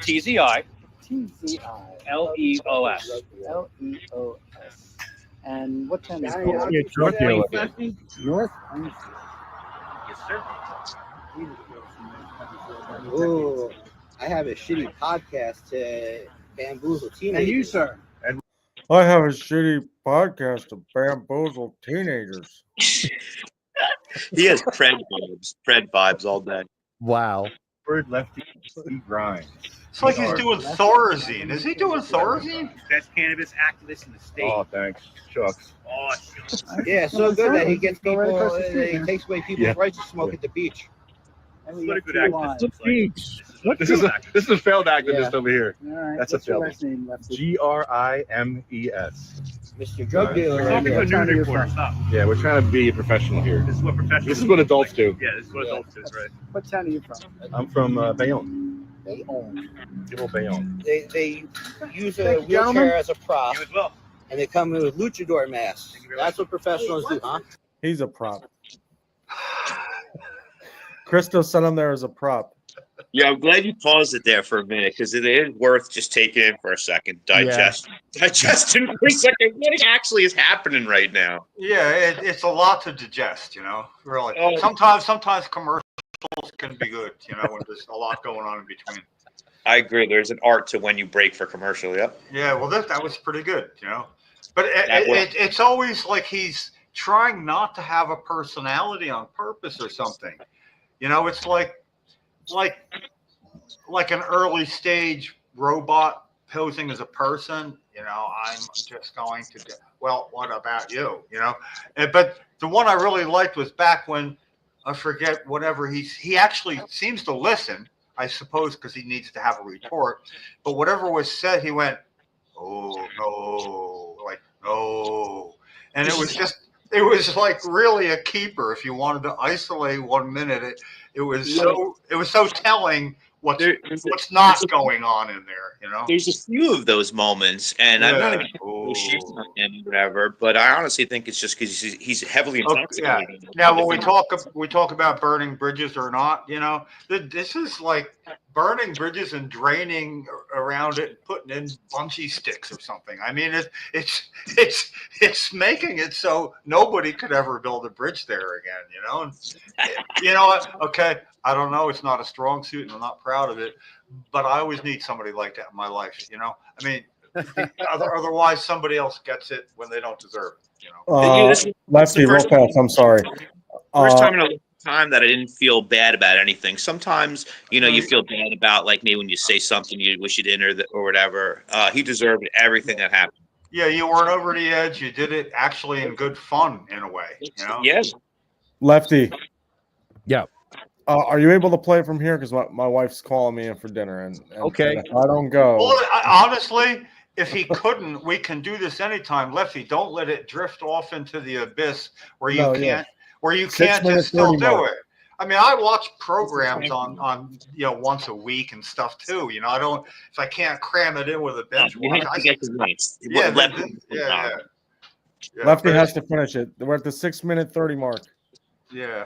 TZI T-Z-I. LEOS. L-E-O-S. And what time is You're a drug dealer. North? Yes, sir. Ooh, I have a shitty podcast to bamboozle teenagers. And you, sir? I have a shitty podcast of bamboozle teenagers. He has Pred vibes all day. Wow. Bird Lefty grind. It's like he's doing Thorazine. Is he doing Thorazine? Best cannabis activist in the state. Oh, thanks, Chucks. Oh, shucks. Yeah, so good that he gets Go people, right across the street, he man. takes away people's rights to smoke at the beach. And we What a got good two actor. lines. This is a failed activist over here. All right. That's a What's your failed last name, Lefty? Grimes. Mr. Drug Dealer. We're right talking here. to a news reporter. Stop. Yeah, we're trying to be a professional here. This is what adults do. Yeah, this is what adults do, right? What town are you from? I'm from Bayonne. Bayonne. Good old Bayonne. They use a Thank you, gentlemen. wheelchair as a prop, You as well. and they come in with luchador masks. That's what professionals do, huh? He's a prop. Christo sent him there as a prop. Yeah, I'm glad you paused it there for a minute because it is worth just taking in for a second, digesting for a second. What actually is happening right now? Yeah, it's a lot to digest, really. Oh. Sometimes commercials can be good, when there's a lot going on in between. I agree. There's an art to when you break for commercial. Yep. Yeah, well, that was pretty good, But it's always like he's trying not to have a personality on purpose or something. It's like an early stage robot posing as a person. I'm just going to get. Well, what about you? But the one I really liked was back when I forget whatever he actually seems to listen. I suppose because he needs to have a retort. But whatever was said, he went, "Oh no!" Like no, and it was like really a keeper. If you wanted to isolate 1 minute, it was so telling what's not going on in there. There's a few of those moments, and I'm not against on him, whatever. But I honestly think it's just because he's heavily intoxicated. Yeah. Now, when we talk about burning bridges or not, this is like burning bridges and draining around it, and putting in bungee sticks or something. I mean, it's making it so nobody could ever build a bridge there again. And, what? Okay, I don't know. It's not a strong suit, and I'm not proud of it. But I always need somebody like that in my life. I mean, otherwise somebody else gets it when they don't deserve it. Lefty, real fast. I'm sorry. First time in a long time that I didn't feel bad about anything. Sometimes, you feel bad about like maybe when you say something you wish you didn't or whatever. He deserved everything that happened. Yeah, you weren't over the edge. You did it actually in good fun in a way. Yes. Lefty. Yeah. Are you able to play from here? Because my wife's calling me in for dinner, and okay. And if I don't go. Well, honestly, if he couldn't, we can do this anytime. Lefty, don't let it drift off into the abyss where you can't just still do it. I mean, I watch programs on once a week and stuff too. I don't if I can't cram it in with a binge watch. Lefty has to finish it. We're at the 6-minute 30 mark. Yeah.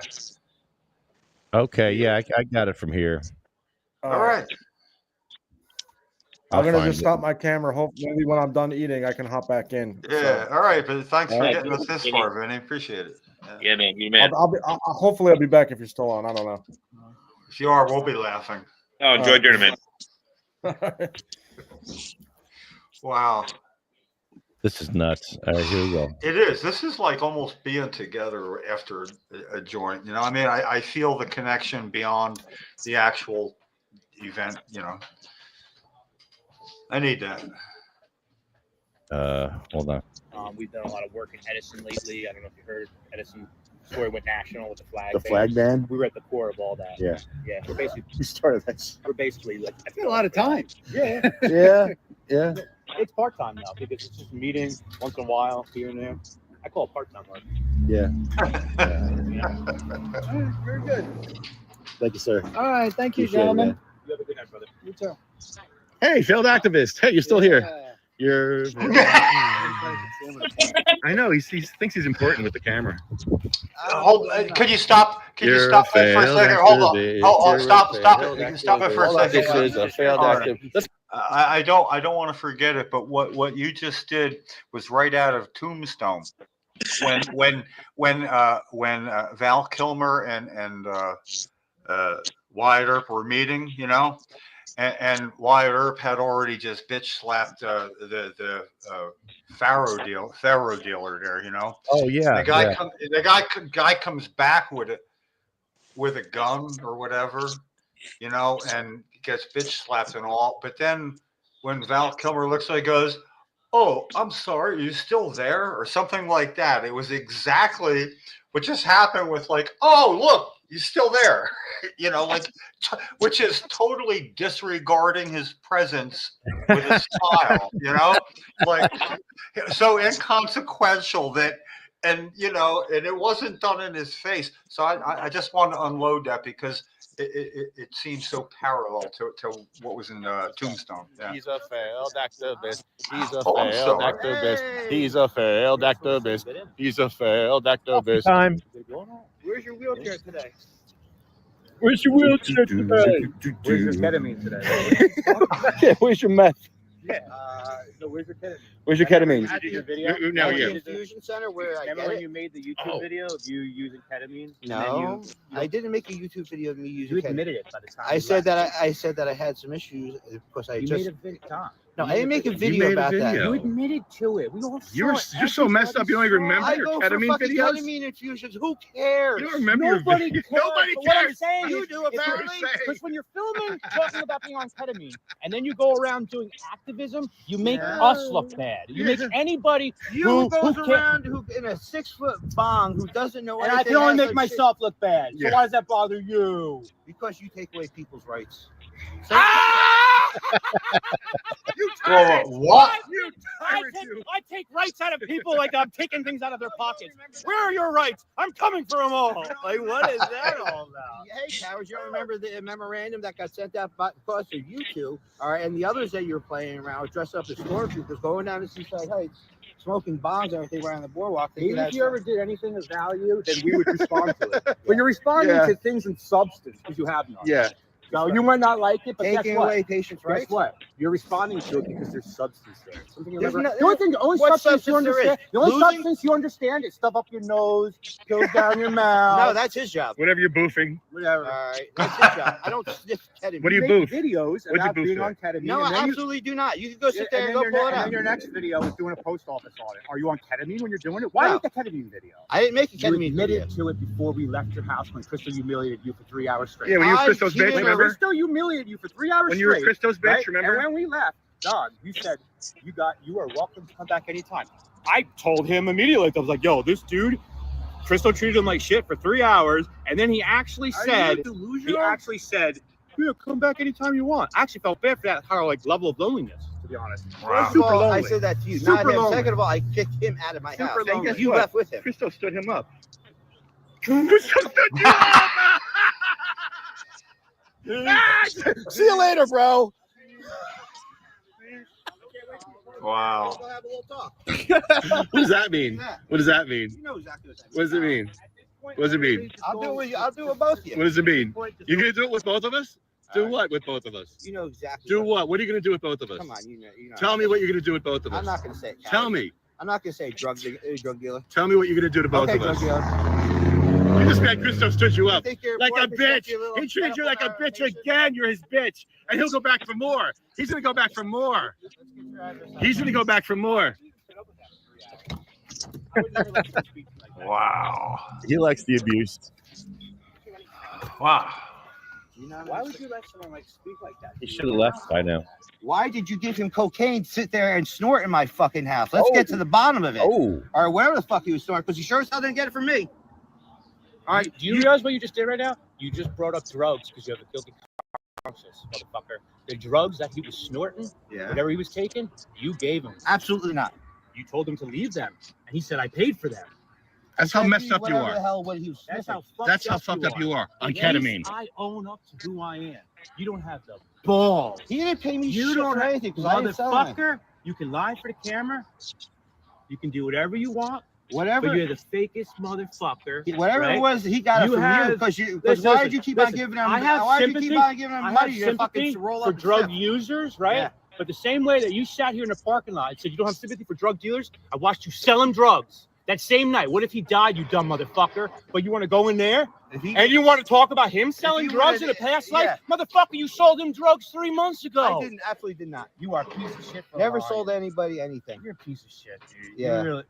Okay, yeah, I got it from here. All right. I'm gonna just stop my camera. Hopefully, when I'm done eating, I can hop back in. Yeah. All right, but thanks for getting us this far, Vinny. Appreciate it. Yeah, man. You man. Hopefully, I'll be back if you're still on. I don't know. If you are, we'll be laughing. Oh, enjoy dinner, man. Wow. This is nuts. All right, here we go. It is. This is like almost being together after a joint. I mean, I feel the connection beyond the actual event. I need that. Hold on. We've done a lot of work in Edison lately. I don't know if you heard Edison story went national with the flag. The flag ban? We were at the core of all that. Yeah. Yeah. We're basically We're basically like a lot of time. Yeah. Yeah. It's part time now because it's just a meeting once in a while here and there. I call it part time work. Yeah. All right, very good. Thank you, sir. All right, thank you, Appreciate it, gentlemen. man. You have a good night, brother. You too. Hey, failed activist. Hey, you're still here. You're. I know. He thinks he's important with the camera. Could you stop? Could you stop that for a second? Hold on. Stop. You can stop it for a second. This is a failed activist. I don't want to forget it, but what you just did was right out of Tombstone. When Val Kilmer and Wyatt Earp were meeting, and Wyatt Earp had already just bitch slapped the Faro dealer there, Oh yeah. The guy comes back with a gun or whatever, and gets bitch slapped and all. But then when Val Kilmer looks like he goes, "Oh, I'm sorry, are you still there?" or something like that. It was exactly what just happened with like, "Oh, look, He's still there, you know, like, which is totally disregarding his presence with a smile, you know, like, so inconsequential that, and, you know, and it wasn't done in his face. So I just want to unload that because it seems so parallel to what was in Tombstone. Yeah. He's a failed activist. He's a Oh, I'm failed sorry. activist. He's a failed activist. He's a failed activist. Time. Where's your wheelchair today? Where's your wheelchair today? Where's your ketamine today? Yeah, where's your meth? Yeah. So where's your ketamine? Where's your ketamine? At your video? No, At yeah. the infusion center where I Remember get when it? you made the YouTube video of you using ketamine? And then No, you I didn't make a YouTube video of me using You ketamine. admitted it by the time I you said left. that I said that I had some issues because I You just made a video. Tom. no, You I didn't make a made video made a about that. video. You admitted to it. We all saw You're it. you're so messed up. You don't even remember I your go for ketamine fucking videos. ketamine infusions. Who cares? You don't remember Nobody your cares. videos. Nobody But what I'm cares. saying You is, do, apparently. because when you're filming talking about being on ketamine, and then you go around doing activism, you make Yeah. us look bad. You make anybody You who goes can't. around who in a 6-foot bong who doesn't know And I anything. can only has make like myself look bad. So Yeah. why does that bother you? shit because you take away people's rights. You Well, what? I take rights out of people like I'm taking things out of their pockets. Where are your rights? I'm coming for them all. Like, what is that all about? Hey, cowards, you don't remember the memorandum that got sent out because of you two, all right, and the others that you were playing around with dressed up as stormtroopers going down to Seaside Heights, smoking bombs and everything around the boardwalk. Maybe if you ever did anything of value, then we would respond to it. But you're responding Yeah. to things in substance because you have none. Yeah. So you might not like it, but guess taking what? away patients' Guess rights. what? You're responding to it because there's substance there. Something you'll There's never. no- The only what substance you substance there is? understand. The only Losing? substance you understand is stuff up your nose, goes down your mouth. No, that's his job. Whatever you're boofing. Whatever. All right, that's his job. I don't sniff ketamine. What do you make boof? videos What'd you about boof being for? on ketamine. No, and I then absolutely do not. You can go sit there and then go your pull it and out. then your next video is doing a post office audit. Are you on ketamine when you're doing it? Why No. make a ketamine video? I didn't make a You ketamine admitted video. to it before we left your house when Crystal humiliated you for 3 hours straight. Yeah, when you were I Christo's bitch, cheated When remember? Crystal humiliated you for 3 hours When you were straight, Christo's bitch, right? remember? And when we left, Dog, you said you are welcome to come back anytime. I told him immediately. I was like, yo, this dude, Crystal treated him like shit for 3 hours, and then he actually said, yeah, come back anytime you want. I actually felt bad for that kind of like level of loneliness, to be honest. Wow. First of all, I lonely. said that to you, Super not him. lonely. Second of all, I kicked him out of my Super house. lonely. And you What? left with him. Christo stood him up. See you later, bro. Wow. We'll have a little talk. What does that mean? What does that mean? You know exactly what that means. What does it mean? What does it mean? I'll do it. I'll do it both of you. What does it mean? You gonna do it with both of us? Do what with both of us? You know exactly. Do what? What are you gonna do with both of us? Come on, you know. Tell me what you're gonna do with both of us. I'm not gonna say it. Tell me. I'm not gonna say drug dealer. Tell me what you're gonna do to both Okay, of drug us. dealer. This man Christo stood you up think you're like a boy, bitch. you little He treated you like a medical bitch patient. again. You're his bitch, and he'll go back for more. He's gonna go back for more. He's gonna go back for more. Wow. He likes the abuse. Wow. Why would you let someone like speak like that? He should have left by now. Why did you give him cocaine? Sit there and snort in my fucking house. Let's get to the bottom of it. Oh. Or whatever the fuck he was snorting, because he sure as hell didn't get it from me. All right, do you realize what you just did right now? You just brought up drugs because you have a guilty conscience, motherfucker. The drugs that he was snorting, whatever he was taking, you gave him. Absolutely not. You told him to leave them, and he said, "I paid for them." That's how messed up you Whatever the are. hell what he was That's sniffing. how That's how fucked up you are on At least ketamine. I own up to who I am. You don't have the balls. He didn't pay me You shit don't for have anything because I didn't sell anything. motherfucker. You can lie for the camera. You can do whatever you want. Whatever. But you're the fakest motherfucker. Whatever right? it was, he got it You from have- you because you. listen, Why did you keep on listen, giving him? I have Why did you sympathy. keep on giving him I money have to sympathy fucking roll for up drug the users, right? Yeah. But the same way that you sat here in a parking lot and said you don't have sympathy for drug dealers, I watched you sell him drugs that same night. What if he died, you dumb motherfucker? But you want to go in there and you want to talk about him selling he drugs in would've- a past yeah. life? Motherfucker, you sold him drugs 3 months ago. I didn't. Absolutely did not. You are a piece of shit. For Never lying. sold anybody anything. You're a piece of shit, dude. Yeah. You're really,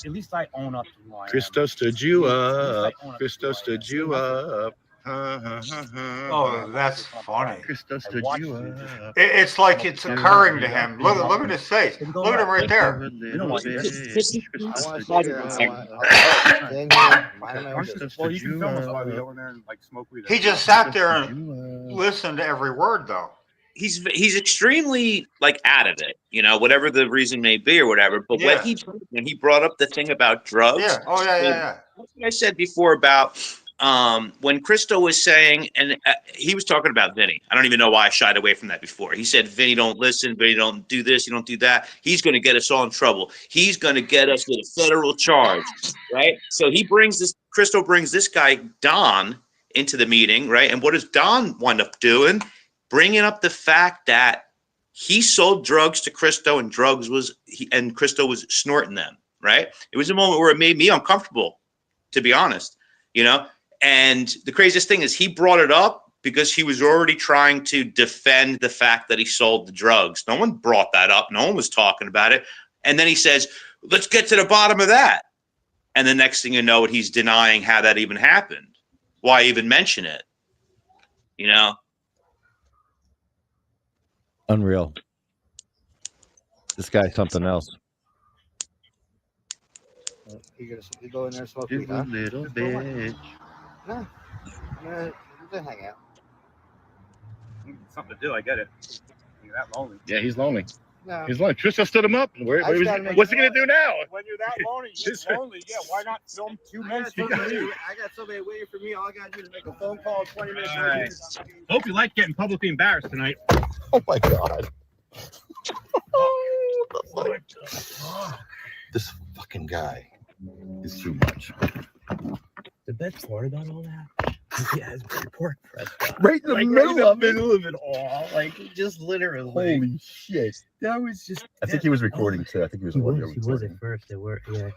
at least I own up to who I am. Christo stood you At least I up. own up to Christo who I am. stood you up. Oh, that's funny. Christo stood you up. It's like it's occurring to him. Look at his face. Look at him right there. Well, you can film us while we go in there and like smoke weed. He just sat there and listened to every word, though. He's extremely like out of it, you know, whatever the reason may be or whatever. But Yeah. when he brought up the thing about drugs, Yeah. Oh yeah. That's what I said before about when Christo was saying, and he was talking about Vinny. I don't even know why I shied away from that before. He said, Vinny don't listen, Vinny don't do this, you don't do that. He's going to get us all in trouble. He's going to get us with a federal charge, right? So Christo brings this guy, Don, into the meeting, right? And what does Don wind up doing? Bringing up the fact that he sold drugs to Christo and Christo was snorting them, right? It was a moment where it made me uncomfortable, to be honest, you know? And the craziest thing is he brought it up because he was already trying to defend the fact that he sold the drugs. No one brought that up. No one was talking about it. And then he says, let's get to the bottom of that. And the next thing you know, he's denying how that even happened. Why even mention it? You know? Unreal. This guy's something else. You go in there and smoke weed, You huh? little Just go away. bitch. No. Just hang out. Something to do. I get it. You're that lonely. Yeah, he's lonely. No. He's lonely. Tristo stood him up. What's he gonna do now? When you're that lonely, you're lonely. Yeah, why not film 2 minutes? I got somebody waiting for me. All I gotta do is make a phone call 20 minutes All right. later. Hope you like getting publicly embarrassed tonight. Oh my God. This fucking guy is too much. Did Bet Florida on all that? He has pork press. Right in the middle of it. all. Like, just literally. Holy shit. That was just. I think he was recording too. I think he was audio He was recording. at first. They were, yeah.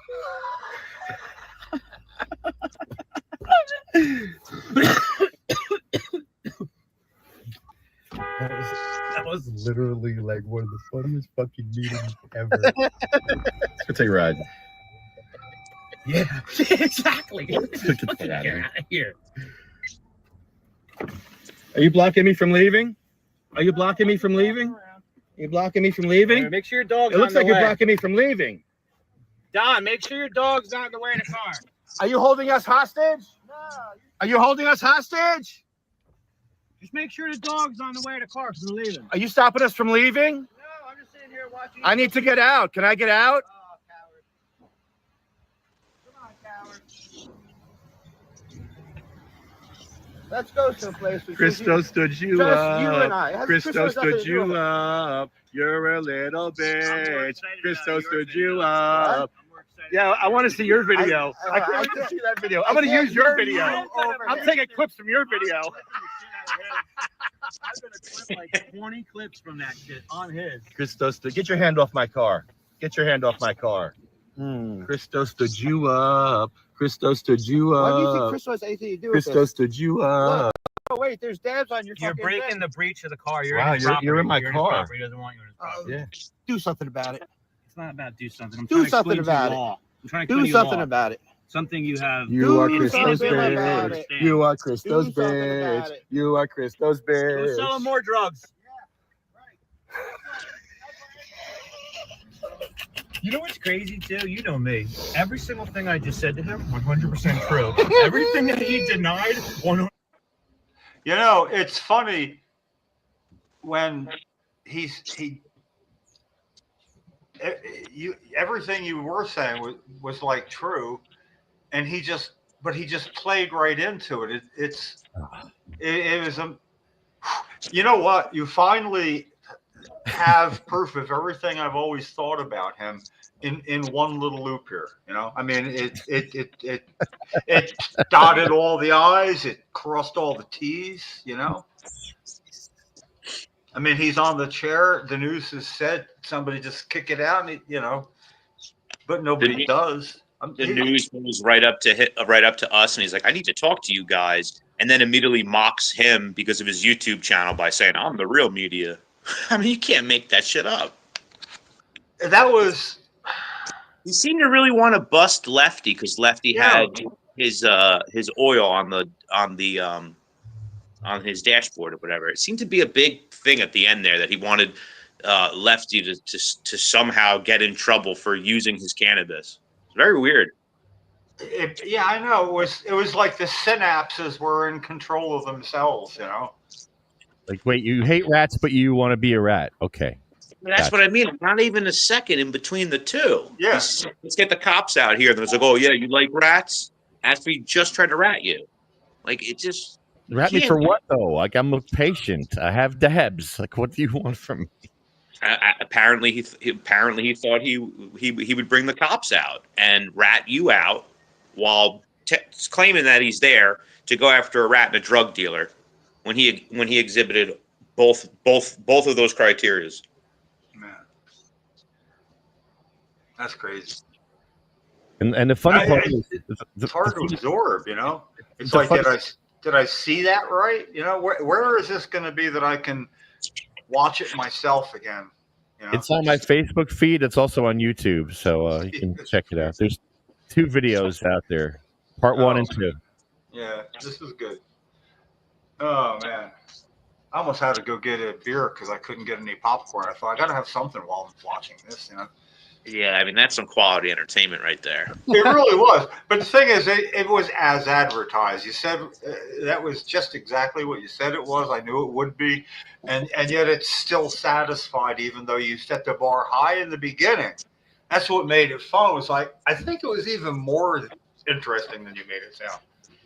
That was literally like one of the funniest fucking meetings ever. Let's take a ride. Yeah, exactly. Get the fuck out of here. Out of here. Are you blocking me from leaving? Are you blocking me from leaving? Are you blocking me from leaving? Make sure your dog's It looks on the like you're way. blocking me from leaving. Don, make sure your dog's not in the way of the car. Are you holding us hostage? No. Are you holding us hostage? Just make sure the dog's on the way to the car because we're leaving. Are you stopping us from leaving? No, I'm just sitting here watching. I need to get out. Can I get out? Oh, coward. Come on, coward. Let's go someplace. Christo stood you Just up. you and I. It has- Christo Christo has nothing stood to do you with it. up. You're a little bitch. excited Christo about stood your you video. up. Yeah, I want to see your video. I can't wait to see that video. I'm going to use your video. I'm taking clips from your video. I'm gonna clip like 20 clips from that shit on his. Christo stood. Get your hand off my car. Get your hand off my car. Christo stood you up. Christo stood you Why do you think up. Chris has anything to do with Christo this? stood you up. Oh, wait, there's dabs on your You're fucking breaking thing. the breach of the car. You're Wow, in his you're property. in my his car. property. He doesn't want you in his property. Yeah. Do something about it. It's not about do something. I'm Do trying to something explain to you about it. law. I'm trying to Do explain to you something law. about it. Something you have. You are Do Christo's something about bitch. it. You are Christo's Do something bitch. about it. You are Christo's Go bitch. sell him more drugs. You know what's crazy too? You know me. Every single thing I just said to him, 100% true. Everything that he denied, 100%. You know, it's funny when everything you were saying was like true, and he just played right into it. It was you know what? You finally have proof of everything I've always thought about him in one little loop here. You know, I mean, it dotted all the I's, it crossed all the T's. You know, I mean, he's on the chair. The news has said somebody just kick it out, and but nobody does. The news goes right up to us, and he's like, "I need to talk to you guys," and then immediately mocks him because of his YouTube channel by saying, "I'm the real media." I mean, you can't make that shit up. That was. He seemed to really want to bust Lefty because Lefty had his oil on the his dashboard or whatever. It seemed to be a big thing at the end there that he wanted Lefty to somehow get in trouble for using his cannabis. It's very weird. Yeah, I know. It was like the synapses were in control of themselves, you know. Like, wait, you hate rats, but you want to be a rat. Okay. That's what I mean. Not even a second in between the two. Yeah. Let's get the cops out here. And it's like, oh, yeah, you like rats? After he just tried to rat you. Like, it just... Rat me for what, though? Like, I'm a patient. I have Debs. Like, what do you want from me? Apparently, he thought he would bring the cops out and rat you out while claiming that he's there to go after a rat and a drug dealer when he exhibited both of those criteria. Man, that's crazy. And the funny part is it's hard to absorb, you know. It's like, did I see that right? You know, where is this going to be that I can watch it myself again? You know? It's on my Facebook feed. It's also on YouTube, so you can check it out. There's 2 videos out there, part 1 and 2. Yeah, this is good. Oh man, I almost had to go get a beer because I couldn't get any popcorn. I thought I got to have something while I'm watching this, you know. Yeah, I mean, that's some quality entertainment right there. It really was. But the thing is, it was as advertised. You said that was just exactly what you said it was. I knew it would be. And yet it's still satisfied, even though you set the bar high in the beginning. That's what made it fun. It was like, I think it was even more interesting than you made it sound.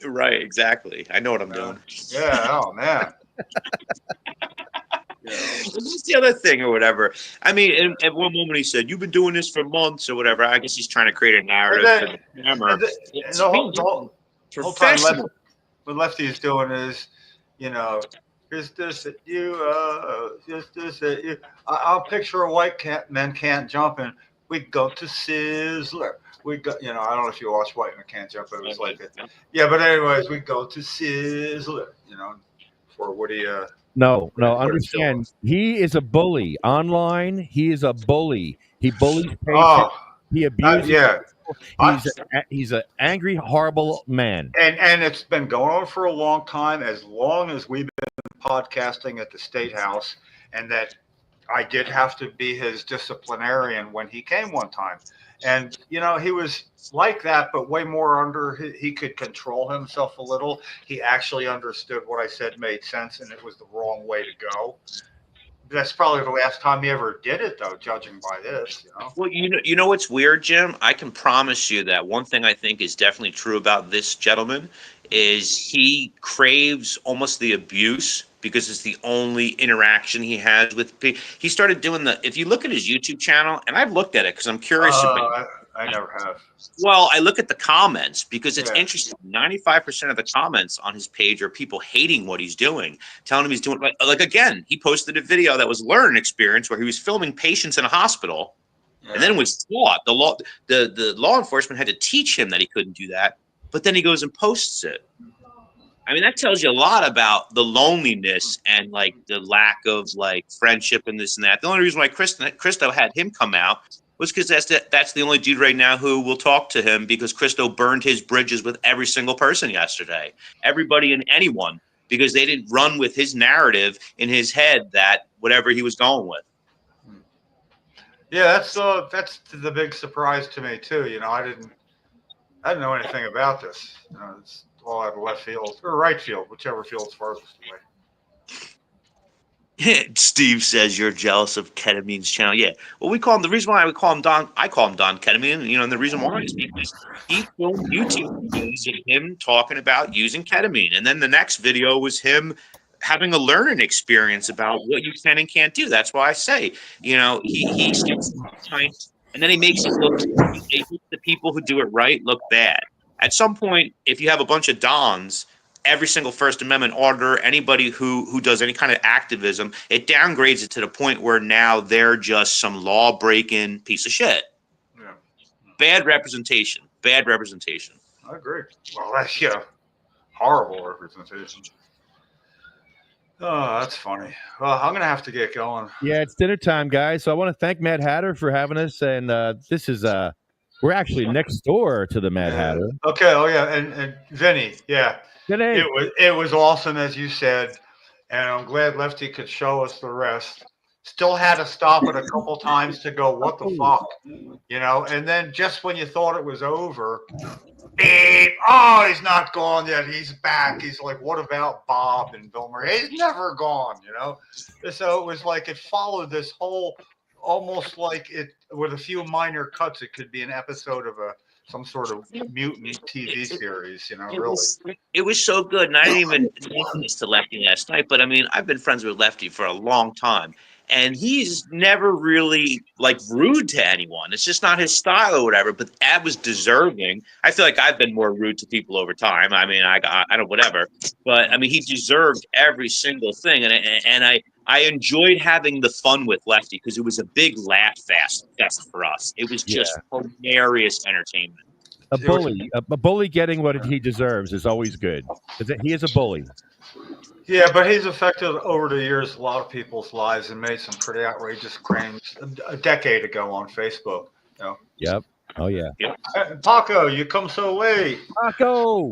Right, exactly. I know what I'm doing. Yeah, oh, man. That's the other thing or whatever. I mean, at one moment he said, "You've been doing this for months" or whatever. I guess he's trying to create a narrative for the camera. The whole time what Lefty is doing is, you know, just this at you, just this at you. I'll picture a white men can't jump, and we go to Sizzler. We go, you know, I don't know if you watch White Men Can't Jump, but it was like it. Yeah, but anyways, we go to Sizzler, you know, for Woody. No, understand. He is a bully. Online, he is a bully. He bullies patients. He abuses people. He's an angry, horrible man. And it's been going on for a long time, as long as we've been podcasting at the State House, and that I did have to be his disciplinarian when he came one time. And, you know, he was like that, but way more he could control himself a little. He actually understood what I said made sense, and it was the wrong way to go. That's probably the last time he ever did it, though, judging by this, you know. Well, you know what's weird, Jim? I can promise you that one thing I think is definitely true about this gentleman is he craves almost the abuse because it's the only interaction he has with people. He started doing if you look at his YouTube channel, and I've looked at it because I'm curious about I never have. Well, I look at the comments because it's interesting. 95% of the comments on his page are people hating what he's doing, telling him he's doing like again, he posted a video that was a learning experience where he was filming patients in a hospital and then was taught the law enforcement had to teach him that he couldn't do that, but then he goes and posts it. I mean, that tells you a lot about the loneliness and like the lack of like friendship and this and that. The only reason why Christo had him come out was because that's the only dude right now who will talk to him, because Christo burned his bridges with every single person yesterday, everybody and anyone, because they didn't run with his narrative in his head that whatever he was going with. Yeah, that's the big surprise to me too. You know, I didn't know anything about this. You know, it's all out of left field or right field, whichever field's farthest away. Steve says you're jealous of Ketamine's channel. Yeah. Well, we call him, the reason why I call him Don Ketamine, you know, and the reason why is because he filmed YouTube videos of him talking about using ketamine. And then the next video was him having a learning experience about what you can and can't do. That's why I say, you know, he sticks time, and then he makes the people who do it right look bad. At some point, if you have a bunch of Dons, every single First Amendment auditor, anybody who does any kind of activism, it downgrades it to the point where now they're just some law-breaking piece of shit. Yeah. Bad representation. Bad representation. I agree. Well, that's horrible representation. Oh, that's funny. Well, I'm going to have to get going. Yeah, it's dinner time, guys. So I want to thank Mad Hatter for having us. And this is we're We're actually next door to the Mad Hatter. Okay. Oh yeah, and Vinny, yeah, Vinny. it was awesome as you said, and I'm glad Lefty could show us the rest. Still had to stop it a couple times to go, what the fuck, you know? And then just when you thought it was over, beep, oh, he's not gone yet. He's back. He's like, what about Bob and Bill Murray? He's never gone, you know? So it was like it followed this whole, almost like it with a few minor cuts. It could be an episode of some sort of mutant TV series, you know, It was so good. And I didn't even mention this to Lefty last night, but I mean, I've been friends with Lefty for a long time. And he's never really like rude to anyone. It's just not his style or whatever. But that was deserving. I feel like I've been more rude to people over time. I mean, I don't whatever. But I mean, he deserved every single thing, and I enjoyed having the fun with Lefty because it was a big laugh fest for us. It was just hilarious entertainment. A bully getting what he deserves is always good. He is a bully. Yeah, but he's affected over the years a lot of people's lives and made some pretty outrageous claims a decade ago on Facebook. You know? Yep. Oh yeah. Paco, you come so late. Paco.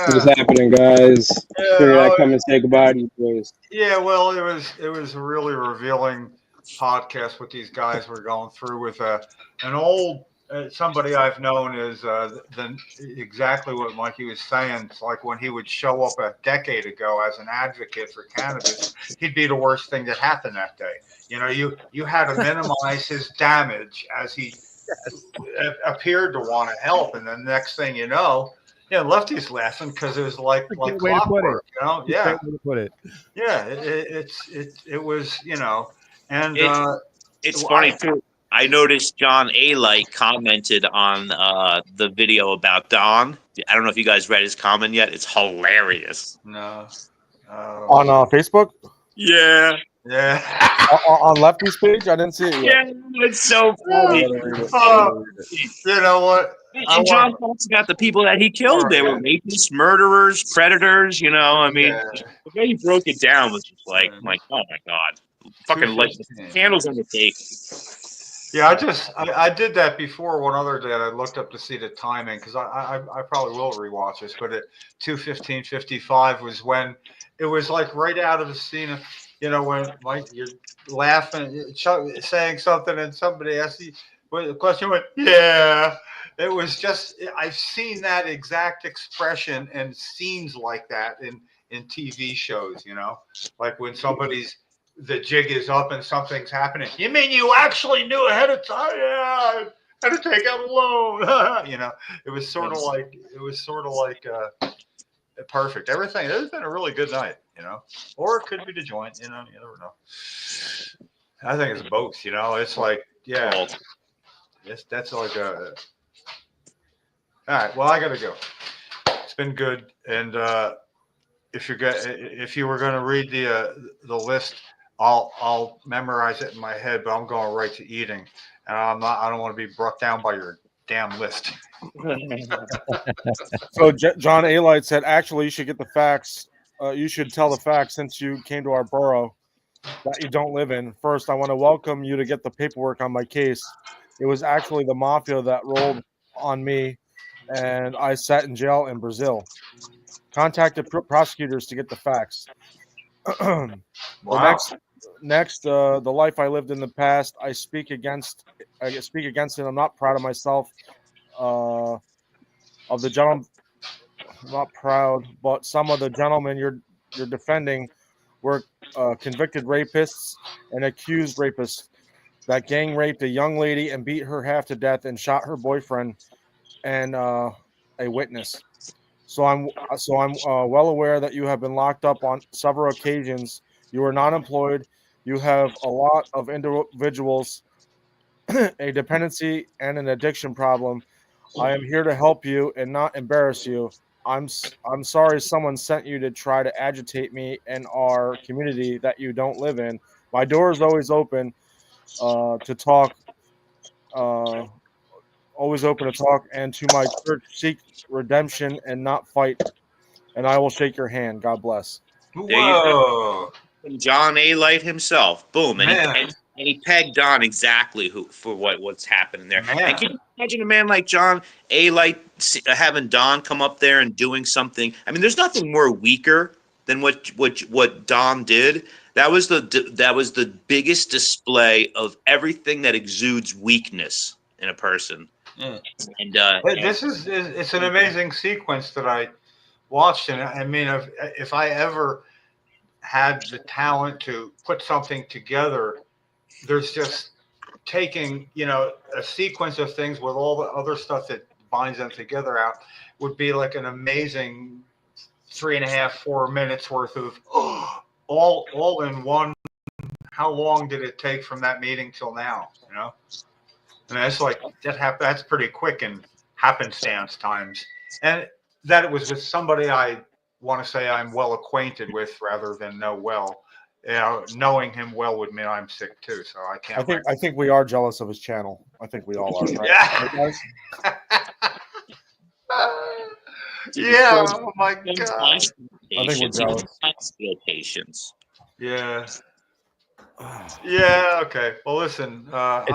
What's happening, guys? Figured I'd come and say goodbye to you, please. Yeah, well, it was a really revealing podcast what these guys were going through with an old somebody I've known is exactly what Mikey was saying. It's like when he would show up a decade ago as an advocate for cannabis, he'd be the worst thing that happened that day. You know, you had to minimize his damage as he appeared to want to help, and then next thing you know, Lefty's laughing because it was like clockwork. You know, yeah. Yeah, it was, you know, and it's funny too. I noticed John A. Light commented on the video about Don. I don't know if you guys read his comment yet. It's hilarious. No. On Facebook? Yeah. Yeah. On Lefty's page? I didn't see it yet. Yeah, it's so funny. You know what? And John talks about the people that he killed. They were rapists, murderers, predators. You know, I mean, the way he broke it down was just like, oh my God. Fucking like candles on the cake. Yeah, I did that before one other day. I looked up to see the timing because I probably will rewatch this. But at 2:15:55 was when it was like right out of the scene of, you know, when Mike, you're laughing, saying something, and somebody asked you the question. Went, yeah. It was just, I've seen that exact expression and scenes like that in TV shows. You know, like when the jig is up and something's happening. You mean you actually knew ahead of time? Yeah, I had to take out a loan. You know, it was sort of like perfect. Everything. It's been a really good night. You know, or it could be the joint. You know, you never know. I think it's both. You know, it's like that's like a. All right. Well, I gotta go. It's been good, and if you were going to read the list. I'll memorize it in my head, but I'm going right to eating, and I don't want to be brought down by your damn list. So John A. Light said, actually, you should get the facts. You should tell the facts since you came to our borough that you don't live in. First, I want to welcome you to get the paperwork on my case. It was actually the mafia that rolled on me, and I sat in jail in Brazil. Contacted prosecutors to get the facts. Wow. Next, the life I lived in the past, I speak against it. I'm not proud of myself. Of the gentleman, I'm not proud, but some of the gentlemen you're defending were convicted rapists and accused rapists that gang raped a young lady and beat her half to death and shot her boyfriend and a witness. So I'm well aware that you have been locked up on several occasions. You are not employed. You have a lot of individuals, a dependency and an addiction problem. I am here to help you and not embarrass you. I'm sorry someone sent you to try to agitate me in our community that you don't live in. My door is always open to talk. Always open to talk, and to my church seek redemption and not fight. And I will shake your hand. God bless. Whoa. John A. Light himself. Boom. And And he pegged Don exactly for what's happening there. Man. And can you imagine a man like John having Don come up there and doing something? I mean, there's nothing more weaker than what Don did. That was the biggest display of everything that exudes weakness in a person. Yeah. And it's an amazing sequence that I watched, and I mean, if I ever had the talent to put something together, there's just taking, a sequence of things with all the other stuff that binds them together out would be like an amazing 3.5, 4 minutes worth of all in one. How long did it take from that meeting till now? And that's like that's pretty quick in happenstance times, and that it was with somebody I want to say I'm well acquainted with rather than know well. Knowing him well would mean I'm sick too, so I can't. I think we are jealous of his channel. I think we all are. Right? Yeah. Yeah. Oh my God. I think we're jealous. Patience. Yeah. Yeah. Okay. Well, listen. I'm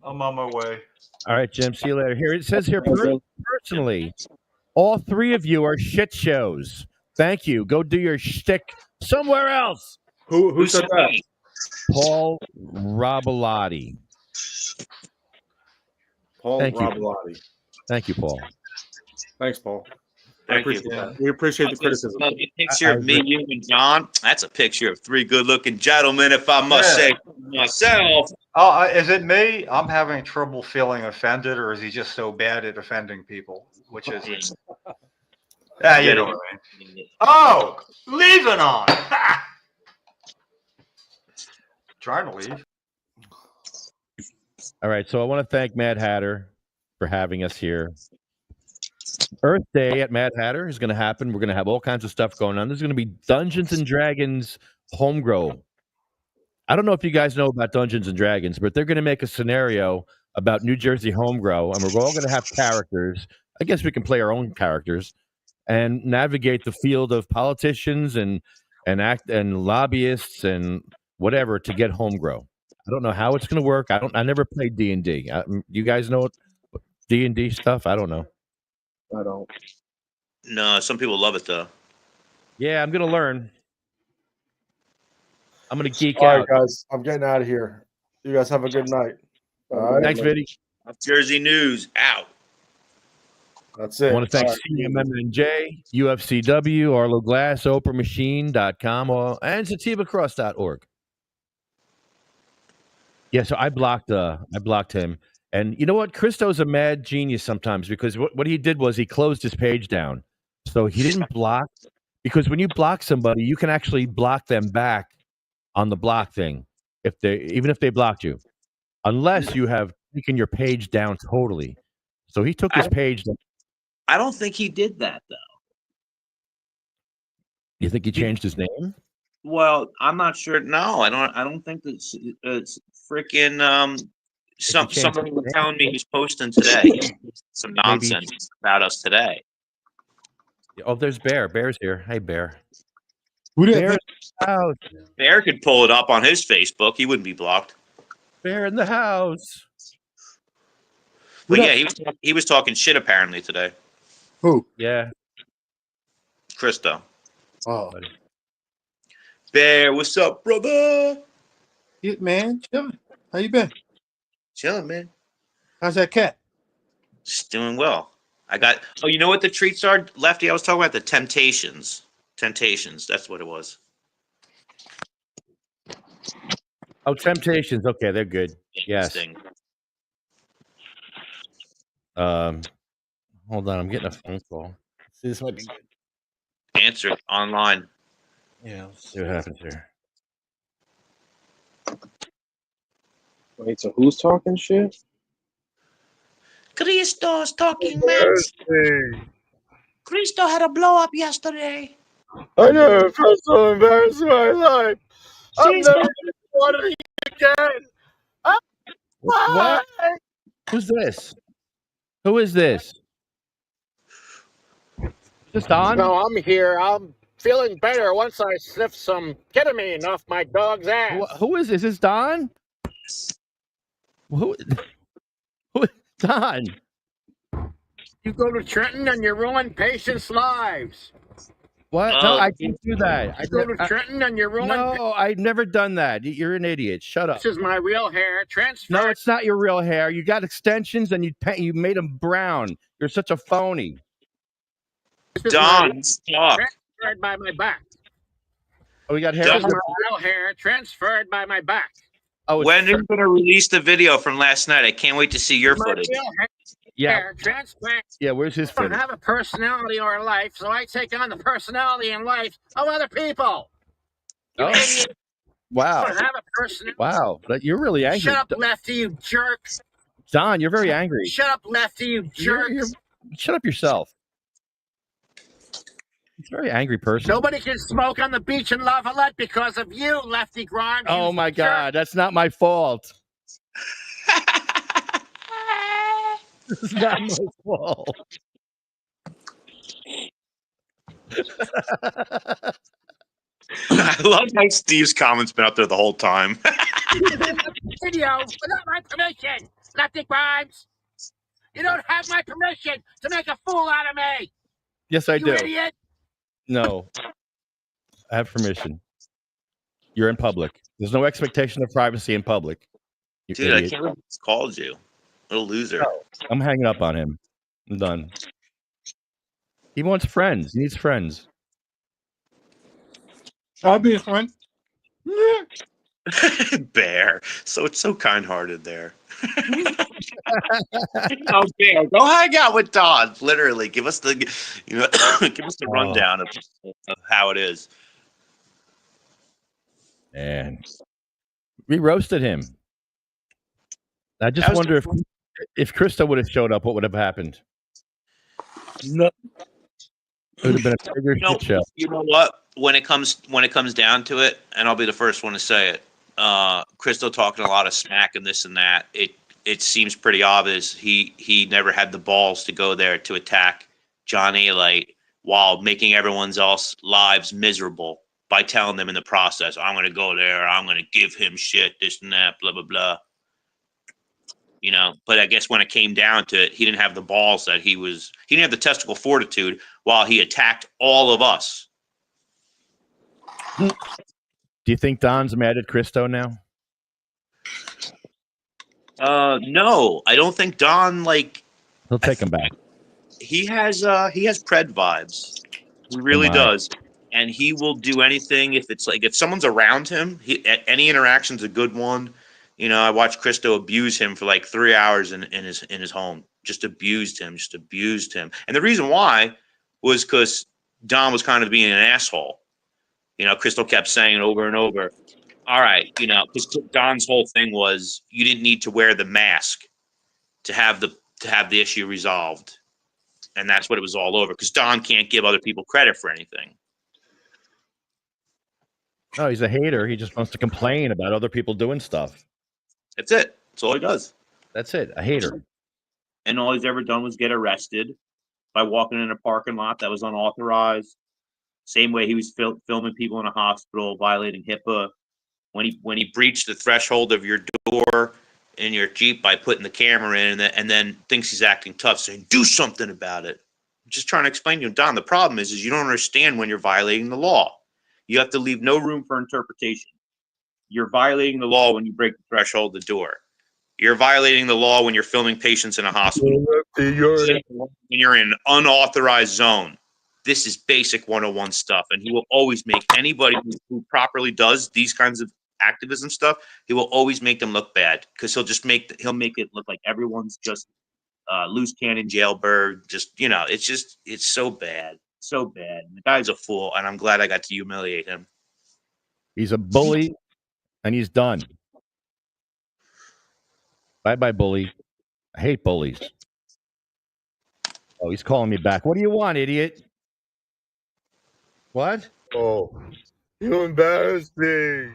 on my way. All right, Jim. See you later. Here it says here personally, all three of you are shit shows. Thank you. Go do your shtick somewhere else. Who said that? Paul Robolotti. Paul Thank you. Robolotti. Thank you, Paul. Thanks, Paul. Thank you. We appreciate the criticism. A picture of me, you, and John. That's a picture of three good-looking gentlemen, if I must say myself. Oh, is it me? I'm having trouble feeling offended, or is he just so bad at offending people? Which is, yeah, you know what I mean. Oh, leaving on. Trying to leave. All right, so I want to thank Mad Hatter for having us here. Earth Day at Mad Hatter is going to happen. We're going to have all kinds of stuff going on. There's going to be Dungeons and Dragons Homegrow. I don't know if you guys know about Dungeons and Dragons, but they're going to make a scenario about New Jersey Homegrow, and we're all going to have characters. I guess we can play our own characters and navigate the field of politicians and lobbyists and whatever to get Homegrow. I don't know how it's going to work. I never played D&D. You guys know D&D stuff? I don't know. I don't. No, some people love it though. Yeah, I'm gonna learn. I'm gonna geek All out. right, guys. I'm getting out of here. You guys have a good night. All right. Thanks, Vinny. Jersey News out. That's it. I want to thank All right. CMMNJ, UFCW, Arlo Glass, OprahMachine.com, and SativaCross.org. Yeah, so I blocked him. And you know what? Christo's a mad genius sometimes because what he did was he closed his page down. So he didn't block, because when you block somebody, you can actually block them back on the block thing even if they blocked you, unless you have taken your page down totally. So he took his page down. I don't think he did that though. You think he changed his name? Well, I'm not sure. No, I don't think it's freaking somebody was telling me he's posting today some nonsense about us today. Oh, there's Bear. Bear's here. Hey, Bear. Bear could pull it up on his Facebook. He wouldn't be blocked. Bear in the house. But yeah, he was talking shit apparently today. Who? Yeah. Christo. Oh. Bear, what's up, brother? Yeah, man, chilling. How you been? Chilling, man. How's that cat? Just doing well. You know what the treats are, Lefty? I was talking about the Temptations. Temptations, that's what it was. Oh, Temptations. Okay, they're good. Yes. Hold on, I'm getting a phone call. See, this might be good. Answer it online. Yeah, let's see what happens here. Wait, so who's talking shit? Christo's talking mess. Christo had a blow up yesterday. I never felt so embarrassed in my life. I'm never going to want it again. What? Who's this? Who is this? Is this Don? No, I'm here. I'm feeling better once I sniffed some ketamine off my dog's ass. Who is this? Is this Don? Who? Don. You go to Trenton and you ruin patients' lives. What? No, I didn't do that. You go to Trenton and you ruin. No, I've never done that. You're an idiot. Shut up. This is my real hair. Transfer. No, it's not your real hair. You got extensions and you made them brown. You're such a phony. Don, stop. Transferred by my back. Oh, we got hair. This is my real hair transferred by my back. Oh, when are you going to release the video from last night? I can't wait to see your My footage. real hair transferred. Yeah, where's his I don't footage? have a personality or a life, so I take on the personality and life of other people. You Oh. idiot. Wow. I don't have a personality. Wow. But you're really angry. Shut up, Lefty, you jerk. Don, you're very angry. Shut up, Lefty, you jerk. Shut up yourself. He's a very angry person. Nobody can smoke on the beach in La Valette because of you, Lefty Grimes. Oh you my jerk. God, that's not my fault. It's not my fault. I love how Steve's comments been out there the whole time. Video without my permission, Lefty Grimes. You don't have my permission to make a fool out of me. Yes, I You do. idiot. No, I have permission. You're in public. There's no expectation of privacy in public. You Dude, I idiot. can't believe he's called you. Little loser. I'm hanging up on him. I'm done. He wants friends. He needs friends. I'll be a friend. Bear. So it's so kind-hearted there. Oh, Bear, go hang out with Don. Literally, give us the, give us the rundown of how it is. And we roasted him. I just That was wonder if Krista would have showed up, what would have happened? No. It would have been a bigger shit show. You know what? When it comes down to it, and I'll be the first one to say it, Crystal talking a lot of smack and this and that. It seems pretty obvious he never had the balls to go there to attack John Alite while making everyone's else lives miserable by telling them in the process, I'm going to go there, I'm going to give him shit, this and that, blah, blah, blah. You know, but I guess when it came down to it, he didn't have the balls that he didn't have the testicle fortitude while he attacked all of us. Do you think Don's mad at Christo now? No, I don't think Don, He'll take him back. he has Pred vibes. He really my. does. And he will do anything if it's if someone's around him, any interaction's a good one. You know, I watched Christo abuse him for 3 hours in his home. Just abused him. And the reason why was because Don was kind of being an asshole. You know, Crystal kept saying it over and over. All right, you know, because Don's whole thing was you didn't need to wear the mask to have the issue resolved, and that's what it was all over. Because Don can't give other people credit for anything. No, he's a hater. He just wants to complain about other people doing stuff. That's it. That's all he does. That's it. A hater. And all he's ever done was get arrested by walking in a parking lot that was unauthorized. Same way he was filming people in a hospital, violating HIPAA. When he breached the threshold of your door in your Jeep by putting the camera in, and then thinks he's acting tough, saying, do something about it. I'm just trying to explain to you, Don, the problem is you don't understand when you're violating the law. You have to leave no room for interpretation. You're violating the law when you break the threshold of the door. You're violating the law when you're filming patients in a hospital. When you're in an unauthorized zone. This is basic 101 stuff, and he will always make anybody who properly does these kinds of activism stuff, he will always make them look bad because he'll make it look like everyone's just loose cannon jailbird. Just, you know, it's so bad. So bad. The guy's a fool, and I'm glad I got to humiliate him. He's a bully, and he's done. Bye-bye, bully. I hate bullies. Oh, he's calling me back. What do you want, idiot? What? Oh, you embarrassed me.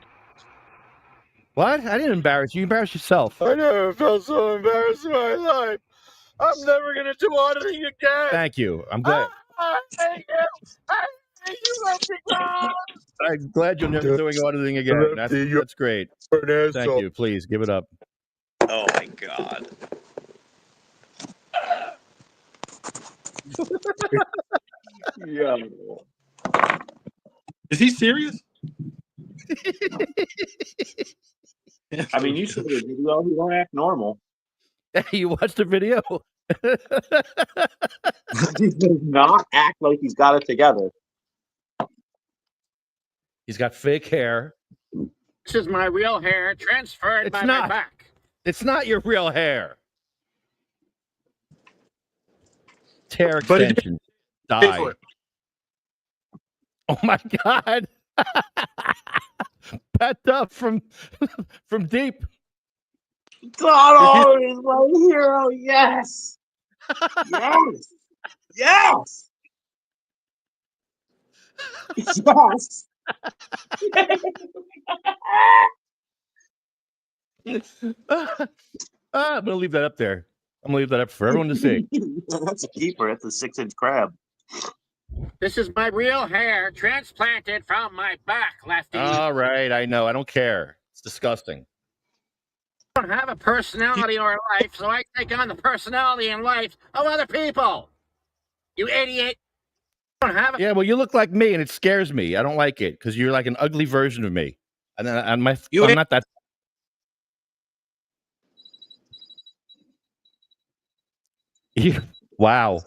What? I didn't embarrass you. You embarrassed yourself. I never felt so embarrassed in my life. I'm never going to do auditing again. Thank you. I'm glad. I hate you. I hate you, Lefty Grimes. I'm glad you're never doing auditing again. That's great. Thank you. Please give it up. Oh my God. Yeah. Is he serious? I mean, you saw the video. He don't act normal. You watched the video? He does not act like he's got it together. He's got fake hair. This is my real hair transferred by my back. It's not your real hair. Tear But he extension. Pay Die. for it. Oh my God. Pat Duff from Deep. Donald is my hero. Yes. Yes. Yes. Yes. I'm gonna leave that up there. I'm gonna leave that up for everyone to see. That's a keeper. That's a 6-inch crab. This is my real hair transplanted from my back, Lefty. All right, I know. I don't care. It's disgusting. I don't have a personality or a life, so I take on the personality and life of other people. You idiot. I don't have a Yeah, well, you look like me, and it scares me. I don't like it because you're like an ugly version of me, and I'm not that. Wow.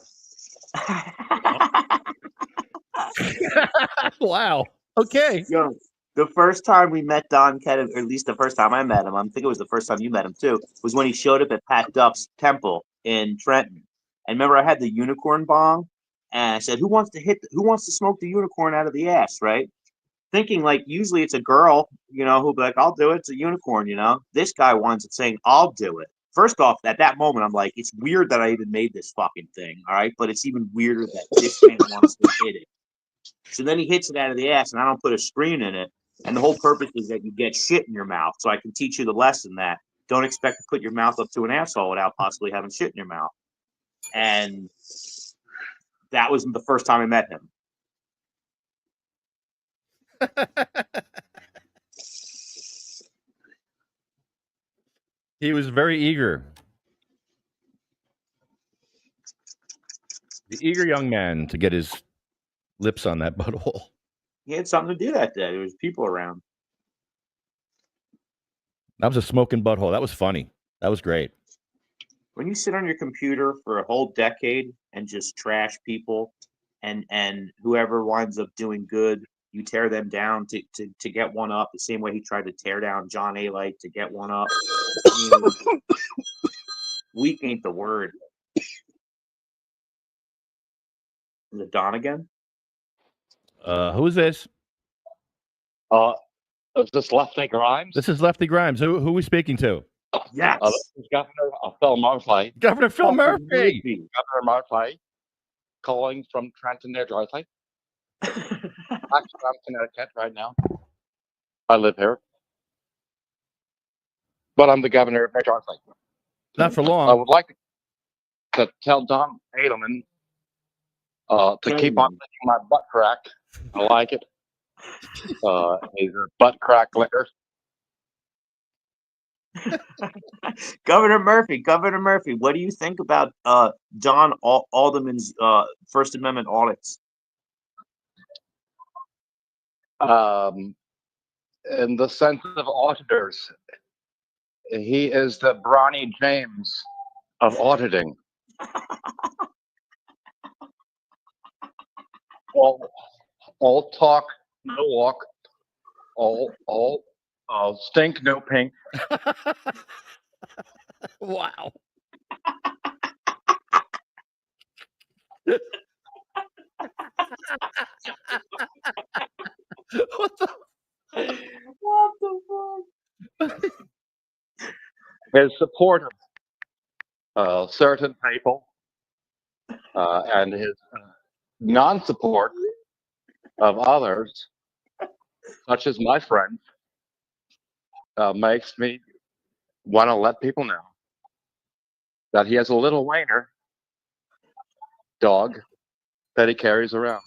Wow. Okay. Yo, the first time we met Don Kennedy, or at least the first time I met him, I think it was the first time you met him too, was when he showed up at Pat Duff's temple in Trenton. And remember, I had the unicorn bong, and I said, "Who wants to smoke the unicorn out of the ass?" Right? Thinking like usually it's a girl, who'll be like, "I'll do it." It's a unicorn, This guy winds up saying, "I'll do it." First off, at that moment, I'm like, it's weird that I even made this fucking thing, all right? But it's even weirder that this man wants to hit it. So then he hits it out of the ass, and I don't put a screen in it. And the whole purpose is that you get shit in your mouth. So I can teach you the lesson that don't expect to put your mouth up to an asshole without possibly having shit in your mouth. And that was the first time I met him. He was very eager. The eager young man to get his lips on that butthole. He had something to do that day. There was people around. That was a smoking butthole. That was funny. That was great. When you sit on your computer for a whole decade and just trash people, and whoever winds up doing good, you tear them down to get one up, the same way he tried to tear down John A-Light to get one up. I mean, weak ain't the word. Is it Don again? Who is this? Is this Lefty Grimes? This is Lefty Grimes. Who are we speaking to? Yes. This is Governor Phil Murphy. Governor Phil Murphy. Governor Murphy, calling from Trenton, New Jersey. Actually, I'm in Connecticut right now. I live here. But I'm the governor of New Jersey. Not for long. I would like to tell Don Edelman to keep on making my butt crack. I like it. He's a butt crack liquor. Governor Murphy, what do you think about John Alderman's First Amendment audits? In the sense of auditors, he is the Bronny James of auditing. All talk, no walk. All stink, no pink. Wow. What the fuck? His support of certain people and his non-support of others, such as my friend, makes me want to let people know that he has a little wiener dog that he carries around.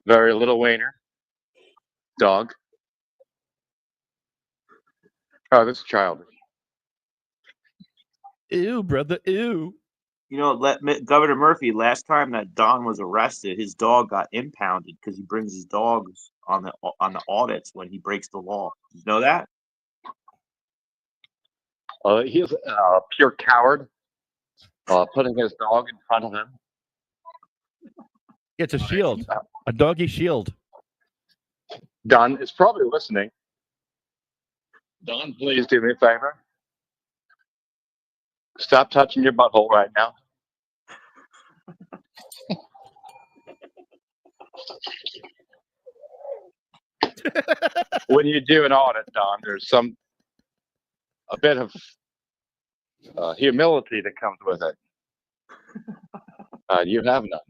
Very little wiener. Dog. Oh, this is childish. Ew, brother. Ew. You know, Governor Murphy, last time that Don was arrested, his dog got impounded because he brings his dogs on the audits when he breaks the law. You know that? He's a pure coward. Putting his dog in front of him. It's a shield. A doggy shield. Don is probably listening. Don, please do me a favor. Stop touching your butthole right now. When you do an audit, Don, there's a bit of humility that comes with it. You have none.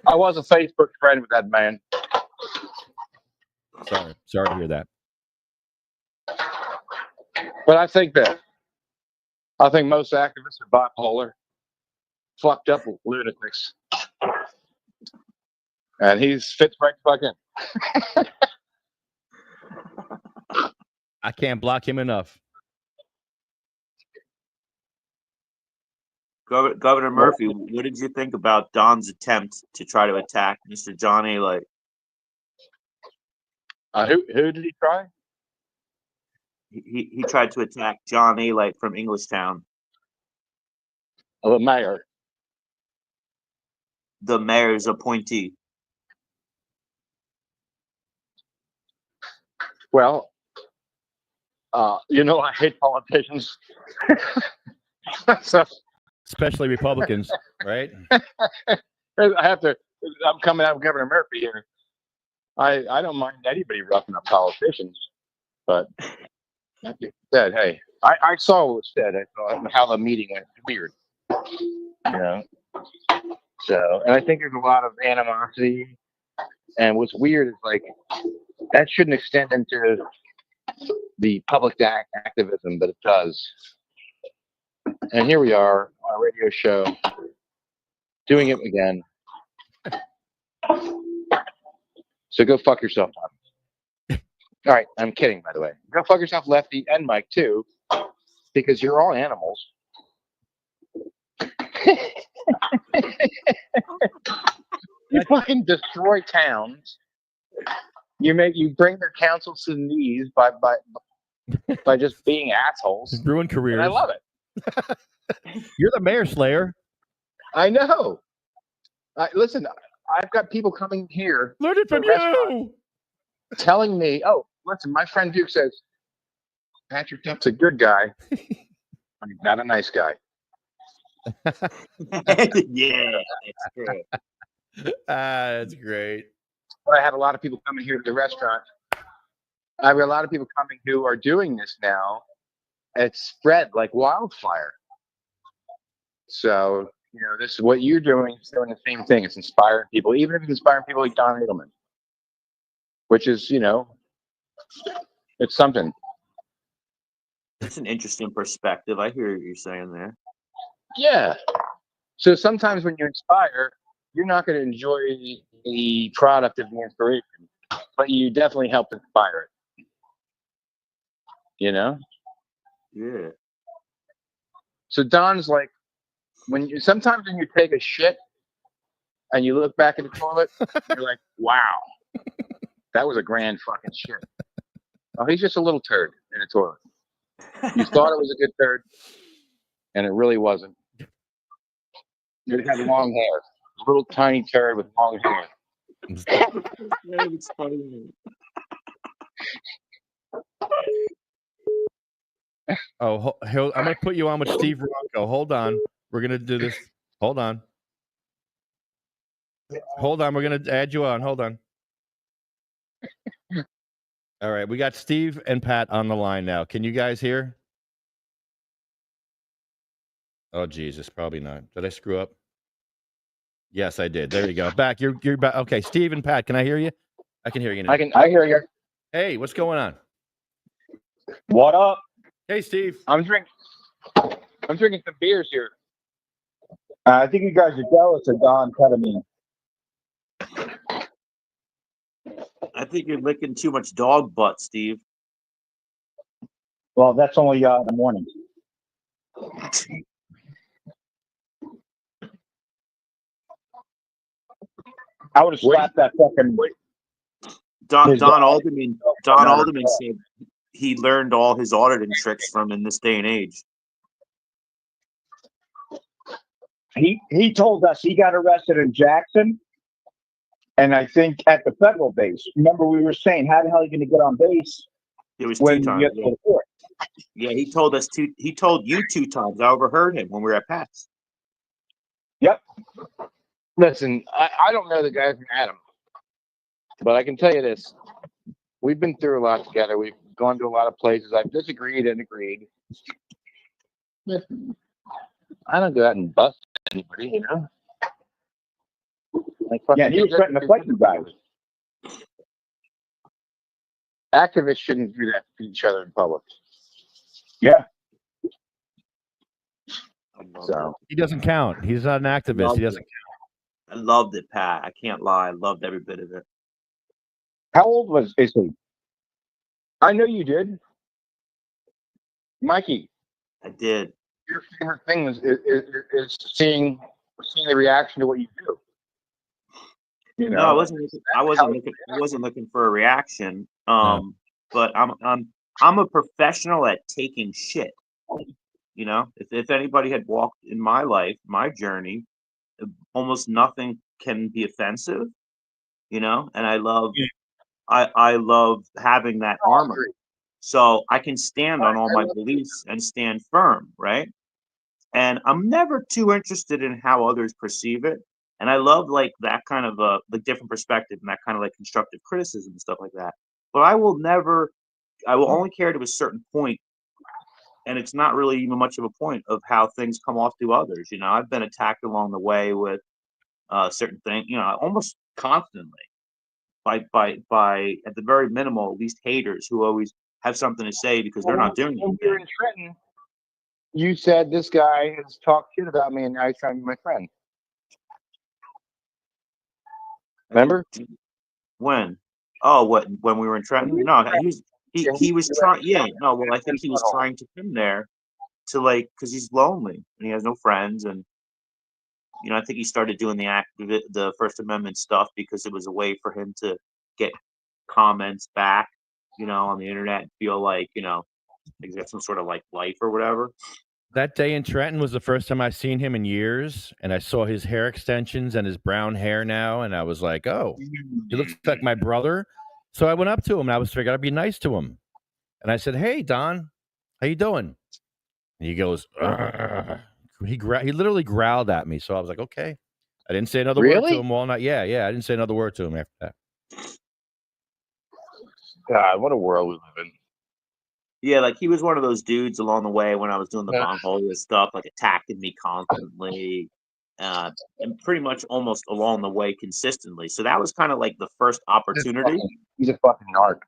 I was a Facebook friend with that man. Sorry to hear that. But I think most activists are bipolar, fucked up lunatics. And he fits right back in. I can't block him enough. Governor Murphy, what did you think about Don's attempt to try to attack Mr. John A. Light? Who did he try? He tried to attack John A. Light from Englishtown. The mayor. The mayor's appointee. Well, I hate politicians. So, especially Republicans, right? I'm coming out of Governor Murphy here. I don't mind anybody roughing up politicians, but that being said, hey, I saw what was said. I saw how the meeting went. Weird, So, and I think there's a lot of animosity. And what's weird is that shouldn't extend into the public activism, but it does. And here we are on a radio show doing it again. So go fuck yourself, Tom. All right, I'm kidding, by the way. Go fuck yourself, Lefty, and Mike, too, because you're all animals. You fucking destroy towns. You bring their councils to the knees by just being assholes. Ruin careers. And I love it. You're the mayor slayer. I know. Listen, I've got people coming here. Learn it from you. Telling me, oh, listen, my friend Duke says, Patrick Duff's a good guy. I'm not a nice guy. Yeah, that's great. That's great. I had a lot of people coming here to the restaurant. I've got a lot of people coming who are doing this now. It's spread like wildfire. So, this is what you're doing. It's doing the same thing. It's inspiring people, even if it's inspiring people like Don Edelman, which is, it's something. It's an interesting perspective. I hear what you're saying there. Yeah. So sometimes when you inspire, you're not going to enjoy the product of the inspiration, but you definitely help inspire it. Yeah. So Don's like, sometimes when you take a shit and you look back at the toilet, you're like, wow, that was a grand fucking shit. Oh, he's just a little turd in a toilet. You thought it was a good turd, and it really wasn't. It had long hair. A little tiny turd with long hair. It's funny. Oh, I'm going to put you on with Steve Ronco. Hold on. We're going to do this. Hold on. We're going to add you on. Hold on. All right. We got Steve and Pat on the line now. Can you guys hear? Oh, Jesus. Probably not. Did I screw up? Yes, I did. There you go. Back. You're back. Okay. Steve and Pat, can I hear you? I can hear you now. I hear you. Hey, what's going on? What up? Hey, Steve. I'm drinking some beers here. I think you guys are jealous of Don Ketamine. I think you're licking too much dog butt, Steve. Well, that's only in the morning. I would have slapped that fucking. Don his dog. Alderman said he learned all his auditing tricks from in this day and age. He told us he got arrested in Jackson, and I think at the federal base. Remember, we were saying, how the hell are you going to get on base? It was when 2 times. you have to go to court? Yeah, he told us two. He told you 2 times. I overheard him when we were at Pat's. Yep. Listen, I don't know the guy from Adam, but I can tell you this: we've been through a lot together. We've gone to a lot of places. I've disagreed and agreed. Listen, I don't go out and bust anybody, you know. Like Yeah, he was threatening to fight you guys. Activists shouldn't do that to each other in public. Yeah. So He doesn't count. He's not an activist. He doesn't count. I loved it, Pat. I can't lie. I loved every bit of it. how old is he? I know you did. Mikey, I did. your favorite thing is seeing the reaction to what you do. You know, No, I wasn't looking for a reaction. But I'm a professional at taking shit. You know, if anybody had walked in my life, my journey, almost nothing can be offensive. You know, and I love having that armor, so I can stand on all my beliefs and stand firm, right? And I'm never too interested in how others perceive it. And I love like that kind of the different perspective and that kind of like constructive criticism and stuff like that. But I will only care to a certain point, and it's not really even much of a point of how things come off to others. You know, I've been attacked along the way with certain things, you know, almost constantly by at the very minimal, at least haters who always have something to say because they're not doing When anything. you're in Trenton, you said this guy has talked shit about me, and now he's trying to be my friend. Remember? When? Oh, when we were in Trenton? No, he was trying. Yeah, no. Well, I think he was trying to come there to like because he's lonely and he has no friends, and you know, I think he started doing the First Amendment stuff because it was a way for him to get comments back, you know, on the internet and feel like, you know, he's got some sort of like life or whatever. That day in Trenton was the first time I've seen him in years, and I saw his hair extensions and his brown hair now, and I was like, oh, he looks like my brother. So I went up to him, and I was figuring I'd be nice to him. And I said, hey, Don, how you doing? And he goes, "Ugh." He literally growled at me. So I was like, okay. I didn't say another word to him all night. Yeah, I didn't say another word to him after that. God, what a world we live in. Yeah, like he was one of those dudes along the way when I was doing the Mongolia stuff, like attacking me constantly, and pretty much almost along the way consistently. So that was kind of like the first opportunity. He's a fucking narc.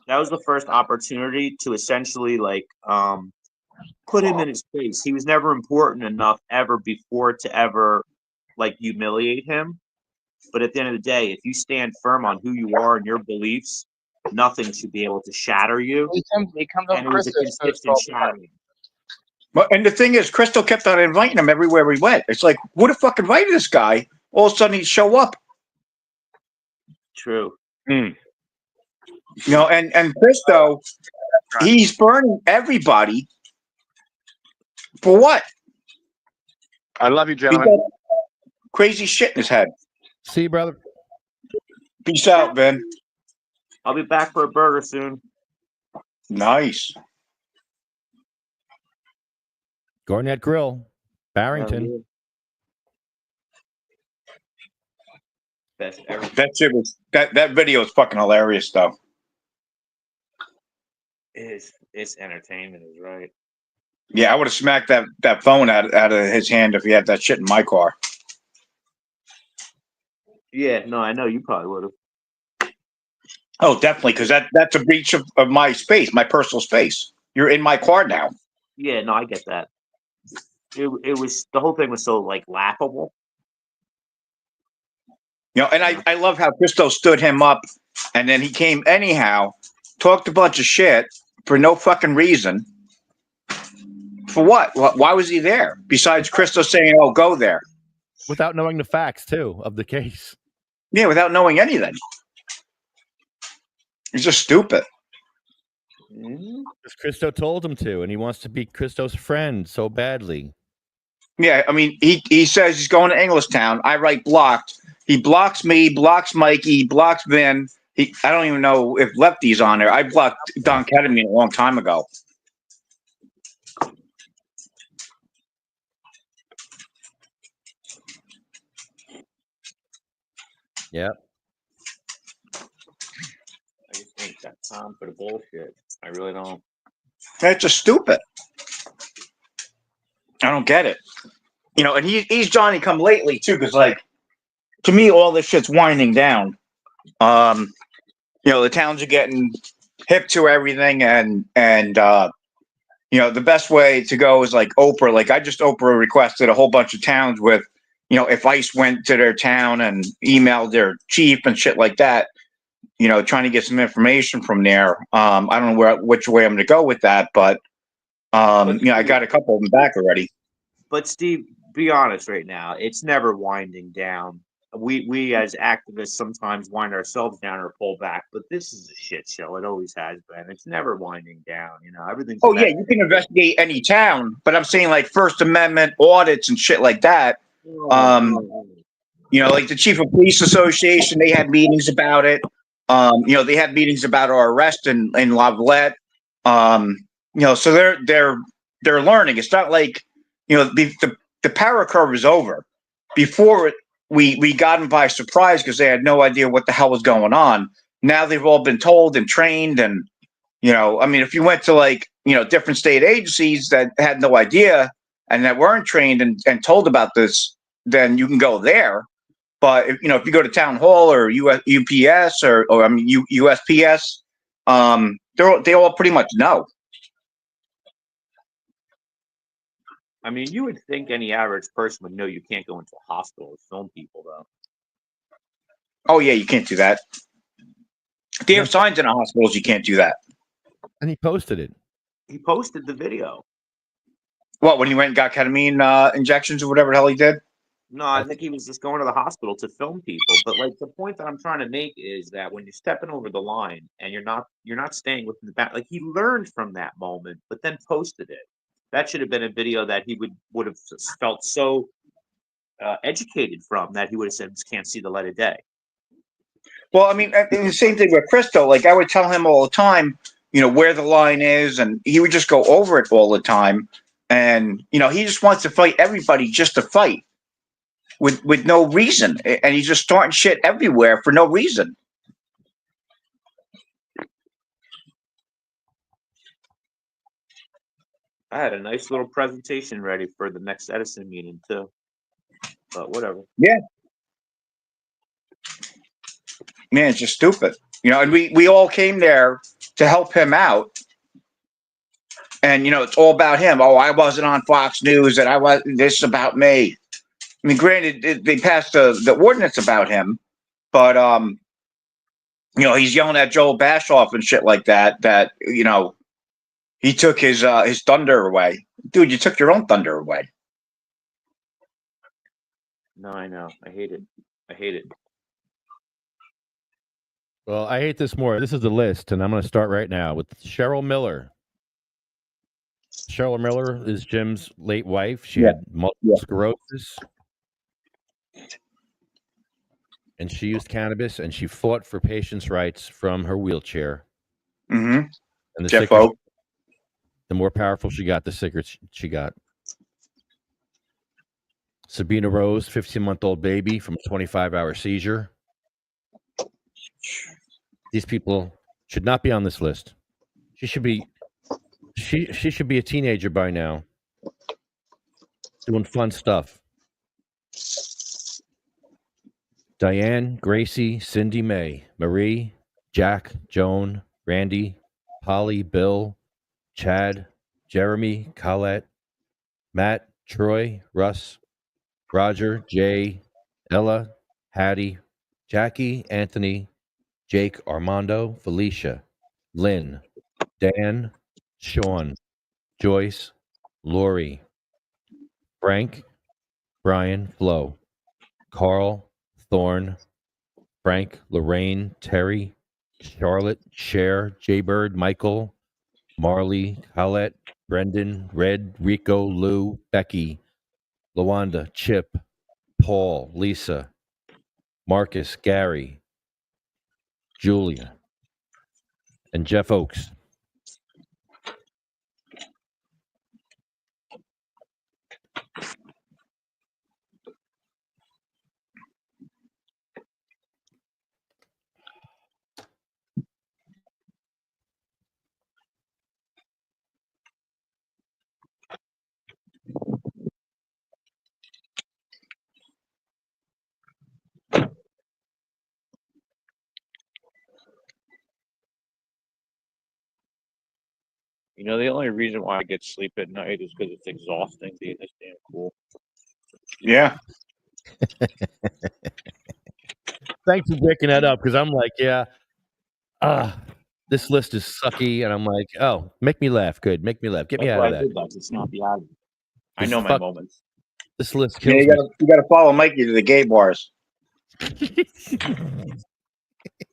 That was the first opportunity to essentially like put him in his place. He was never important enough ever before to ever like humiliate him. But at the end of the day, if you stand firm on who you are and your beliefs, nothing should be able to shatter you. He comes And it was a consistent shattering. Well, and the thing is, Crystal kept on inviting him everywhere we went. It's like, who the fuck invited this guy? All of a sudden, he'd show up. True. You know, and Christo, he's burning everybody. For what? I love you, He gentlemen. got crazy shit in his head. See you, brother. Peace out, Ben. I'll be back for a burger soon. Nice. Garnett Grill, Barrington. Best ever. That shit was that video is fucking hilarious, though. It's entertainment, is right. Yeah, I would have smacked that phone out of his hand if he had that shit in my car. Yeah, no, I know you probably would have. Oh, definitely, because that's a breach of my space, my personal space. you're in my car now. Yeah, no, I get that. It was the whole thing was so like laughable. You know, and I love how Christo stood him up, and then he came anyhow, talked a bunch of shit for no fucking reason. For what? Why was he there? Besides Christo saying, "Oh, go there," without knowing the facts too of the case. Yeah, without knowing anything. He's just stupid. Because Christo told him to, and he wants to be Christo's friend so badly. Yeah, I mean, he says he's going to Englishtown. I write blocked. He blocks me, blocks Mikey, blocks Vin. I don't even know if Lefty's on there. I blocked Don Ketamine a long time ago. Yeah. I just ain't got time for the bullshit. I really don't. That's just stupid. I don't get it. You know, and he's Johnny come lately too, because like to me, all this shit's winding down. You know, the towns are getting hip to everything, and you know, the best way to go is like Oprah. Like I just Oprah requested a whole bunch of towns with, you know, if ICE went to their town and emailed their chief and shit like that, you know, trying to get some information from there. I don't know which way I'm going to go with that, but you know, I got a couple of them back already. But Steve, be honest right now. It's never winding down. We as activists sometimes wind ourselves down or pull back, but this is a shit show. It always has been. It's never winding down. You know, everything's. Oh yeah, you can investigate any town, but I'm saying like First Amendment audits and shit like that. You know, like the Chief of Police Association, they had meetings about it. You know, they had meetings about our arrest in Lavalette. You know, so they're learning. It's not like, you know, the power curve is over. Before we got them by surprise because they had no idea what the hell was going on. Now they've all been told and trained, and you know, I mean, if you went to like, you know, different state agencies that had no idea and that weren't trained and told about this, then you can go there. But if, you know, if you go to town hall or UPS or I mean USPS, they all pretty much know. I mean, you would think any average person would know you can't go into a hospital and film people, though. Oh yeah, you can't do that. They have signs in the hospitals. You can't do that. And he posted it. He posted the video. What, when he went and got ketamine injections or whatever the hell he did? No, I think he was just going to the hospital to film people. But like the point that I'm trying to make is that when you're stepping over the line and you're not staying within the back, like he learned from that moment, but then posted it. That should have been a video that he would have felt so educated from that he would have said, "This can't see the light of day." Well, I mean, and the same thing with Christo. Like I would tell him all the time, you know, where the line is, and he would just go over it all the time. And you know, he just wants to fight everybody just to fight with no reason, and he's just starting shit everywhere for no reason. I had a nice little presentation ready for the next Edison meeting too, but whatever. Yeah, man, it's just stupid, you know. And we all came there to help him out, and you know, it's all about him. Oh, I wasn't on Fox News, and I was this about me. I mean, granted, they passed the ordinance about him, but you know, he's yelling at Joel Bashoff and shit like that. That, you know, he took his thunder away. Dude, you took your own thunder away. No, I know. I hate it. I hate it. Well, I hate this more. This is the list, and I'm going to start right now with Cheryl Miller. Cheryl Miller is Jim's late wife. She had multiple sclerosis. And she used cannabis, and she fought for patients' rights from her wheelchair. Mm-hmm. And the Jeff sicker, O. the more powerful she got, the sicker she got. Sabina Rose, 15-month-old baby from a 25-hour seizure. These people should not be on this list. She should be a teenager by now, doing fun stuff. Diane, Gracie, Cindy Mae, Marie, Jack, Joan, Randy, Polly, Bill, Chad, Jeremy, Colette, Matt, Troy, Russ, Roger, Jay, Ella, Hattie, Jackie, Anthony, Jake, Armando, Felicia, Lynn, Dan, Sean, Joyce, Lori, Frank, Brian, Flo, Carl, Thorne, Frank, Lorraine, Terry, Charlotte, Cher, Jaybird, Michael, Marley, Colette, Brendan, Red, Rico, Lou, Becky, Lawanda, Chip, Paul, Lisa, Marcus, Gary, Julia, and Jeff Oakes. You know, the only reason why I get sleep at night is because it's exhausting being this damn cool. Yeah. Thanks for picking that up because I'm like, yeah, this list is sucky, and I'm like, oh, make me laugh, good, make me laugh, get me That's out why of I that. did that. It's not the album. I This know my fuck- moments. This list Yeah, kills you gotta follow Mikey to the gay bars.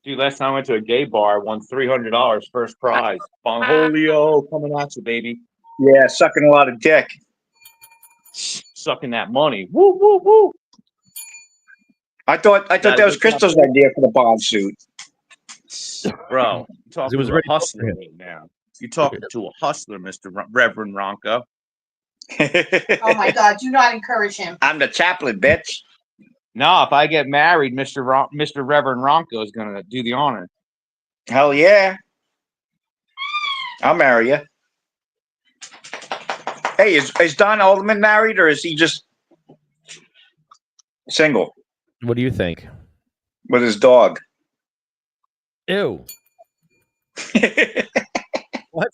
Dude, last time I went to a gay bar, I won $300 first prize. Bongholio coming at you, baby. Yeah, sucking a lot of dick. Sucking that money. Woo, woo, woo. I thought that was Crystal's idea for the Bond suit. Bro, you're talking It was to a ready for hustler him. right now. You're talking to a hustler, Reverend Ronco. Oh my God, do not encourage him. I'm the chaplain, bitch. No, if I get married, Mr. Reverend Ronco is gonna do the honor. Hell yeah. I'll marry you. Hey, is Don Alderman married or is he just single What do you think? with his dog? Ew. What?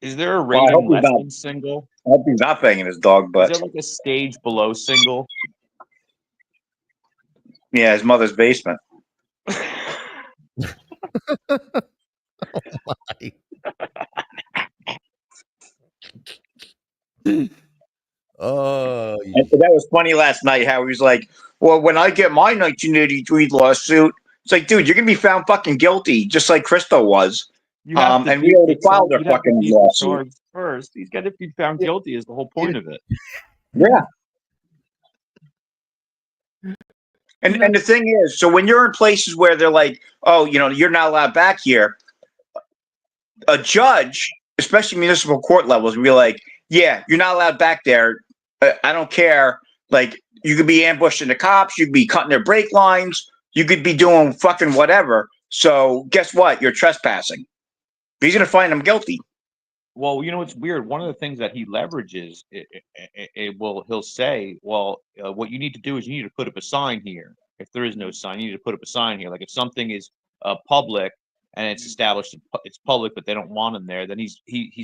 Is there a Well, I hope rating he's less not- than single? I hope he's not banging his dog, Is but there like a stage below single? yeah, his mother's basement. Oh, And so that was funny last night how he was like, well, when I get my 1983 lawsuit, it's like, dude, you're going to be found fucking guilty, just like Christo was. You have to And beat we already the charge- filed our you'd have to fucking beat the lawsuit. charge first. He's got to be found guilty is the whole point of it. Yeah. And the thing is, so when you're in places where they're like, oh, you're not allowed back here, a judge, especially municipal court levels, will be like, yeah, you're not allowed back there. I don't care. Like, you could be ambushing the cops, you could be cutting their brake lines, you could be doing fucking whatever. So guess what? You're trespassing. He's going to find them guilty. Well, you know, it's weird. One of the things that he leverages, he'll say, well, what you need to do is you need to put up a sign here. If there is no sign, you need to put up a sign here. Like if something is public and it's established, it's public, but they don't want him there, then he's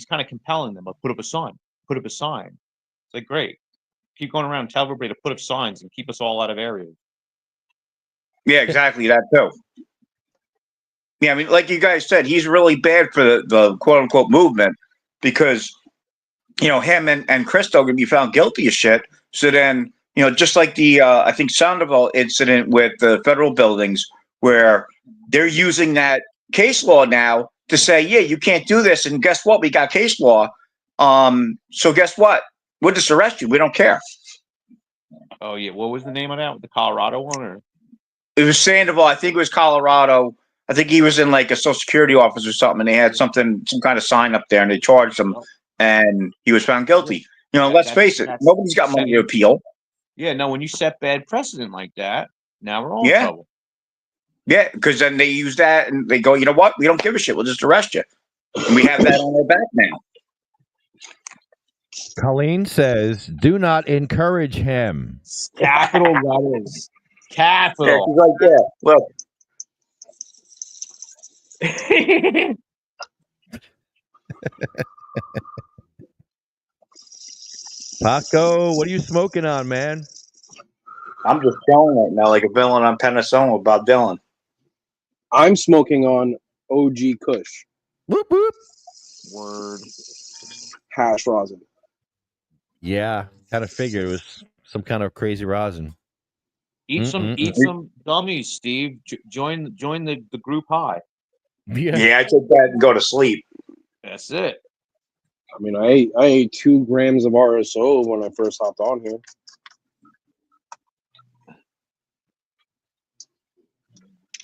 kind of compelling them. Like, put up a sign. Put up a sign. It's like, great. Keep going around, tell everybody to put up signs and keep us all out of areas. Yeah, exactly. That too. Yeah, I mean, like you guys said, he's really bad for the quote unquote movement because, him and Christo can be found guilty of shit. So then, just like the, I think Sandoval incident with the federal buildings where they're using that case law now to say, yeah, you can't do this. And guess what? We got case law. So guess what? We'll just arrest you. We don't care. Oh yeah, what was the name of that? The Colorado one, or It was Sandoval. I think it was Colorado. I think he was in like a social security office or something, and they had some kind of sign up there, and they charged him, and he was found guilty. Let's face it, nobody's got money to appeal. Yeah, no. When you set bad precedent like that, now we're all in Yeah. trouble. Yeah, because then they use that, and they go, you know what? We don't give a shit. We'll just arrest you. And we have that on our back now. Colleen says, do not encourage him. Capital letters. Yeah, Capital. she's like, yeah, look. Paco, what are you smoking on, man? I'm just chilling right now like a villain on penicillin with Bob Dylan. I'm smoking on OG Kush. Whoop whoop. Word. Hash rosin. Yeah, kind of figured it was some kind of crazy rosin. Eat some gummies, Steve. Join the group high. Yeah, I take that and go to sleep. That's it. I mean, I ate 2 grams of RSO when I first hopped on here.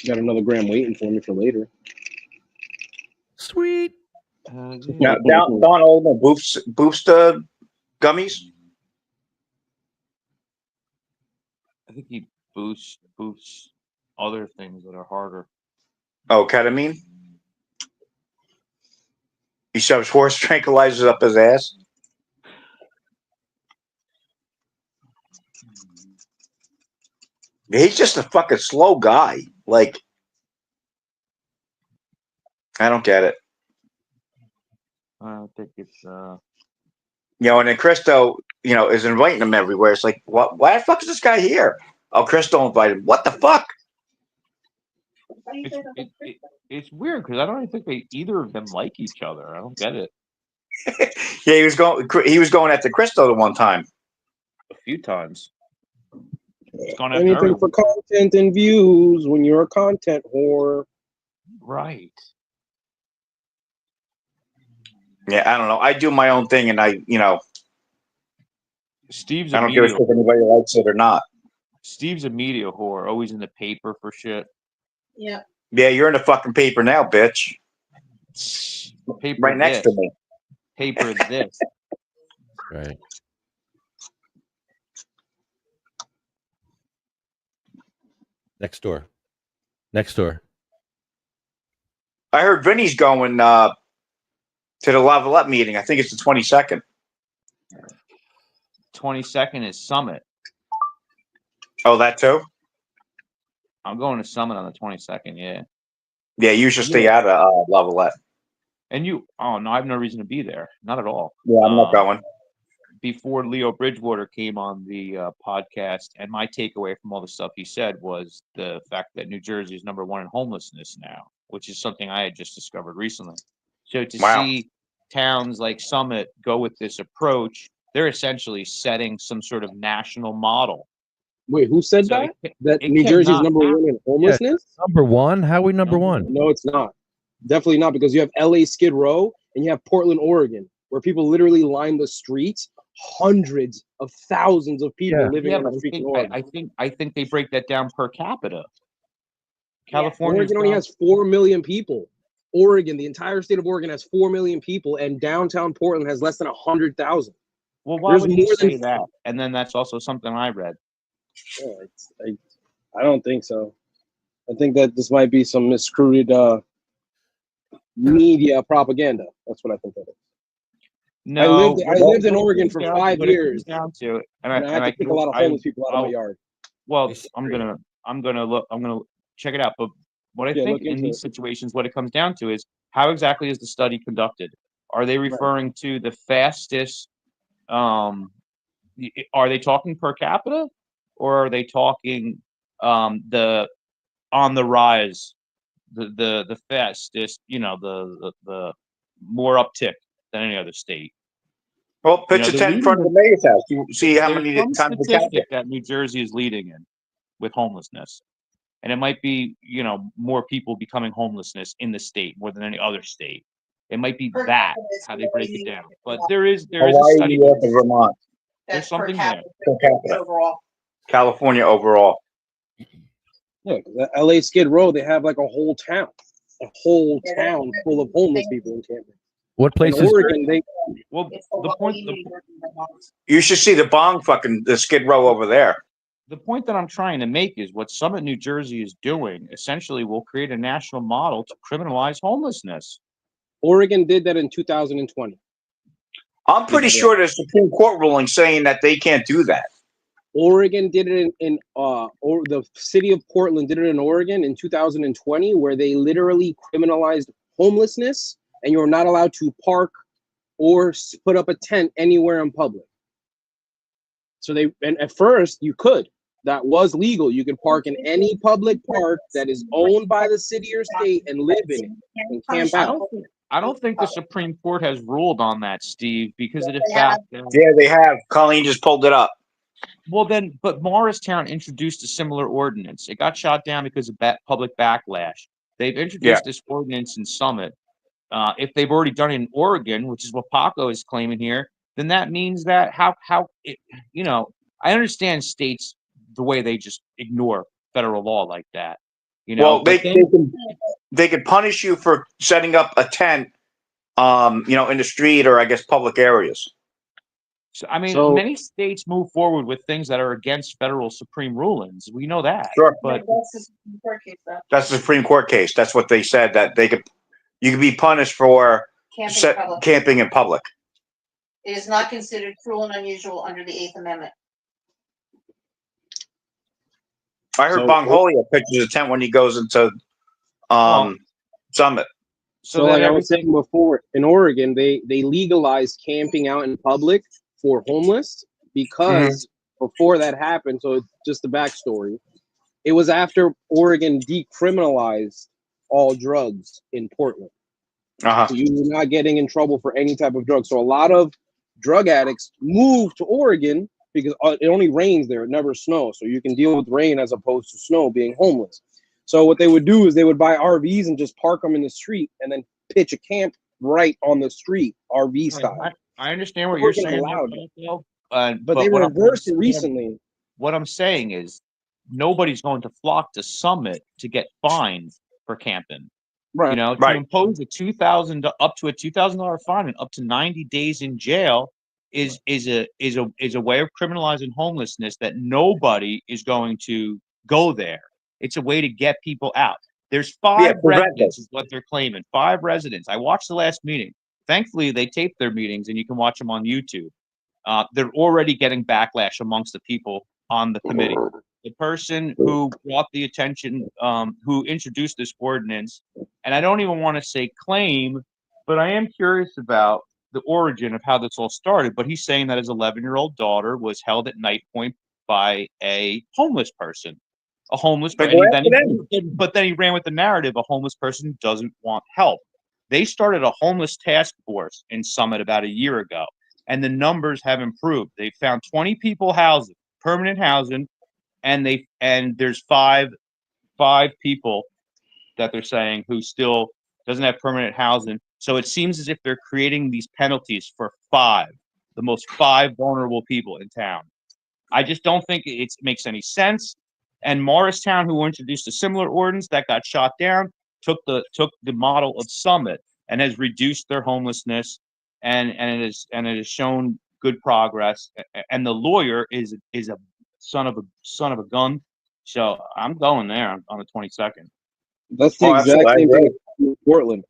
Got another gram waiting for me for later. Sweet. Now, Don Oldman boofs the gummies. I think he boosts other things that are harder. Oh, ketamine. He shoves horse tranquilizers up his ass. He's just a fucking slow guy. Like, I don't get it. I don't think it's You know, and then Christo, you know, is inviting him everywhere. It's like, what? Why the fuck is this guy here? Oh, Christo invited him. What the fuck? It's weird because I don't even think either of them like each other. I don't get it. Yeah, he was going after Christo the one time. A few times. He's gone after Anything everyone. for content and views when you're a content whore. Right. Yeah, I don't know. I do my own thing, and I Steve's I a don't give a media shit if anybody likes it or not. Steve's a media whore, always in the paper for shit. Yeah. Yeah, you're in the fucking paper now, bitch. Paper Right next this. to me. Paper this. Right. Next door. I heard Vinny's going to the Lavalette meeting. I think it's the 22nd. 22nd is Summit. Oh, that too? I'm going to Summit on the 22nd, yeah. Yeah, you should stay out of Lavalette. And oh no, I have no reason to be there. Not at all. Yeah, I'm not going. Before Leo Bridgewater came on the podcast, and my takeaway from all the stuff he said was the fact that New Jersey is #1 in homelessness now, which is something I had just discovered recently. So to see towns like Summit go with this approach, they're essentially setting some sort of national model. Wait, who said So that? That New Jersey is #1 in homelessness? Number one? How are we number one? No, it's not. Definitely not, because you have LA Skid Row and you have Portland, Oregon, where people literally line the streets. Hundreds of thousands of people living on the streets in Oregon. I think they break that down per capita. California Oregon only has 4 million people. Oregon, the entire state of Oregon has 4 million people, and downtown Portland has less than 100,000. Well, why would you say that? And then that's also something I read. Yeah, I don't think so. I think that this might be some miscruited media propaganda. That's what I think that is. No, I lived in Oregon for 5 years. Down to it, and I had to kick a lot of homeless people out of my yard. Well, I'm gonna check it out. But what I think in these situations, what it comes down to is how exactly is the study conducted? Are they referring to the fastest? Are they talking per capita, or are they talking the on the rise, the fastest? You know, the more uptick than any other state. Well, pitch a tent in front of the mayor's house. You see how many times they count statistic that New Jersey is leading in with homelessness, and it might be more people becoming homelessness in the state more than any other state. It might be that how they break it down, but there is a study. New York, and Vermont. There's something there. Per capita. Overall. California overall. Yeah, the LA Skid Row, they have like a whole town full of homeless people in Camden. What place in is Oregon? The point. You should see the Skid Row over there. The point that I'm trying to make is what Summit, New Jersey is doing essentially will create a national model to criminalize homelessness. Oregon did that in 2020. I'm pretty sure there's a Supreme Court ruling saying that they can't do that. Oregon did it or the city of Portland did it in Oregon in 2020, where they literally criminalized homelessness, and you're not allowed to park or put up a tent anywhere in public. So and at first you could. That was legal. You can park in any public park that is owned by the city or state and live in it and camp out. I don't think the Supreme Court has ruled on that, Steve, because of the fact that Yeah, they have. Colleen just pulled it up. well then, but Morristown introduced a similar ordinance. It got shot down because of public backlash. They've introduced this ordinance in Summit. If they've already done it in Oregon, which is what Paco is claiming here, then that means that I understand states the way they just ignore federal law like that. Well, they could punish you for setting up a tent, in the street or I guess public areas. So, I mean, many states move forward with things that are against federal Supreme rulings. We know that. Sure. But That's the Supreme Court case. That's what they said, that you could be punished for camping in public. It is not considered cruel and unusual under the 8th Amendment. I heard Bongholia pitches a tent when he goes into Summit. So like I was saying before, in Oregon, they legalized camping out in public for homeless because before that happened, so just the backstory, it was after Oregon decriminalized all drugs in Portland. So you were not getting in trouble for any type of drug. So a lot of drug addicts moved to Oregon because it only rains there, it never snows. So you can deal with rain as opposed to snow being homeless. So what they would do is they would buy RVs and just park them in the street and then pitch a camp right on the street, RV style. I understand what you're saying, but they reversed it recently. What I'm saying is nobody's going to flock to Summit to get fined for camping. Right. To impose up to a $2,000 fine and up to 90 days in jail is a way of criminalizing homelessness that nobody is going to go there. It's a way to get people out. There's 5 residents is what they're claiming. 5 residents. I watched the last meeting. Thankfully, they taped their meetings and you can watch them on YouTube. They're already getting backlash amongst the people on the committee. The person who brought the attention, who introduced this ordinance, and I don't even want to say claim, but I am curious about the origin of how this all started. But he's saying that his 11-year-old daughter was held at night point by a homeless person. A homeless person. But then he ran with the narrative, a homeless person doesn't want help. They started a homeless task force in Summit about a year ago, and the numbers have improved. They found 20 people housing, permanent housing, and there's five people that they're saying who still doesn't have permanent housing. So it seems as if they're creating these penalties for the most 5 vulnerable people in town. I just don't think it makes any sense. And Morristown, who introduced a similar ordinance that got shot down, took the model of Summit and has reduced their homelessness, and it has shown good progress. And the lawyer is a son of a gun. So I'm going there on the 22nd. That's the exact same thing in Portland.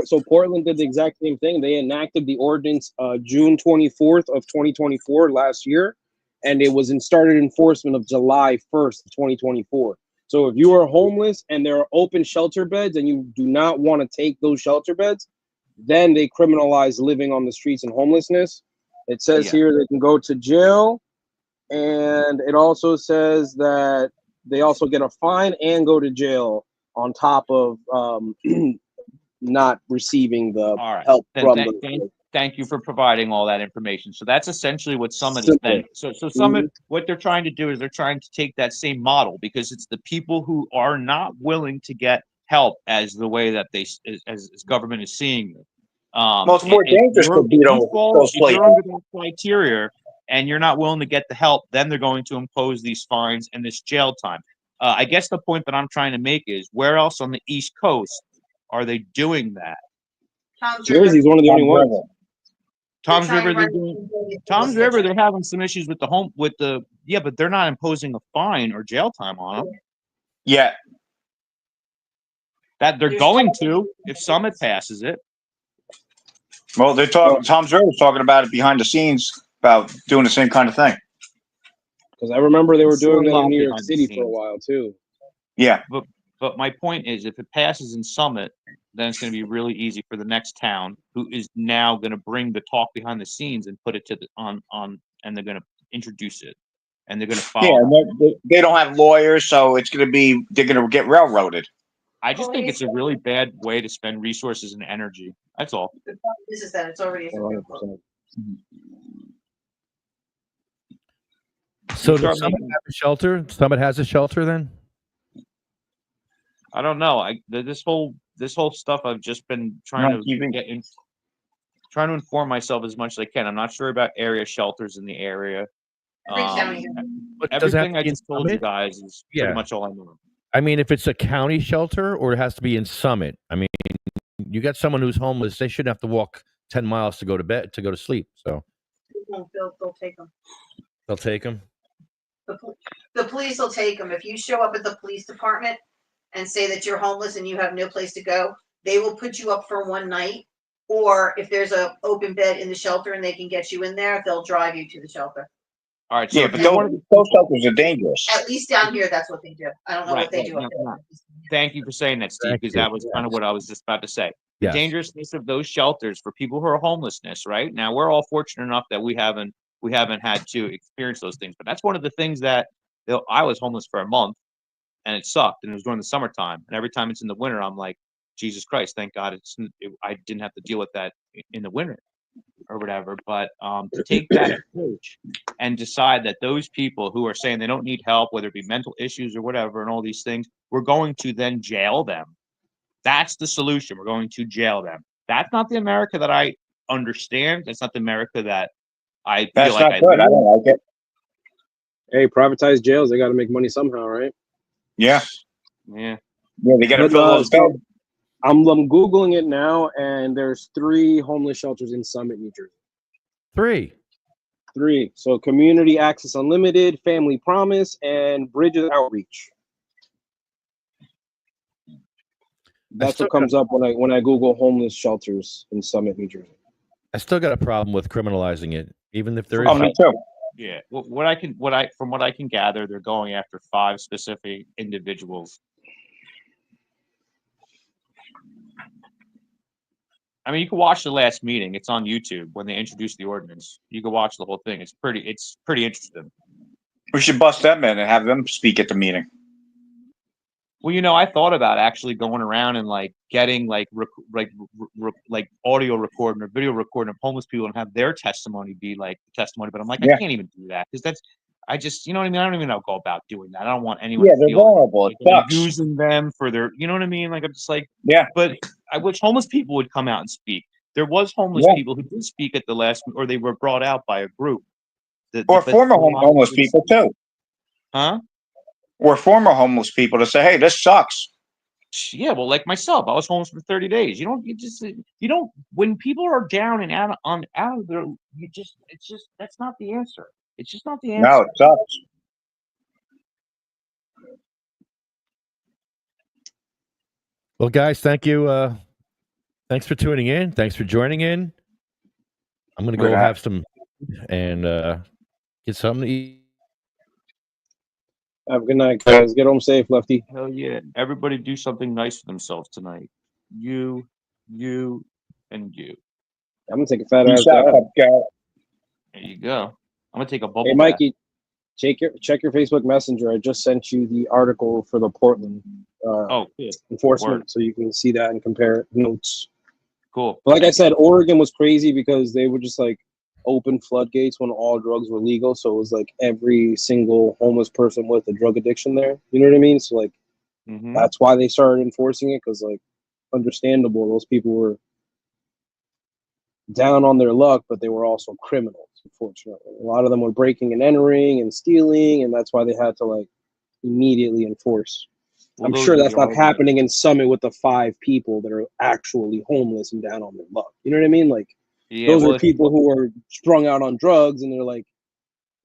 So Portland did the exact same thing. They enacted the ordinance June 24th of 2024 last year, and it was started enforcement of July 1st, 2024. So if you are homeless and there are open shelter beds and you do not want to take those shelter beds, then they criminalize living on the streets and homelessness. It says here they can go to jail, and it also says that they also get a fine and go to jail on top of not receiving the help from the. Thank you for providing all that information. So that's essentially what Summit is then. So Summit, what they're trying to do is they're trying to take that same model, because it's the people who are not willing to get help as the way that as government is seeing it. Well, it's more dangerous to be if you're under that criteria and you're not willing to get the help, then they're going to impose these fines and this jail time. I guess the point that I'm trying to make is, where else on the East Coast are they doing that? Jersey's one of the only ones. Tom's River, they're having some issues with but they're not imposing a fine or jail time on them. Yeah. That they're going to if Summit passes it. Well, they're talking. Tom's River's talking about it behind the scenes about doing the same kind of thing. Because I remember they were doing that in New York City for a while too. Yeah, but But my point is, if it passes in Summit, then it's going to be really easy for the next town, who is now going to bring the talk behind the scenes and put it to the on, and they're going to introduce it, and they're going to follow. Yeah, that. they don't have lawyers, so it's going to be they're going to get railroaded. I just think it's a really bad way to spend resources and energy. That's all. The problem is that it's already. 100%. So does Summit have a shelter? Summit has a shelter then? I don't know. This whole stuff I've just been trying to get in, trying to inform myself as much as I can. I'm not sure about area shelters in the area. Everything I just told you guys is pretty much all I know. I mean, if it's a county shelter or it has to be in Summit. I mean, you got someone who's homeless, they shouldn't have to walk 10 miles to go to bed, to go to sleep. So They'll take them. they'll take them. The police will take them. If you show up at the police department and say that you're homeless and you have no place to go, they will put you up for one night. Or if there's a open bed in the shelter and they can get you in there, they'll drive you to the shelter. All right. So yeah, but those shelters are dangerous. At least down here, that's what they do. I don't know what they do up there. Thank you for saying that, Steve, because that was kind of what I was just about to say. The Yes. dangerousness of those shelters for people who are homelessness, right? Now, we're all fortunate enough that we haven't had to experience those things, but that's one of the things that I was homeless for a month and it sucked, and it was during the summertime. And every time it's in the winter, I'm like, Jesus Christ, thank God I didn't have to deal with that in the winter or whatever. But to take that approach and decide that those people who are saying they don't need help, whether it be mental issues or whatever, and all these things, we're going to then jail them. That's the solution. We're going to jail them. That's not the America that I understand. That's not the America that I feel like I good. I don't like it. Hey, privatized jails, they got to make money somehow, right? Yeah. Yeah. Yeah, they got to But, fill those so beds. I'm Googling it now, and there's 3 homeless shelters in Summit, New Jersey. 3. So Community Access Unlimited, Family Promise, and Bridges Outreach. That's what comes up when I Google homeless shelters in Summit, New Jersey. I still got a problem with criminalizing it, even if there is. Oh, me too. Yeah. From what I can gather, they're going after 5 specific individuals. I mean, you can watch the last meeting. It's on YouTube when they introduced the ordinance. You can watch the whole thing. It's pretty interesting. We should bust them in and have them speak at the meeting. Well, I thought about actually going around and like getting like audio recording or video recording of homeless people and have their testimony be like the testimony. But I'm like, I can't even do that because I just, you know what I mean? I don't even know go about doing that. I don't want anyone. Yeah, to they're feel vulnerable. like It sucks. using them for their, you know what I mean? Like I'm just like, yeah. But I wish homeless people would come out and speak. There was homeless people who did speak at the last, or they were brought out by a group. Or former homeless people too. Huh? Or former homeless people to say, hey, this sucks. Yeah, well, like myself, I was homeless for 30 days. When people are down and out of their, that's not the answer. It's just not the answer. No, it sucks. Well, guys, thank you. Thanks for tuning in. Thanks for joining in. I'm going to go have some and get something to eat. Have a good night, guys. Get home safe, Lefty. Hell yeah. Everybody do something nice for themselves tonight. You, and you. I'm going to take a fat ass bath. There you go. I'm going to take a bubble Hey, Mikey, check your Facebook Messenger. I just sent you the article for the Portland enforcement, so you can see that and compare notes. Cool. But like I said, Oregon was crazy because they were just like open floodgates when all drugs were legal. So it was like every single homeless person with a drug addiction there. You know what I mean? So like that's why they started enforcing it, because like understandable, those people were down on their luck, but they were also criminals, unfortunately. A lot of them were breaking and entering and stealing, and that's why they had to like immediately enforce. Well, I'm those sure are that's the not arguments. happening in Summit with the 5 people that are actually homeless and down on their luck. You know what I mean? Like those are people who are strung out on drugs and they're like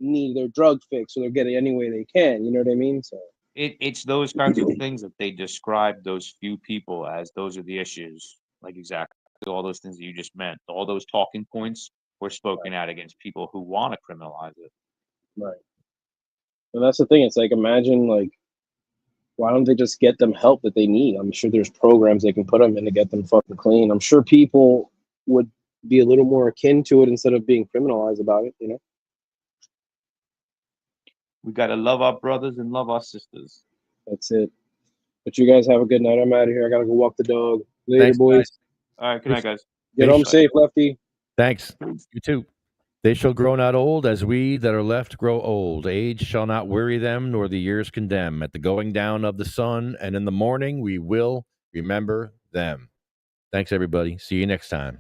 need their drug fix, so they're getting any way they can. You know what I mean? So it's those kinds of things that they describe those few people as those are the issues. Like exactly all those things that you just meant. All those talking points were spoken out against people who want to criminalize it. right. And that's the thing. It's like, imagine like Why don't they just get them help that they need? I'm sure there's programs they can put them in to get them fucking clean. I'm sure people would be a little more akin to it instead of being criminalized about it, you know? We gotta love our brothers and love our sisters. That's it. But you guys have a good night. I'm out of here. I gotta go walk the dog. Later, Thanks, boys. guys. All right, good night, guys. Get home safe, Lefty. Thanks. You too. They shall grow not old, as we that are left grow old. Age shall not weary them, nor the years condemn. At the going down of the sun, and in the morning we will remember them. Thanks, everybody. See you next time.